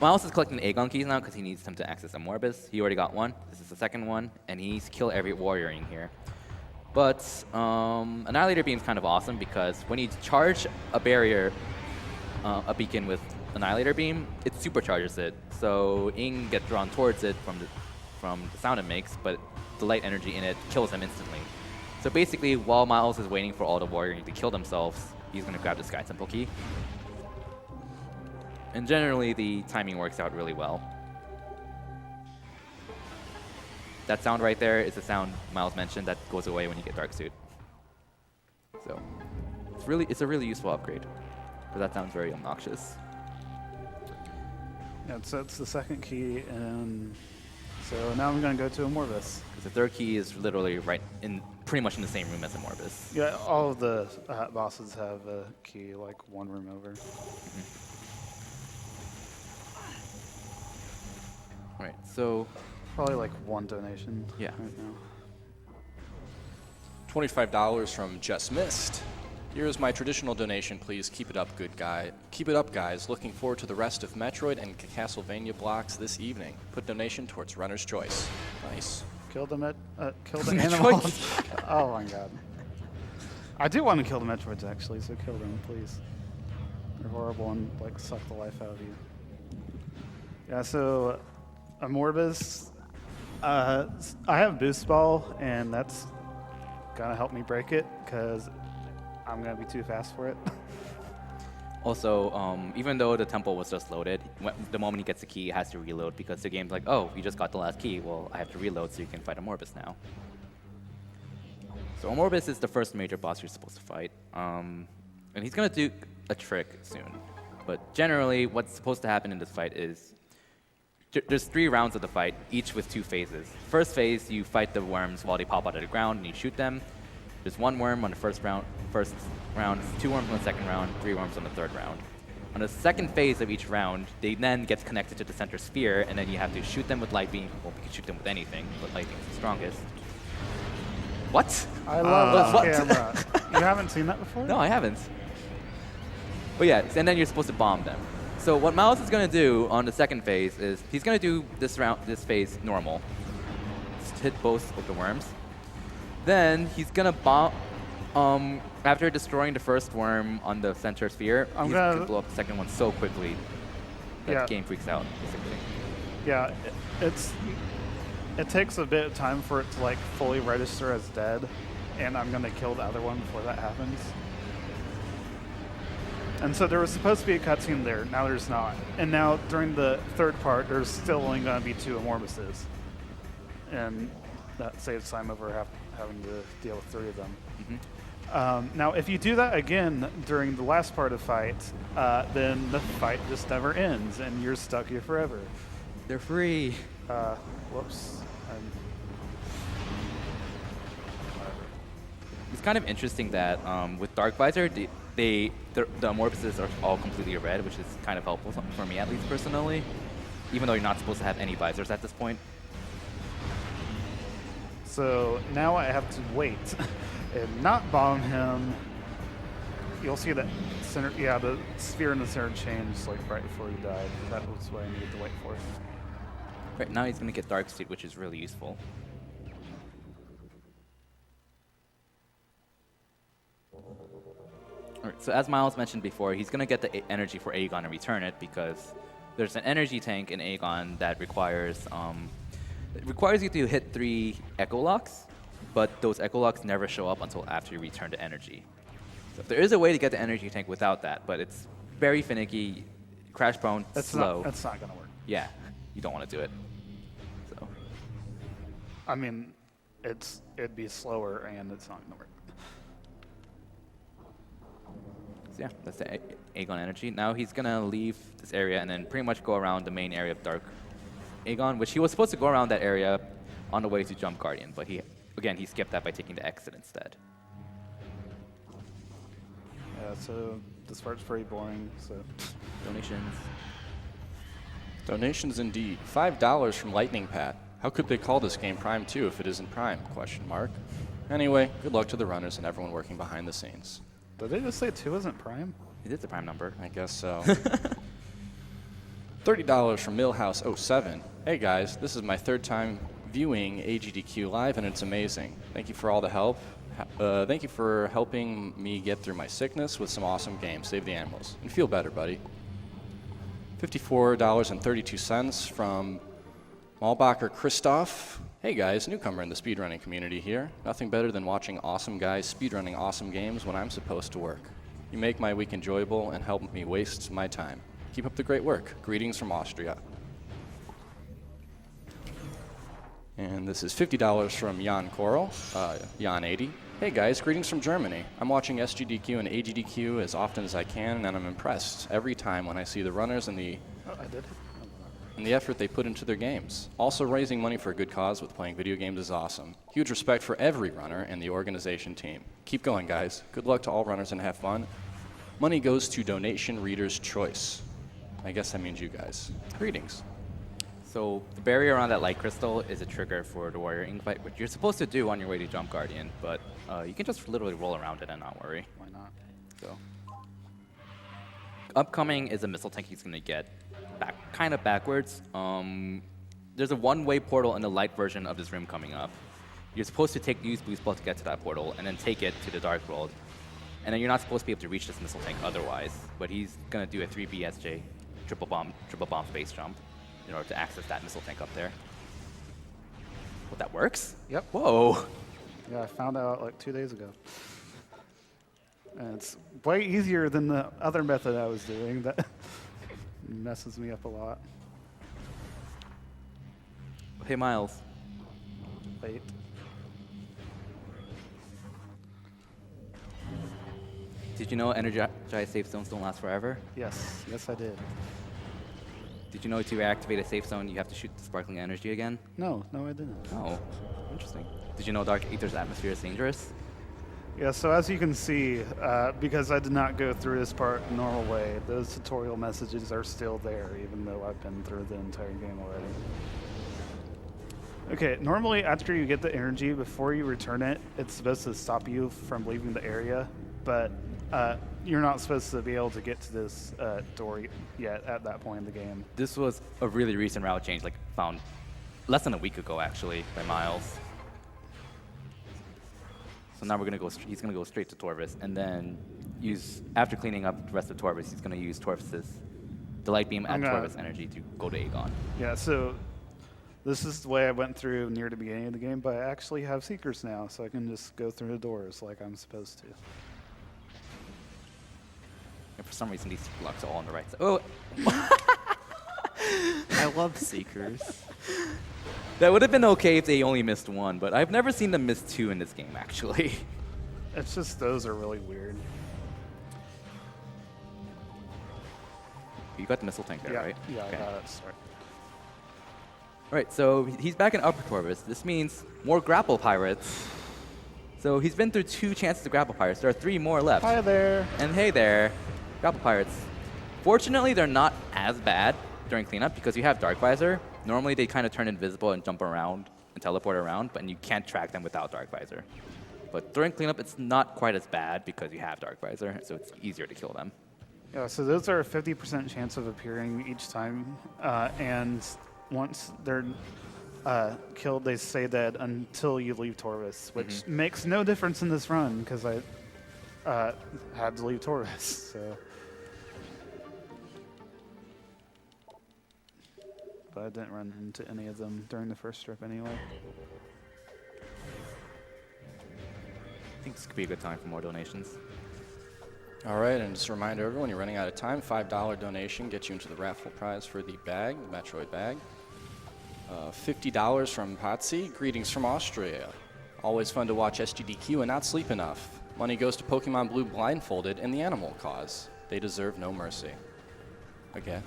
Miles is collecting Aegon keys now because he needs them to access a Morbus. He already got one. This is the second one, and he needs to kill every warrior in here. But Annihilator Beam is kind of awesome because when you charge a barrier, a beacon with Annihilator Beam, it supercharges it. So Ing gets drawn towards it from the sound it makes, but the light energy in it kills him instantly. So basically, while Miles is waiting for all the warriors to kill themselves, he's going to grab the Sky Temple key. And generally, the timing works out really well. That sound right there is the sound Miles mentioned that goes away when you get Dark Suit. So it's a really useful upgrade, but that sounds very obnoxious. It's the second key, and so now I'm going to go to Amorbus. Because the third key is literally right in, pretty much in the same room as Amorbus. Yeah, all of the bosses have a key, like one room over. Right, so Probably like one donation. Yeah. Right now. $25 from Just Missed. Here is my traditional donation, please. Keep it up, good guy. Keep it up, guys. Looking forward to the rest of Metroid and Castlevania blocks this evening. Put donation towards Runner's Choice. Nice. Kill the kill the animals. Oh my god. I do want to kill the Metroids actually, so kill them, please. They're horrible and like suck the life out of you. Yeah, so Amorbus, I have Boost Ball, and that's gonna help me break it because I'm gonna be too fast for it. also, even though the temple was just loaded, the moment he gets the key, he has to reload because the game's like, oh, you just got the last key. Well, I have to reload so you can fight Amorbus now. So Amorbus is the first major boss you're supposed to fight. And he's going to do a trick soon. But generally, what's supposed to happen in this fight is there's 3 rounds of the fight, each with 2 phases. First phase, you fight the worms while they pop out of the ground and you shoot them. There's 1 worm on the first round, 2 worms on the second round, 3 worms on the third round. On the second phase of each round, they then get connected to the center sphere, and then you have to shoot them with light beam. Well, you can shoot them with anything, but light beam is the strongest. What? I love what? this camera. You haven't seen that before? No, I haven't. But yeah, and then you're supposed to bomb them. So what Miles is going to do on the second phase is he's going to do this phase normal. Just hit both of the worms. Then he's going to bomb. After destroying the first worm on the center sphere, he's going to blow up the second one so quickly that the game freaks out, basically. Yeah, it takes a bit of time for it to like fully register as dead, and I'm gonna kill the other one before that happens. And so there was supposed to be a cutscene there, now there's not. And now during the third part, there's still only gonna be 2 Amorbuses. And that saves time over having to deal with 3 of them. Now, if you do that again during the last part of the fight, then the fight just never ends, and you're stuck here forever. They're free. Whoops. It's kind of interesting that with Dark Visor, the Amorbuses are all completely red, which is kind of helpful for me, at least personally, even though you're not supposed to have any visors at this point. So now I have to wait and not bomb him. You'll see that center, yeah, the sphere in the center changed like right before he died. That was what I needed to wait for. Right now he's going to get Dark Seed, which is really useful. Alright, so as Miles mentioned before, he's going to get the energy for Aegon and return it because there's an energy tank in Aegon that requires you to hit 3 Echo Locks, but those Echo Locks never show up until after you return the energy. So there is a way to get the energy tank without that, but it's very finicky, crash prone, slow. That's not going to work. Yeah, you don't want to do it. So I mean, it'd be slower and it's not going to work. yeah, that's the Aegon energy. Now he's going to leave this area and then pretty much go around the main area of Dark Aegon, which he was supposed to go around that area on the way to Jump Guardian, but he skipped that by taking the exit instead. Yeah, so this part's pretty boring, so. Donations. Donations indeed. $5 from Lightning Pat. How could they call this game Prime 2 if it isn't Prime? Question mark. Anyway, good luck to the runners and everyone working behind the scenes. Did they just say 2 isn't prime? It is the prime number. I guess so. $30 from Millhouse07. Hey guys, this is my 3rd time viewing AGDQ live and it's amazing. Thank you for all the help. Thank you for helping me get through my sickness with some awesome games. Save the animals. And feel better, buddy. $54.32 from Malbacher Christoph. Hey guys, newcomer in the speedrunning community here. Nothing better than watching awesome guys speedrunning awesome games when I'm supposed to work. You make my week enjoyable and help me waste my time. Keep up the great work. Greetings from Austria. And this is $50 from Jan Coral, Jan80. Hey guys, greetings from Germany. I'm watching SGDQ and AGDQ as often as I can, and I'm impressed every time when I see the runners and the... Oh, I did? and the effort they put into their games. Also, raising money for a good cause with playing video games is awesome. Huge respect for every runner and the organization team. Keep going, guys. Good luck to all runners and have fun. Money goes to Donation Reader's Choice. I guess that means you guys. Greetings. So the barrier around that light crystal is a trigger for the Warrior Ink fight, which you're supposed to do on your way to Jump Guardian, but you can just literally roll around it and not worry. Why not? So upcoming is a missile tank he's going to get kind of backwards. There's a one-way portal in the light version of this room coming up. You're supposed to use Boost Ball to get to that portal and then take it to the Dark World. And then you're not supposed to be able to reach this missile tank otherwise, but he's going to do a 3BSJ triple bomb space jump in order to access that missile tank up there. Well, that works? Yep. Whoa. Yeah, I found out like 2 days ago. And it's way easier than the other method I was doing that messes me up a lot. Hey, Miles. Wait. Did you know energized safe zones don't last forever? Yes, I did. Did you know to activate a safe zone, you have to shoot the sparkling energy again? No, I didn't. Oh, interesting. Did you know Dark Aether's atmosphere is dangerous? Yeah, so as you can see, because I did not go through this part the normal way, those tutorial messages are still there, even though I've been through the entire game already. Okay, normally after you get the energy, before you return it, it's supposed to stop you from leaving the area, but you're not supposed to be able to get to this door yet at that point in the game. This was a really recent route change, like found less than a week ago actually by Miles. So now he's gonna go straight to Torvus, and then after cleaning up the rest of Torvus, he's gonna use Torvus's Delight Beam and Torvus energy to go to Aegon. Yeah, so this is the way I went through near the beginning of the game, but I actually have Seekers now, so I can just go through the doors like I'm supposed to. And for some reason, these blocks are all on the right side. Oh! I love Seekers. That would have been okay if they only missed one, but I've never seen them miss two in this game, actually. It's just those are really weird. You got the missile tank there, Yeah, right? yeah, Okay. I got it. Sorry. All right, so he's back in Upper Torvus. This means more grapple pirates. So he's been through 2 chances to grapple pirates. There are 3 more left. Hi there. And hey there, grapple pirates. Fortunately, they're not as bad during cleanup because you have Dark Visor. Normally, they kind of turn invisible and jump around and teleport around, but you can't track them without Dark Visor. But during cleanup, it's not quite as bad because you have Dark Visor, so it's easier to kill them. Yeah, so those are a 50% chance of appearing each time, and once they're killed, they stay dead until you leave Torvus, which makes no difference in this run because I had to leave Torvus. So, but I didn't run into any of them during the first trip anyway. I think this could be a good time for more donations. All right, and just a reminder, everyone, you're running out of time. $5 donation gets you into the raffle prize for the bag, the Metroid bag. $50 from Patsy. Greetings from Austria. Always fun to watch SGDQ and not sleep enough. Money goes to Pokemon Blue Blindfolded and the Animal Cause. They deserve no mercy. Okay.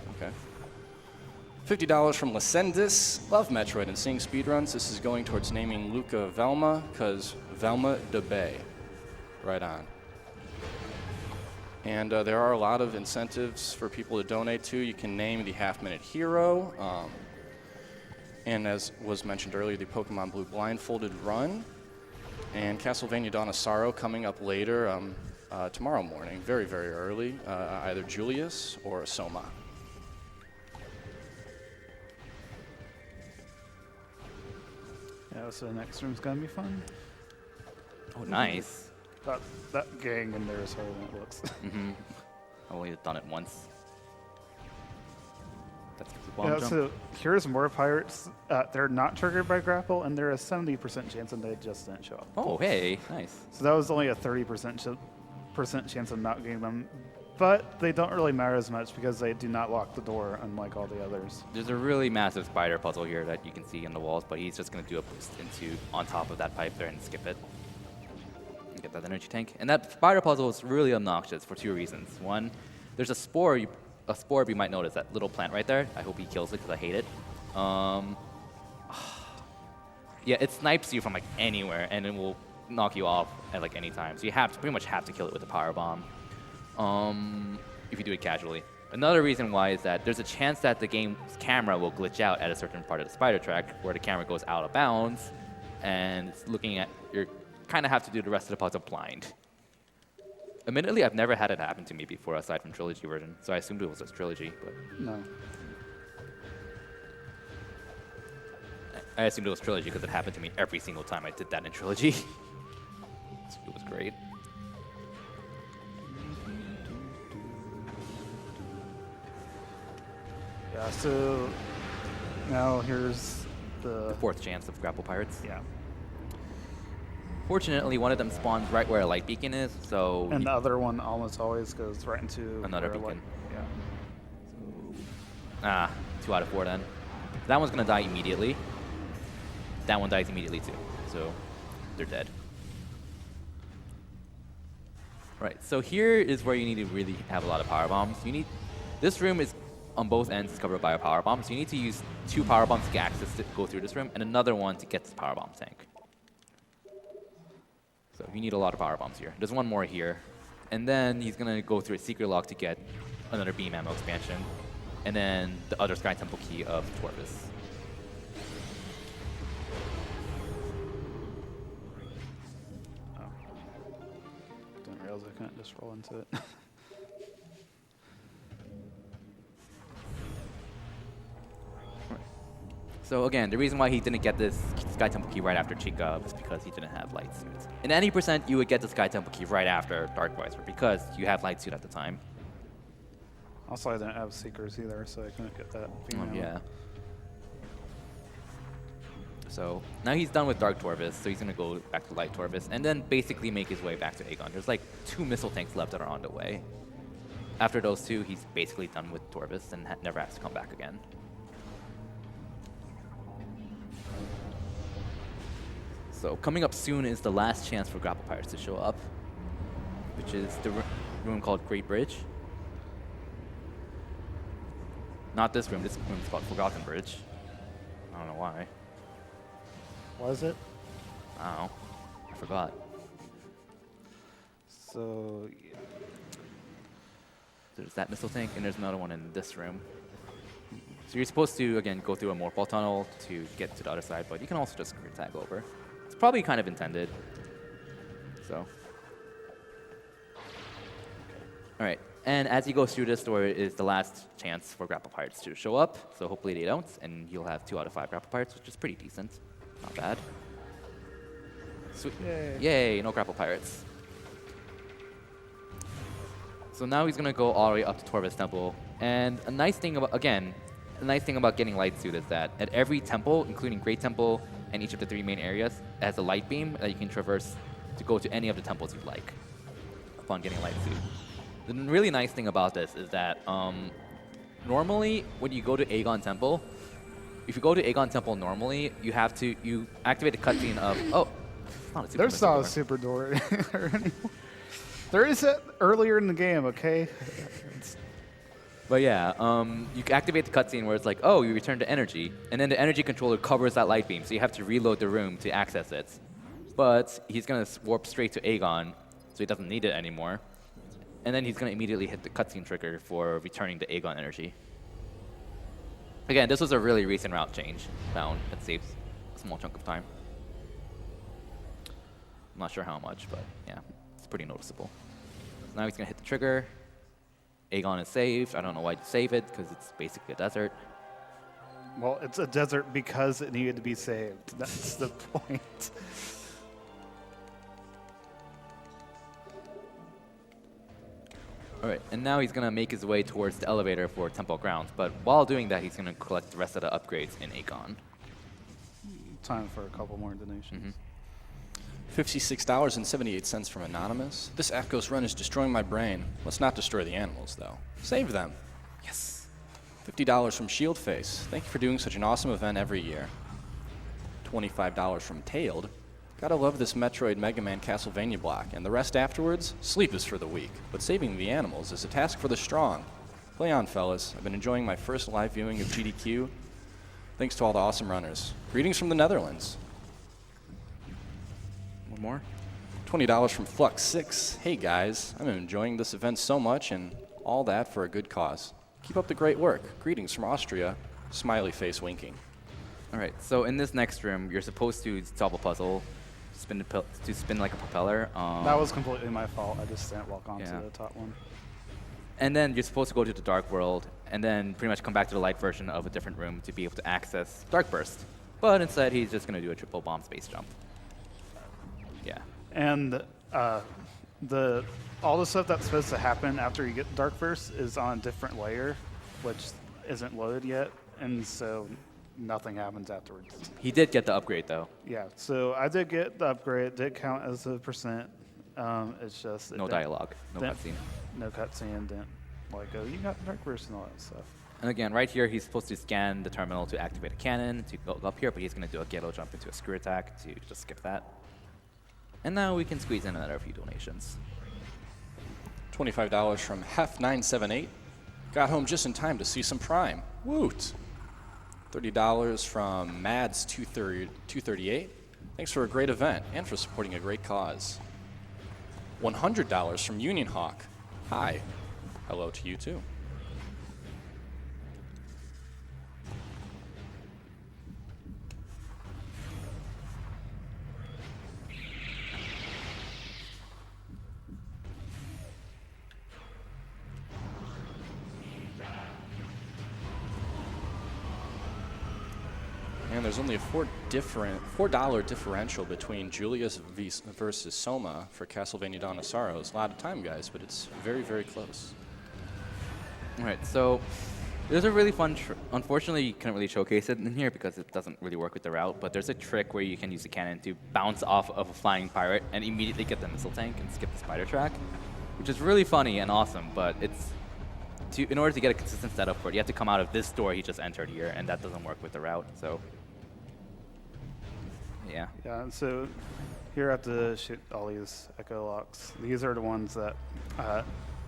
$50 from Lacendis. Love Metroid and seeing speedruns. This is going towards naming Luca Velma, because Velma de Bay. Right on. And there are a lot of incentives for people to donate to. You can name the Half-Minute Hero. And as was mentioned earlier, the Pokemon Blue Blindfolded Run. And Castlevania Dawn of Sorrow coming up later tomorrow morning, very, very early. Either Julius or Soma. Yeah, so the next room's gonna be fun. Oh, nice. That gang in there is harder than it looks. I've only done it once. That's the Yeah, bomb jump. so here's more pirates. They're not triggered by grapple, and they're a 70% chance that they just didn't show up. Oh, hey, nice. So that was only a 30% chance of not getting them. But they don't really matter as much because they do not lock the door, unlike all the others. There's a really massive spider puzzle here that you can see in the walls, but he's just going to do a boost on top of that pipe there and skip it. And get that energy tank. And that spider puzzle is really obnoxious for 2 reasons. One, there's a spore a Spore, you might notice that little plant right there. I hope he kills it because I hate it. Yeah, it snipes you from like anywhere, and it will knock you off at like any time. So you have to pretty much have to kill it with a power bomb if you do it casually. Another reason why is that there's a chance that the game's camera will glitch out at a certain part of the spider track where the camera goes out of bounds, and it's looking at you kind of have to do the rest of the puzzle blind. Admittedly, I've never had it happen to me before aside from Trilogy version, so I assumed it was a Trilogy, but No. I assumed it was Trilogy because it happened to me every single time I did that in Trilogy. It was great. Yeah, so now here's the... Fourth chance of Grapple Pirates. Yeah. Fortunately, one of them spawns right where a light beacon is, so... And the other one almost always goes right into... Another where, beacon. yeah. 2 out of 4 then. That one's going to die immediately. That one dies immediately too, so they're dead. Right, so here is where you need to really have a lot of power bombs. You need... This room is on both ends covered by a power bomb, so you need to use 2 power bombs to get access to go through this room, and another one to get to the power bomb tank. So you need a lot of power bombs here. There's one more here. And then he's going to go through a secret lock to get another beam ammo expansion. And then the other Sky Temple key of Torvis. Didn't realize I couldn't just roll into it. So again, the reason why he didn't get this Sky Temple key right after Chica was because he didn't have Light Suit. In any percent, you would get the Sky Temple key right after Dark Visor because you have Light Suit at the time. Also, I didn't have Seekers either, so I couldn't get that. Yeah. So now he's done with Dark Torvis, so he's going to go back to Light Torvis and then basically make his way back to Aegon. There's like 2 missile tanks left that are on the way. After those 2, he's basically done with Torvis and never has to come back again. So coming up soon is the last chance for Grapple Pirates to show up, which is the room called Great Bridge. Not this room is called Forgotten Bridge. I don't know why. Was it? I don't know. I forgot. So, yeah. There's that missile tank, and there's another one in this room. So you're supposed to, again, go through a Morphball tunnel to get to the other side, but you can also just tag over. It's probably kind of intended. So. All right. And as you go through this door is the last chance for Grapple Pirates to show up. So hopefully they don't, and you'll have 2 out of 5 Grapple Pirates, which is pretty decent. Not bad. Sweet. Yay. Yay, no Grapple Pirates. So now he's going to go all the way up to Torvis Temple. And a nice thing about, again, a nice thing about getting Light Suit is that at every temple, including Great Temple and each of the 3 main areas, it has a light beam that you can traverse to go to any of the temples you'd like upon getting Light Suit. The really nice thing about this is that normally when you go to Aegon Temple, if you go to Aegon Temple normally, you activate the cutscene of, oh, it's not a super There's not a door. super door anymore. There is it earlier in the game, okay? But yeah, you activate the cutscene where it's like, oh, you return to energy, and then the energy controller covers that light beam, so you have to reload the room to access it. But he's going to warp straight to Aegon, so he doesn't need it anymore. And then he's going to immediately hit the cutscene trigger for returning to Aegon energy. Again, this was a really recent route change found that saves a small chunk of time. I'm not sure how much, but yeah, it's pretty noticeable. So now he's going to hit the trigger. Aegon is saved. I don't know why to save it, because it's basically a desert. Well, it's a desert because it needed to be saved. That's the point. All right, and now he's going to make his way towards the elevator for Temple Grounds. But while doing that, he's going to collect the rest of the upgrades in Aegon. Time for a couple more donations. $56.78 from Anonymous. This Aphkos run is destroying my brain. Let's not destroy the animals, though. Save them. Yes. $50 from Shieldface. Thank you for doing such an awesome event every year. $25 from Tailed. Gotta love this Metroid Mega Man Castlevania block, and the rest afterwards, sleep is for the weak, but saving the animals is a task for the strong. Play on, fellas. I've been enjoying my first live viewing of GDQ. Thanks to all the awesome runners. Greetings from the Netherlands. One more. $20 from Flux6. Hey guys, I'm enjoying this event so much and all that for a good cause. Keep up the great work. Greetings from Austria. Smiley face winking. All right, so in this next room, you're supposed to solve a puzzle, to spin like a propeller. That was completely my fault. I just didn't walk onto Yeah. the top one. And then you're supposed to go to the dark world, and then pretty much come back to the light version of a different room to be able to access Dark Burst. But instead, he's just going to do a triple bomb space jump. Yeah. And all the stuff that's supposed to happen after you get Dark Burst is on a different layer, which isn't loaded yet, and so nothing happens afterwards. He did get the upgrade, though. Yeah, so I did get the upgrade. It did count as a percent. It's just No dialogue, no didn't- cutscene. No cutscene. Didn't like, oh, you got Dark Burst and all that stuff. And again, right here, he's supposed to scan the terminal to activate a cannon to go up here, but he's going to do a Ghetto jump into a screw attack to just skip that. And now we can squeeze in another few donations. $25 from Hef978. Got home just in time to see some Prime. Woot! $30 from Mads238. Thanks for a great event and for supporting a great cause. $100 from Union Hawk. Hi. Hello to you too. And there's only a $4 differential between Julius versus Soma for Castlevania Dawn of Sorrows. A lot of time, guys, but it's very, very close. All right, so there's a really fun unfortunately, you can't really showcase it in here because it doesn't really work with the route, but there's a trick where you can use the cannon to bounce off of a flying pirate and immediately get the missile tank and skip the spider track, which is really funny and awesome, but in order to get a consistent setup for it, you have to come out of this door he just entered here, and that doesn't work with the route, so yeah. Yeah, and so here I have to shoot all these Echo Locks. These are the ones that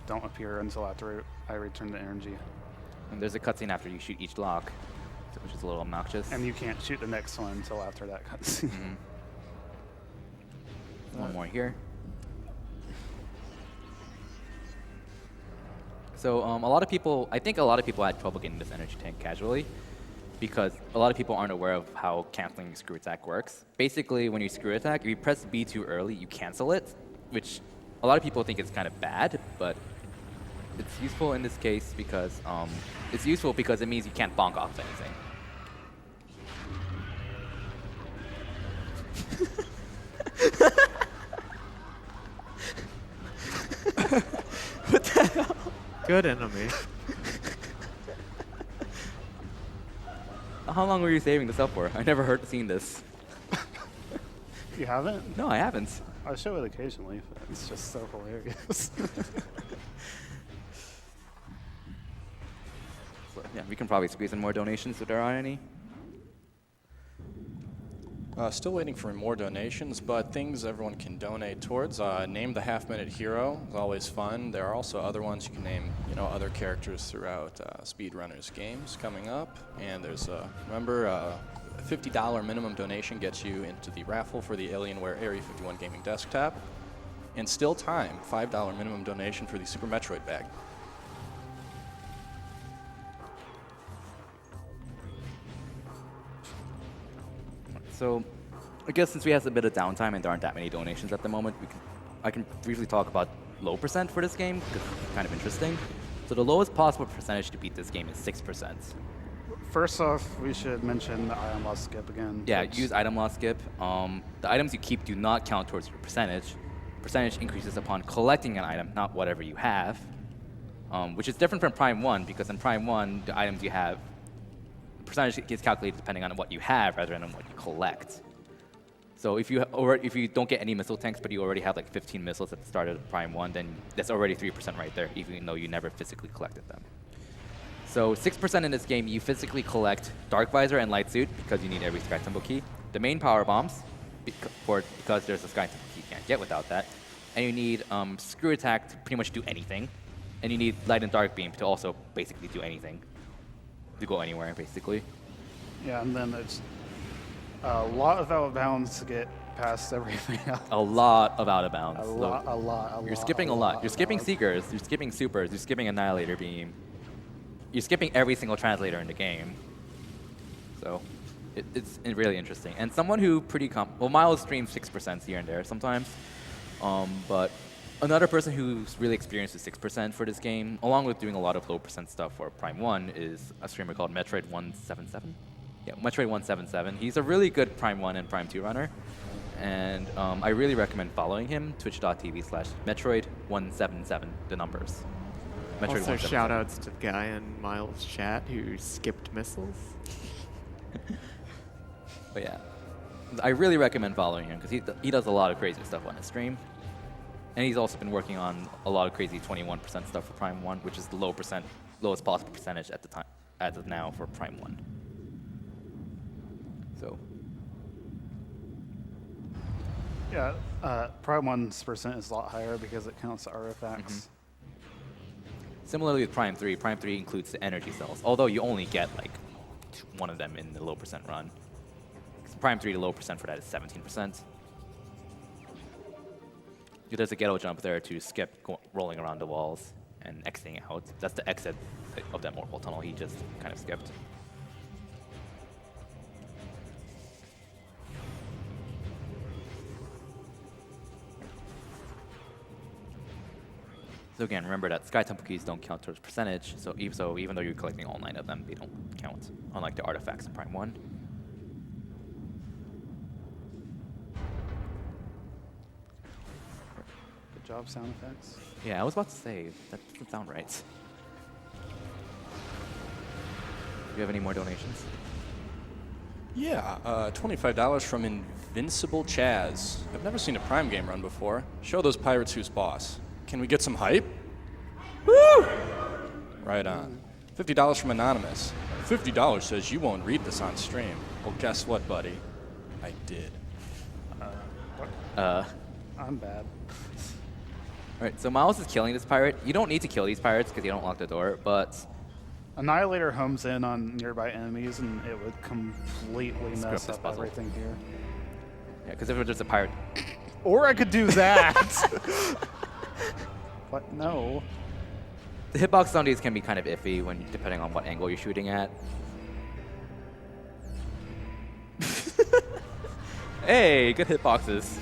don't appear until after I return the energy. And there's a cutscene after you shoot each lock, which is a little obnoxious. And you can't shoot the next one until after that cutscene. One more here. So I think a lot of people had trouble getting this energy tank casually because a lot of people aren't aware of how canceling screw attack works. Basically, when you screw attack, if you press B too early, you cancel it, which a lot of people think is kind of bad, but it's useful in this case because it means you can't bonk off anything. What the hell? Good enemy. How long were you saving this up for? I never seen this. You haven't? No, I haven't. I show it occasionally, but it's just so hilarious. Yeah, we can probably squeeze in more donations if there are any. Still waiting for more donations, but things everyone can donate towards. Name the half-minute hero. It's always fun. There are also other ones you can name, other characters throughout Speedrunners games coming up. And there's, remember, a $50 minimum donation gets you into the raffle for the Alienware Area 51 gaming desktop. And still time, $5 minimum donation for the Super Metroid bag. So, I guess since we have a bit of downtime and there aren't that many donations at the moment, I can briefly talk about low percent for this game because it's kind of interesting. So the lowest possible percentage to beat this game is 6%. First off, we should mention the item loss skip again. Yeah, use item loss skip. The items you keep do not count towards your percentage. Percentage increases upon collecting an item, not whatever you have, which is different from Prime 1 because in Prime 1, the items you have, percentage gets calculated depending on what you have rather than what you collect. So if you don't get any missile tanks, but you already have like 15 missiles at the start of Prime 1, then that's already 3% right there, even though you never physically collected them. So 6% in this game, you physically collect Dark Visor and Light Suit because you need every Sky Temple key. The main power bombs, because there's a Sky Temple key you can't get without that. And you need Screw Attack to pretty much do anything. And you need Light and Dark Beam to also basically do anything. To go anywhere, basically. Yeah, and then it's a lot of out of bounds to get past everything else. A lot of out of bounds. A So lot. you're skipping a lot. You're of skipping bounds. Seekers, you're skipping Supers, you're skipping Annihilator Beam. You're skipping every single translator in the game. So it's really interesting. And someone who well, Miles streams 6% here and there sometimes. But another person who's really experienced with 6% for this game, along with doing a lot of low percent stuff for Prime 1, is a streamer called Metroid177. Yeah, Metroid177. He's a really good Prime 1 and Prime 2 runner. And I really recommend following him, twitch.tv/Metroid177, the numbers. Also, shout outs to the guy in Miles' chat who skipped missiles. But yeah, I really recommend following him because he does a lot of crazy stuff on his stream. And he's also been working on a lot of crazy 21% stuff for Prime 1, which is the lowest possible percentage at the time, as of now, for Prime 1. So, Yeah, Prime 1's percent is a lot higher because it counts the artifacts. similarly with Prime 3 includes the energy cells, although you only get like one of them in the low percent run. Prime 3, the low percent for that is 17%. There's a ghetto jump there to skip rolling around the walls and exiting out. That's the exit of that mortal tunnel he just kind of skipped. So again, remember that Sky Temple keys don't count towards percentage, so even though you're collecting all 9 of them, they don't count, unlike the artifacts in Prime 1. Good job, sound effects. Yeah, I was about to say, that doesn't sound right. Do you have any more donations? Yeah, $25 from Invincible Chaz. I've never seen a Prime game run before. Show those pirates who's boss. Can we get some hype? Woo! Right on. $50 from Anonymous. $50 says you won't read this on stream. Well, guess what, buddy? I did. I'm bad. Alright, so Miles is killing this pirate. You don't need to kill these pirates because you don't lock the door, but Annihilator homes in on nearby enemies and it would completely Screw mess up this up puzzle. everything here. yeah, because if it was just a pirate, Or I could do that. What? No. the hitbox on these can be kind of iffy when depending on what angle you're shooting at. Hey, good hitboxes.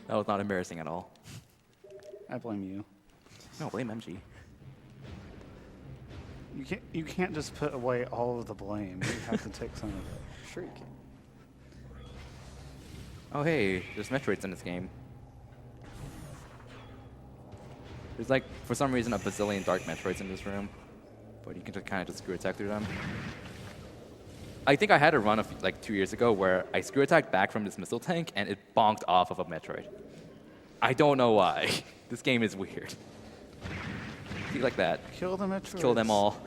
That was not embarrassing at all. I blame you. No, blame MG. You can't just put away all of the blame. You have to take some of it. Sure you can. Oh hey, there's Metroids in this game. There's like, for some reason, a bazillion dark Metroids in this room. But you can just kind of just screw attack through them. I think I had a run of like 2 years ago where I screw attacked back from this missile tank and it bonked off of a Metroid. I don't know why. This game is weird. See, like that. Kill the Metroids. Kill them all.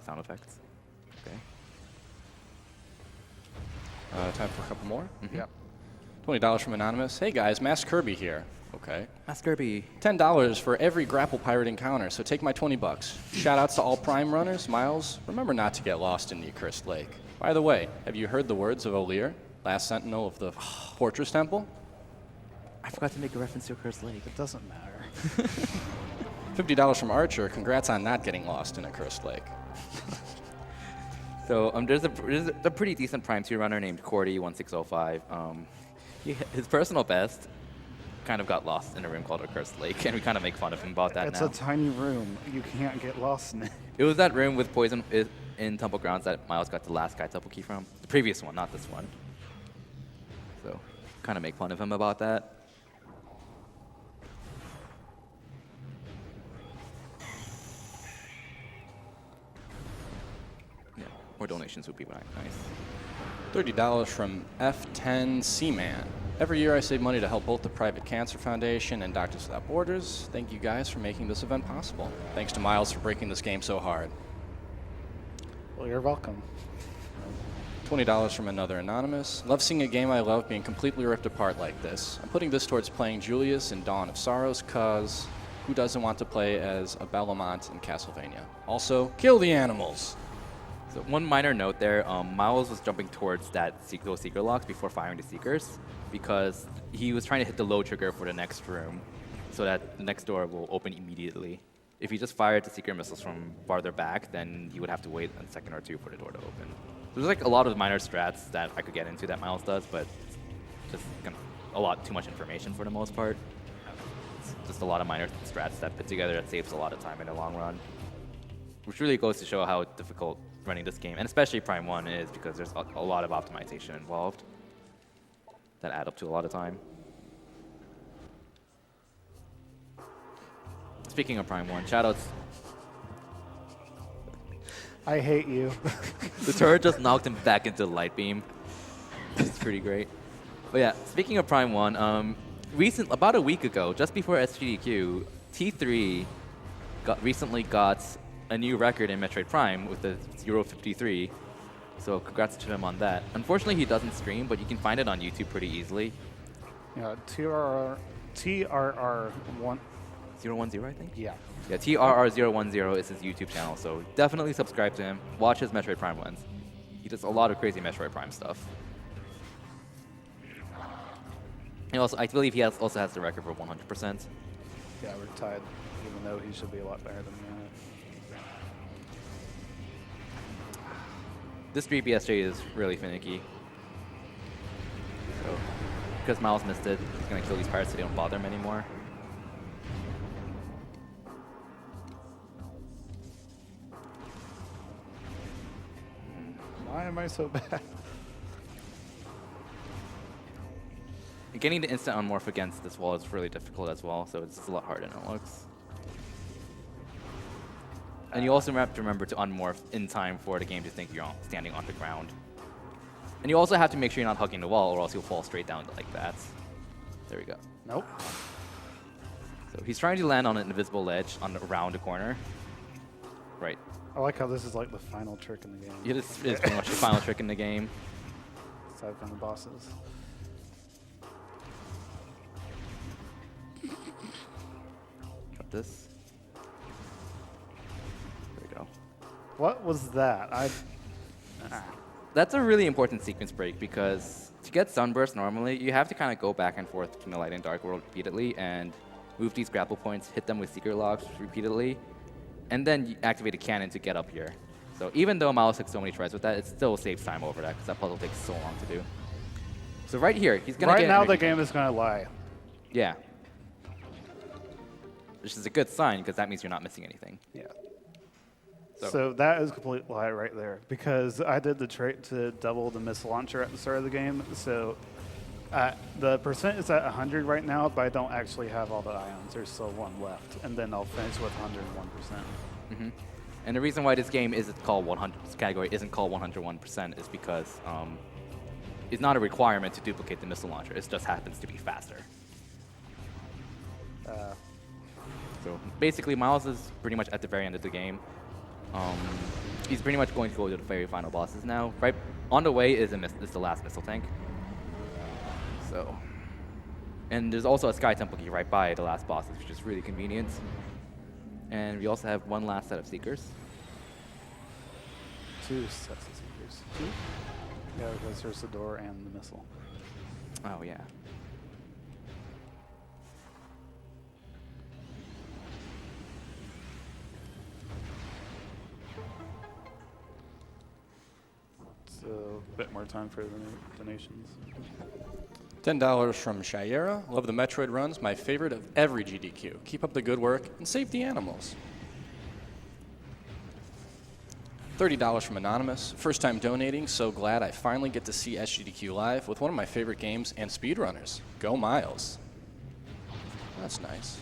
Sound effects. Okay. Time for a couple more. Yep. $20 from Anonymous. Hey guys, Mass Kirby here. Okay. Mass Kirby. $10 for every grapple pirate encounter, so take my 20 bucks. Shout outs to all Prime runners. Miles, remember not to get lost in the accursed lake. By the way, have you heard the words of O'Lear, last sentinel of the Fortress Temple? I forgot to make a reference to Cursed Lake. It doesn't matter. $50 from Archer. Congrats on not getting lost in Accursed Lake. So there's a pretty decent Prime 2 runner named Cordy1605. His personal best kind of got lost in a room called Accursed Lake, and we kind of make fun of him about that It's now. a tiny room. You can't get lost in it. It was that room with poison in Temple Grounds that Miles got the last Sky Temple key from. The previous one, not this one. So kind of make fun of him about that. Yeah, more donations would be nice. $30 from F10 Seaman. Every year I save money to help both the Private Cancer Foundation and Doctors Without Borders. Thank you guys for making this event possible. Thanks to Miles for breaking this game so hard. Well, you're welcome. $20 from another anonymous. Love seeing a game I love being completely ripped apart like this. I'm putting this towards playing Julius in Dawn of Sorrows, cause who doesn't want to play as a Bellamont in Castlevania? Also, kill the animals. So one minor note there, Miles was jumping towards those Seeker locks before firing the Seekers because he was trying to hit the low trigger for the next room so that the next door will open immediately. If he just fired the Seeker missiles from farther back, then he would have to wait a second or two for the door to open. There's like a lot of minor strats that I could get into that Miles does, but just kind of a lot too much information for the most part. It's just a lot of minor strats that put together that saves a lot of time in the long run, which really goes to show how difficult running this game, and especially Prime 1, is because there's a lot of optimization involved that add up to a lot of time. Speaking of Prime 1, shoutouts. I hate you. The turret just knocked him back into the light beam. It's pretty great. But yeah, speaking of Prime 1, about a week ago, just before SGDQ, T3 recently got a new record in Metroid Prime with the 053. So congrats to him on that. Unfortunately, he doesn't stream, but you can find it on YouTube pretty easily. Yeah, TRR1. 010, I think? Yeah. Yeah, TRR010 is his YouTube channel, so definitely subscribe to him. Watch his Metroid Prime ones. He does a lot of crazy Metroid Prime stuff. And also, I believe he also has the record for 100%. Yeah, we're tied, even though he should be a lot better than me. This 3BSJ is really finicky. So, because Miles missed it, he's going to kill these pirates so they don't bother him anymore. Why am I so bad? And getting the instant unmorph against this wall is really difficult as well, so it's a lot harder than it looks. And you also have to remember to unmorph in time for the game to think you're standing on the ground. And you also have to make sure you're not hugging the wall, or else you'll fall straight down like that. There we go. Nope. So he's trying to land on an invisible ledge around the corner. Right. I like how this is like the final trick in the game. It is pretty much the final trick in the game. Aside from the bosses. Got this. There we go. What was that? That's a really important sequence break because to get Sunburst normally, you have to kind of go back and forth between the light and dark world repeatedly and move these grapple points, hit them with Seeker locks repeatedly, and then you activate a cannon to get up here. So even though Miles took so many tries with that, it still saves time over that because that puzzle takes so long to do. So right here, he's going to get... Right now the game is going to lie. Yeah. Which is a good sign because that means you're not missing anything. Yeah. So- So that is a complete lie right there because I did the trait to double the missile launcher at the start of the game. So the percent is at 100 right now, but I don't actually have all the ions. There's still one left, and then I'll finish with 101%. Mm-hmm. And the reason why this game isn't called 100, this category isn't called 101% is because it's not a requirement to duplicate the missile launcher. It just happens to be faster. So basically, Miles is pretty much at the very end of the game. He's pretty much going to go to the very final bosses now. Right on the way is the last missile tank. So, and there's also a Sky Temple key right by the last bosses, which is really convenient. And we also have one last set of Seekers. 2 sets of Seekers. 2? Yeah, because there's the door and the missile. Oh yeah. So a bit more time for the donations. $10 from Shayera. Love the Metroid runs. My favorite of every GDQ. Keep up the good work and save the animals. $30 from Anonymous. First time donating. So glad I finally get to see SGDQ live with one of my favorite games and speedrunners. Go Miles. That's nice.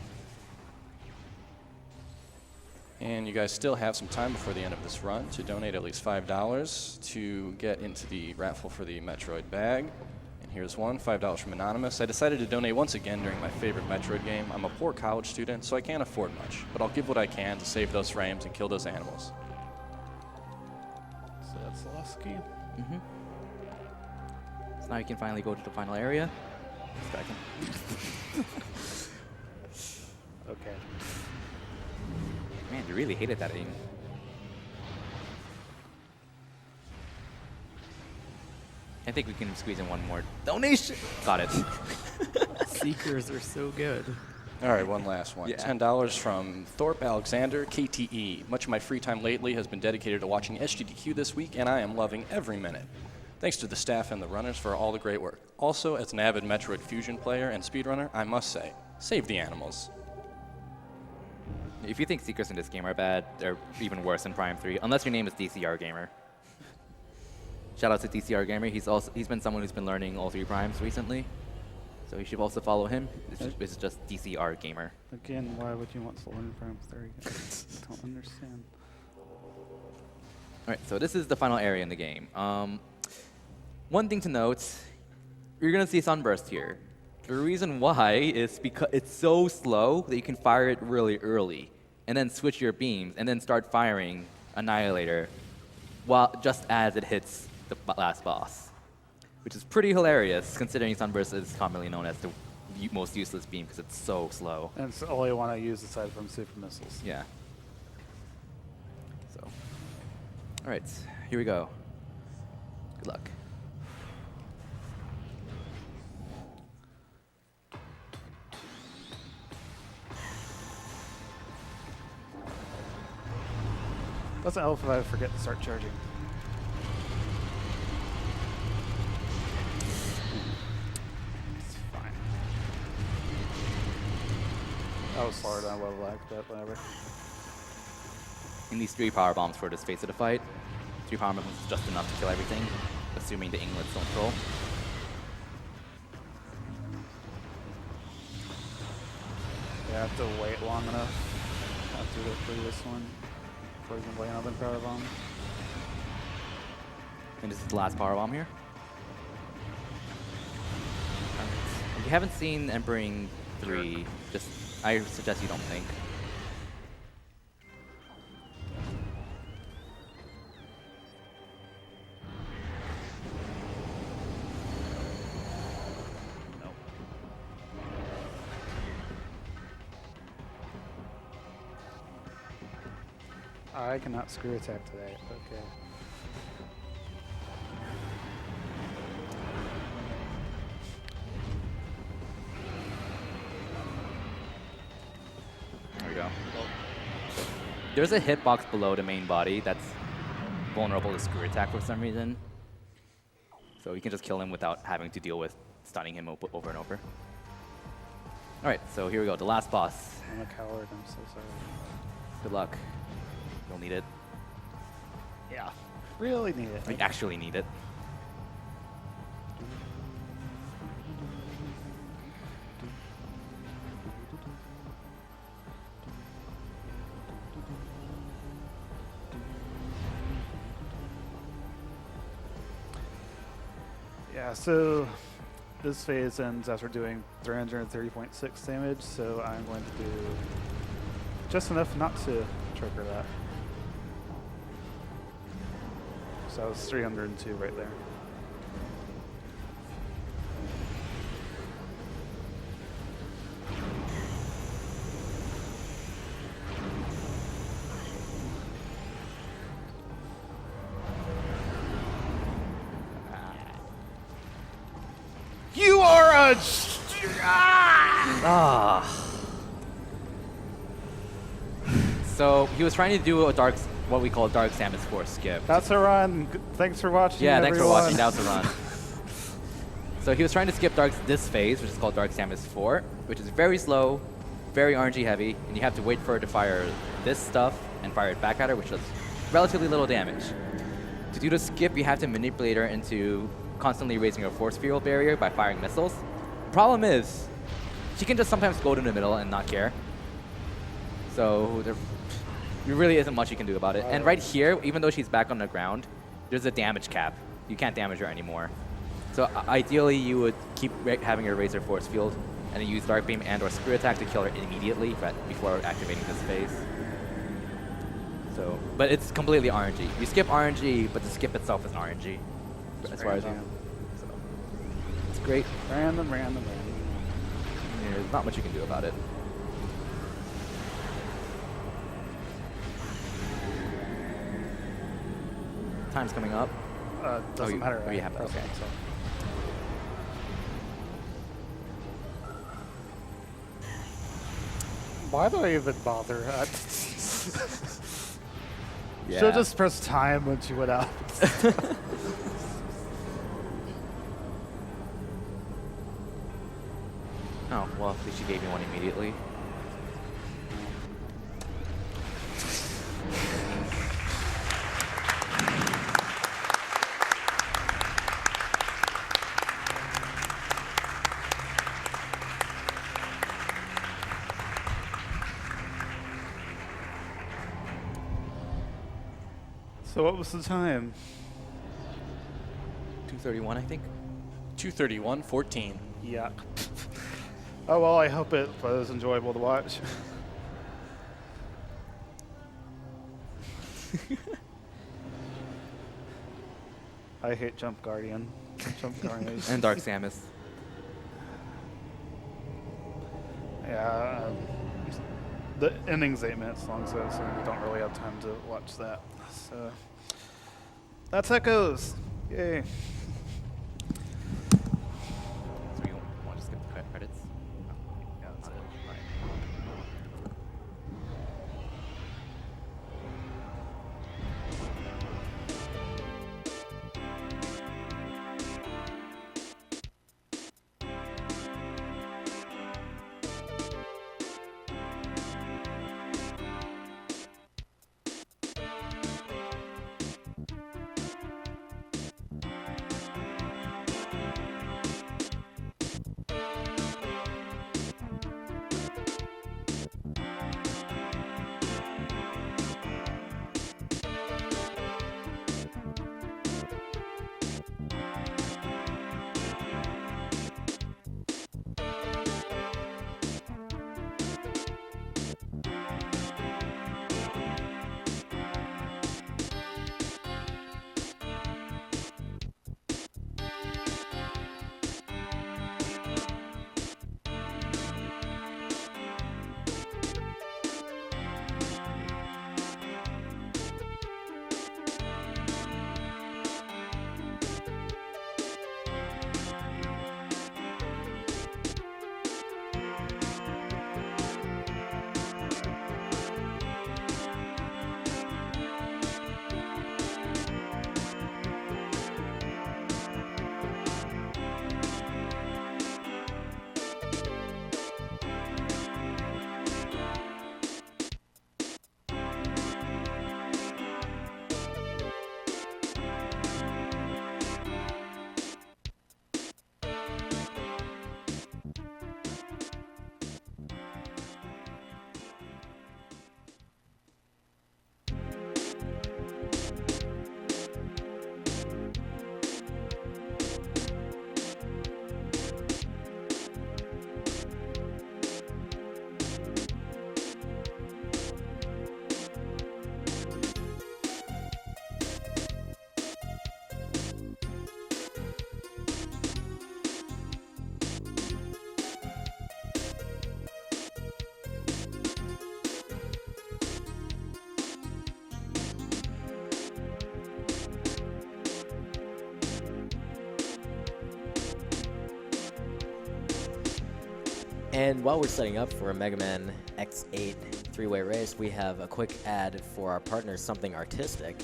And you guys still have some time before the end of this run to donate at least $5 to get into the raffle for the Metroid bag. And here's one, $5 from Anonymous. I decided to donate once again during my favorite Metroid game. I'm a poor college student, so I can't afford much, but I'll give what I can to save those frames and kill those animals. So that's Lusky. Mm-hmm. So now you can finally go to the final area. Strike him. Okay. Man, you really hated that aim. I think we can squeeze in one more donation. Got it. Seekers are so good. All right, one last one. Yeah. $10 from Thorpe Alexander, KTE. Much of my free time lately has been dedicated to watching SGDQ this week, and I am loving every minute. Thanks to the staff and the runners for all the great work. Also, as an avid Metroid Fusion player and speedrunner, I must say, save the animals. If you think Seekers in this game are bad, they're even worse than Prime 3, unless your name is DCR Gamer. Shout out to DCR Gamer. He's been someone who's been learning all 3 primes recently. So you should also follow him. It's just DCR Gamer. Again, why would you want to learn Prime 3? I don't understand. Alright, so this is the final area in the game. One thing to note, you're going to see Sunburst here. The reason why is because it's so slow that you can fire it really early, and then switch your beams, and then start firing Annihilator just as it hits the last boss. Which is pretty hilarious, considering Sunburst is commonly known as the most useless beam because it's so slow. And it's the only one I use aside from super missiles. Yeah. So, all right, here we go. Good luck. Doesn't help if I forget to start charging. It's fine. I was slower than I would have liked, but whatever. In these 3 power bombs for this phase of the fight, 3 power bombs is just enough to kill everything, assuming the inglets don't troll. Yeah, I have to wait long enough after the previous one before we can play another power bomb. And this is the last power bomb here. If you haven't seen Embering 3, I suggest you don't think. I cannot screw attack today. Okay. There we go. There's a hitbox below the main body that's vulnerable to screw attack for some reason. So you can just kill him without having to deal with stunning him over and over. Alright, so here we go, the last boss. I'm a coward. I'm so sorry. Good luck. You'll need it. Yeah. Really need it. You actually need it. Yeah, so this phase ends after doing 330.6 damage, so I'm going to do just enough not to trigger that. So that was 302 right there. You are a... So he was trying to do what we call Dark Samus Force skip. That's a run. Thanks for watching, Yeah, thanks for everyone. watching. That was a run. So he was trying to skip this phase, which is called Dark Samus 4, which is very slow, very RNG heavy, and you have to wait for her to fire this stuff and fire it back at her, which does relatively little damage. To do the skip, you have to manipulate her into constantly raising her force field barrier by firing missiles. The problem is, she can just sometimes go to the middle and not care. So there really isn't much you can do about it. And right here, even though she's back on the ground, there's a damage cap. You can't damage her anymore. So ideally, you would keep having her raise her force field and then use Dark Beam and or Screw Attack to kill her immediately before activating this phase. So, but it's completely RNG. You skip RNG, but the skip itself is RNG. As far as you know. random. So, it's great. Random. There's not much you can do about it. Time's coming up. Doesn't matter. Oh, you have it. That's Okay. what I'm saying. Why do I even bother? Yeah. Should just press time when she went out. Oh, well, at least she gave me one immediately. So what was the time? 231, I think. 231.14. Yuck. Oh well, I hope it was enjoyable to watch. I hate Jump Guardian. Jump Guardian is And Dark Samus. yeah. The ending's 8 minutes long, so we don't really have time to watch that. So that's how it goes. Yay. So you want to skip the credits? Yeah, that's Alright. And while we're setting up for a Mega Man X8 three-way race, we have a quick ad for our partner, Something Artistic.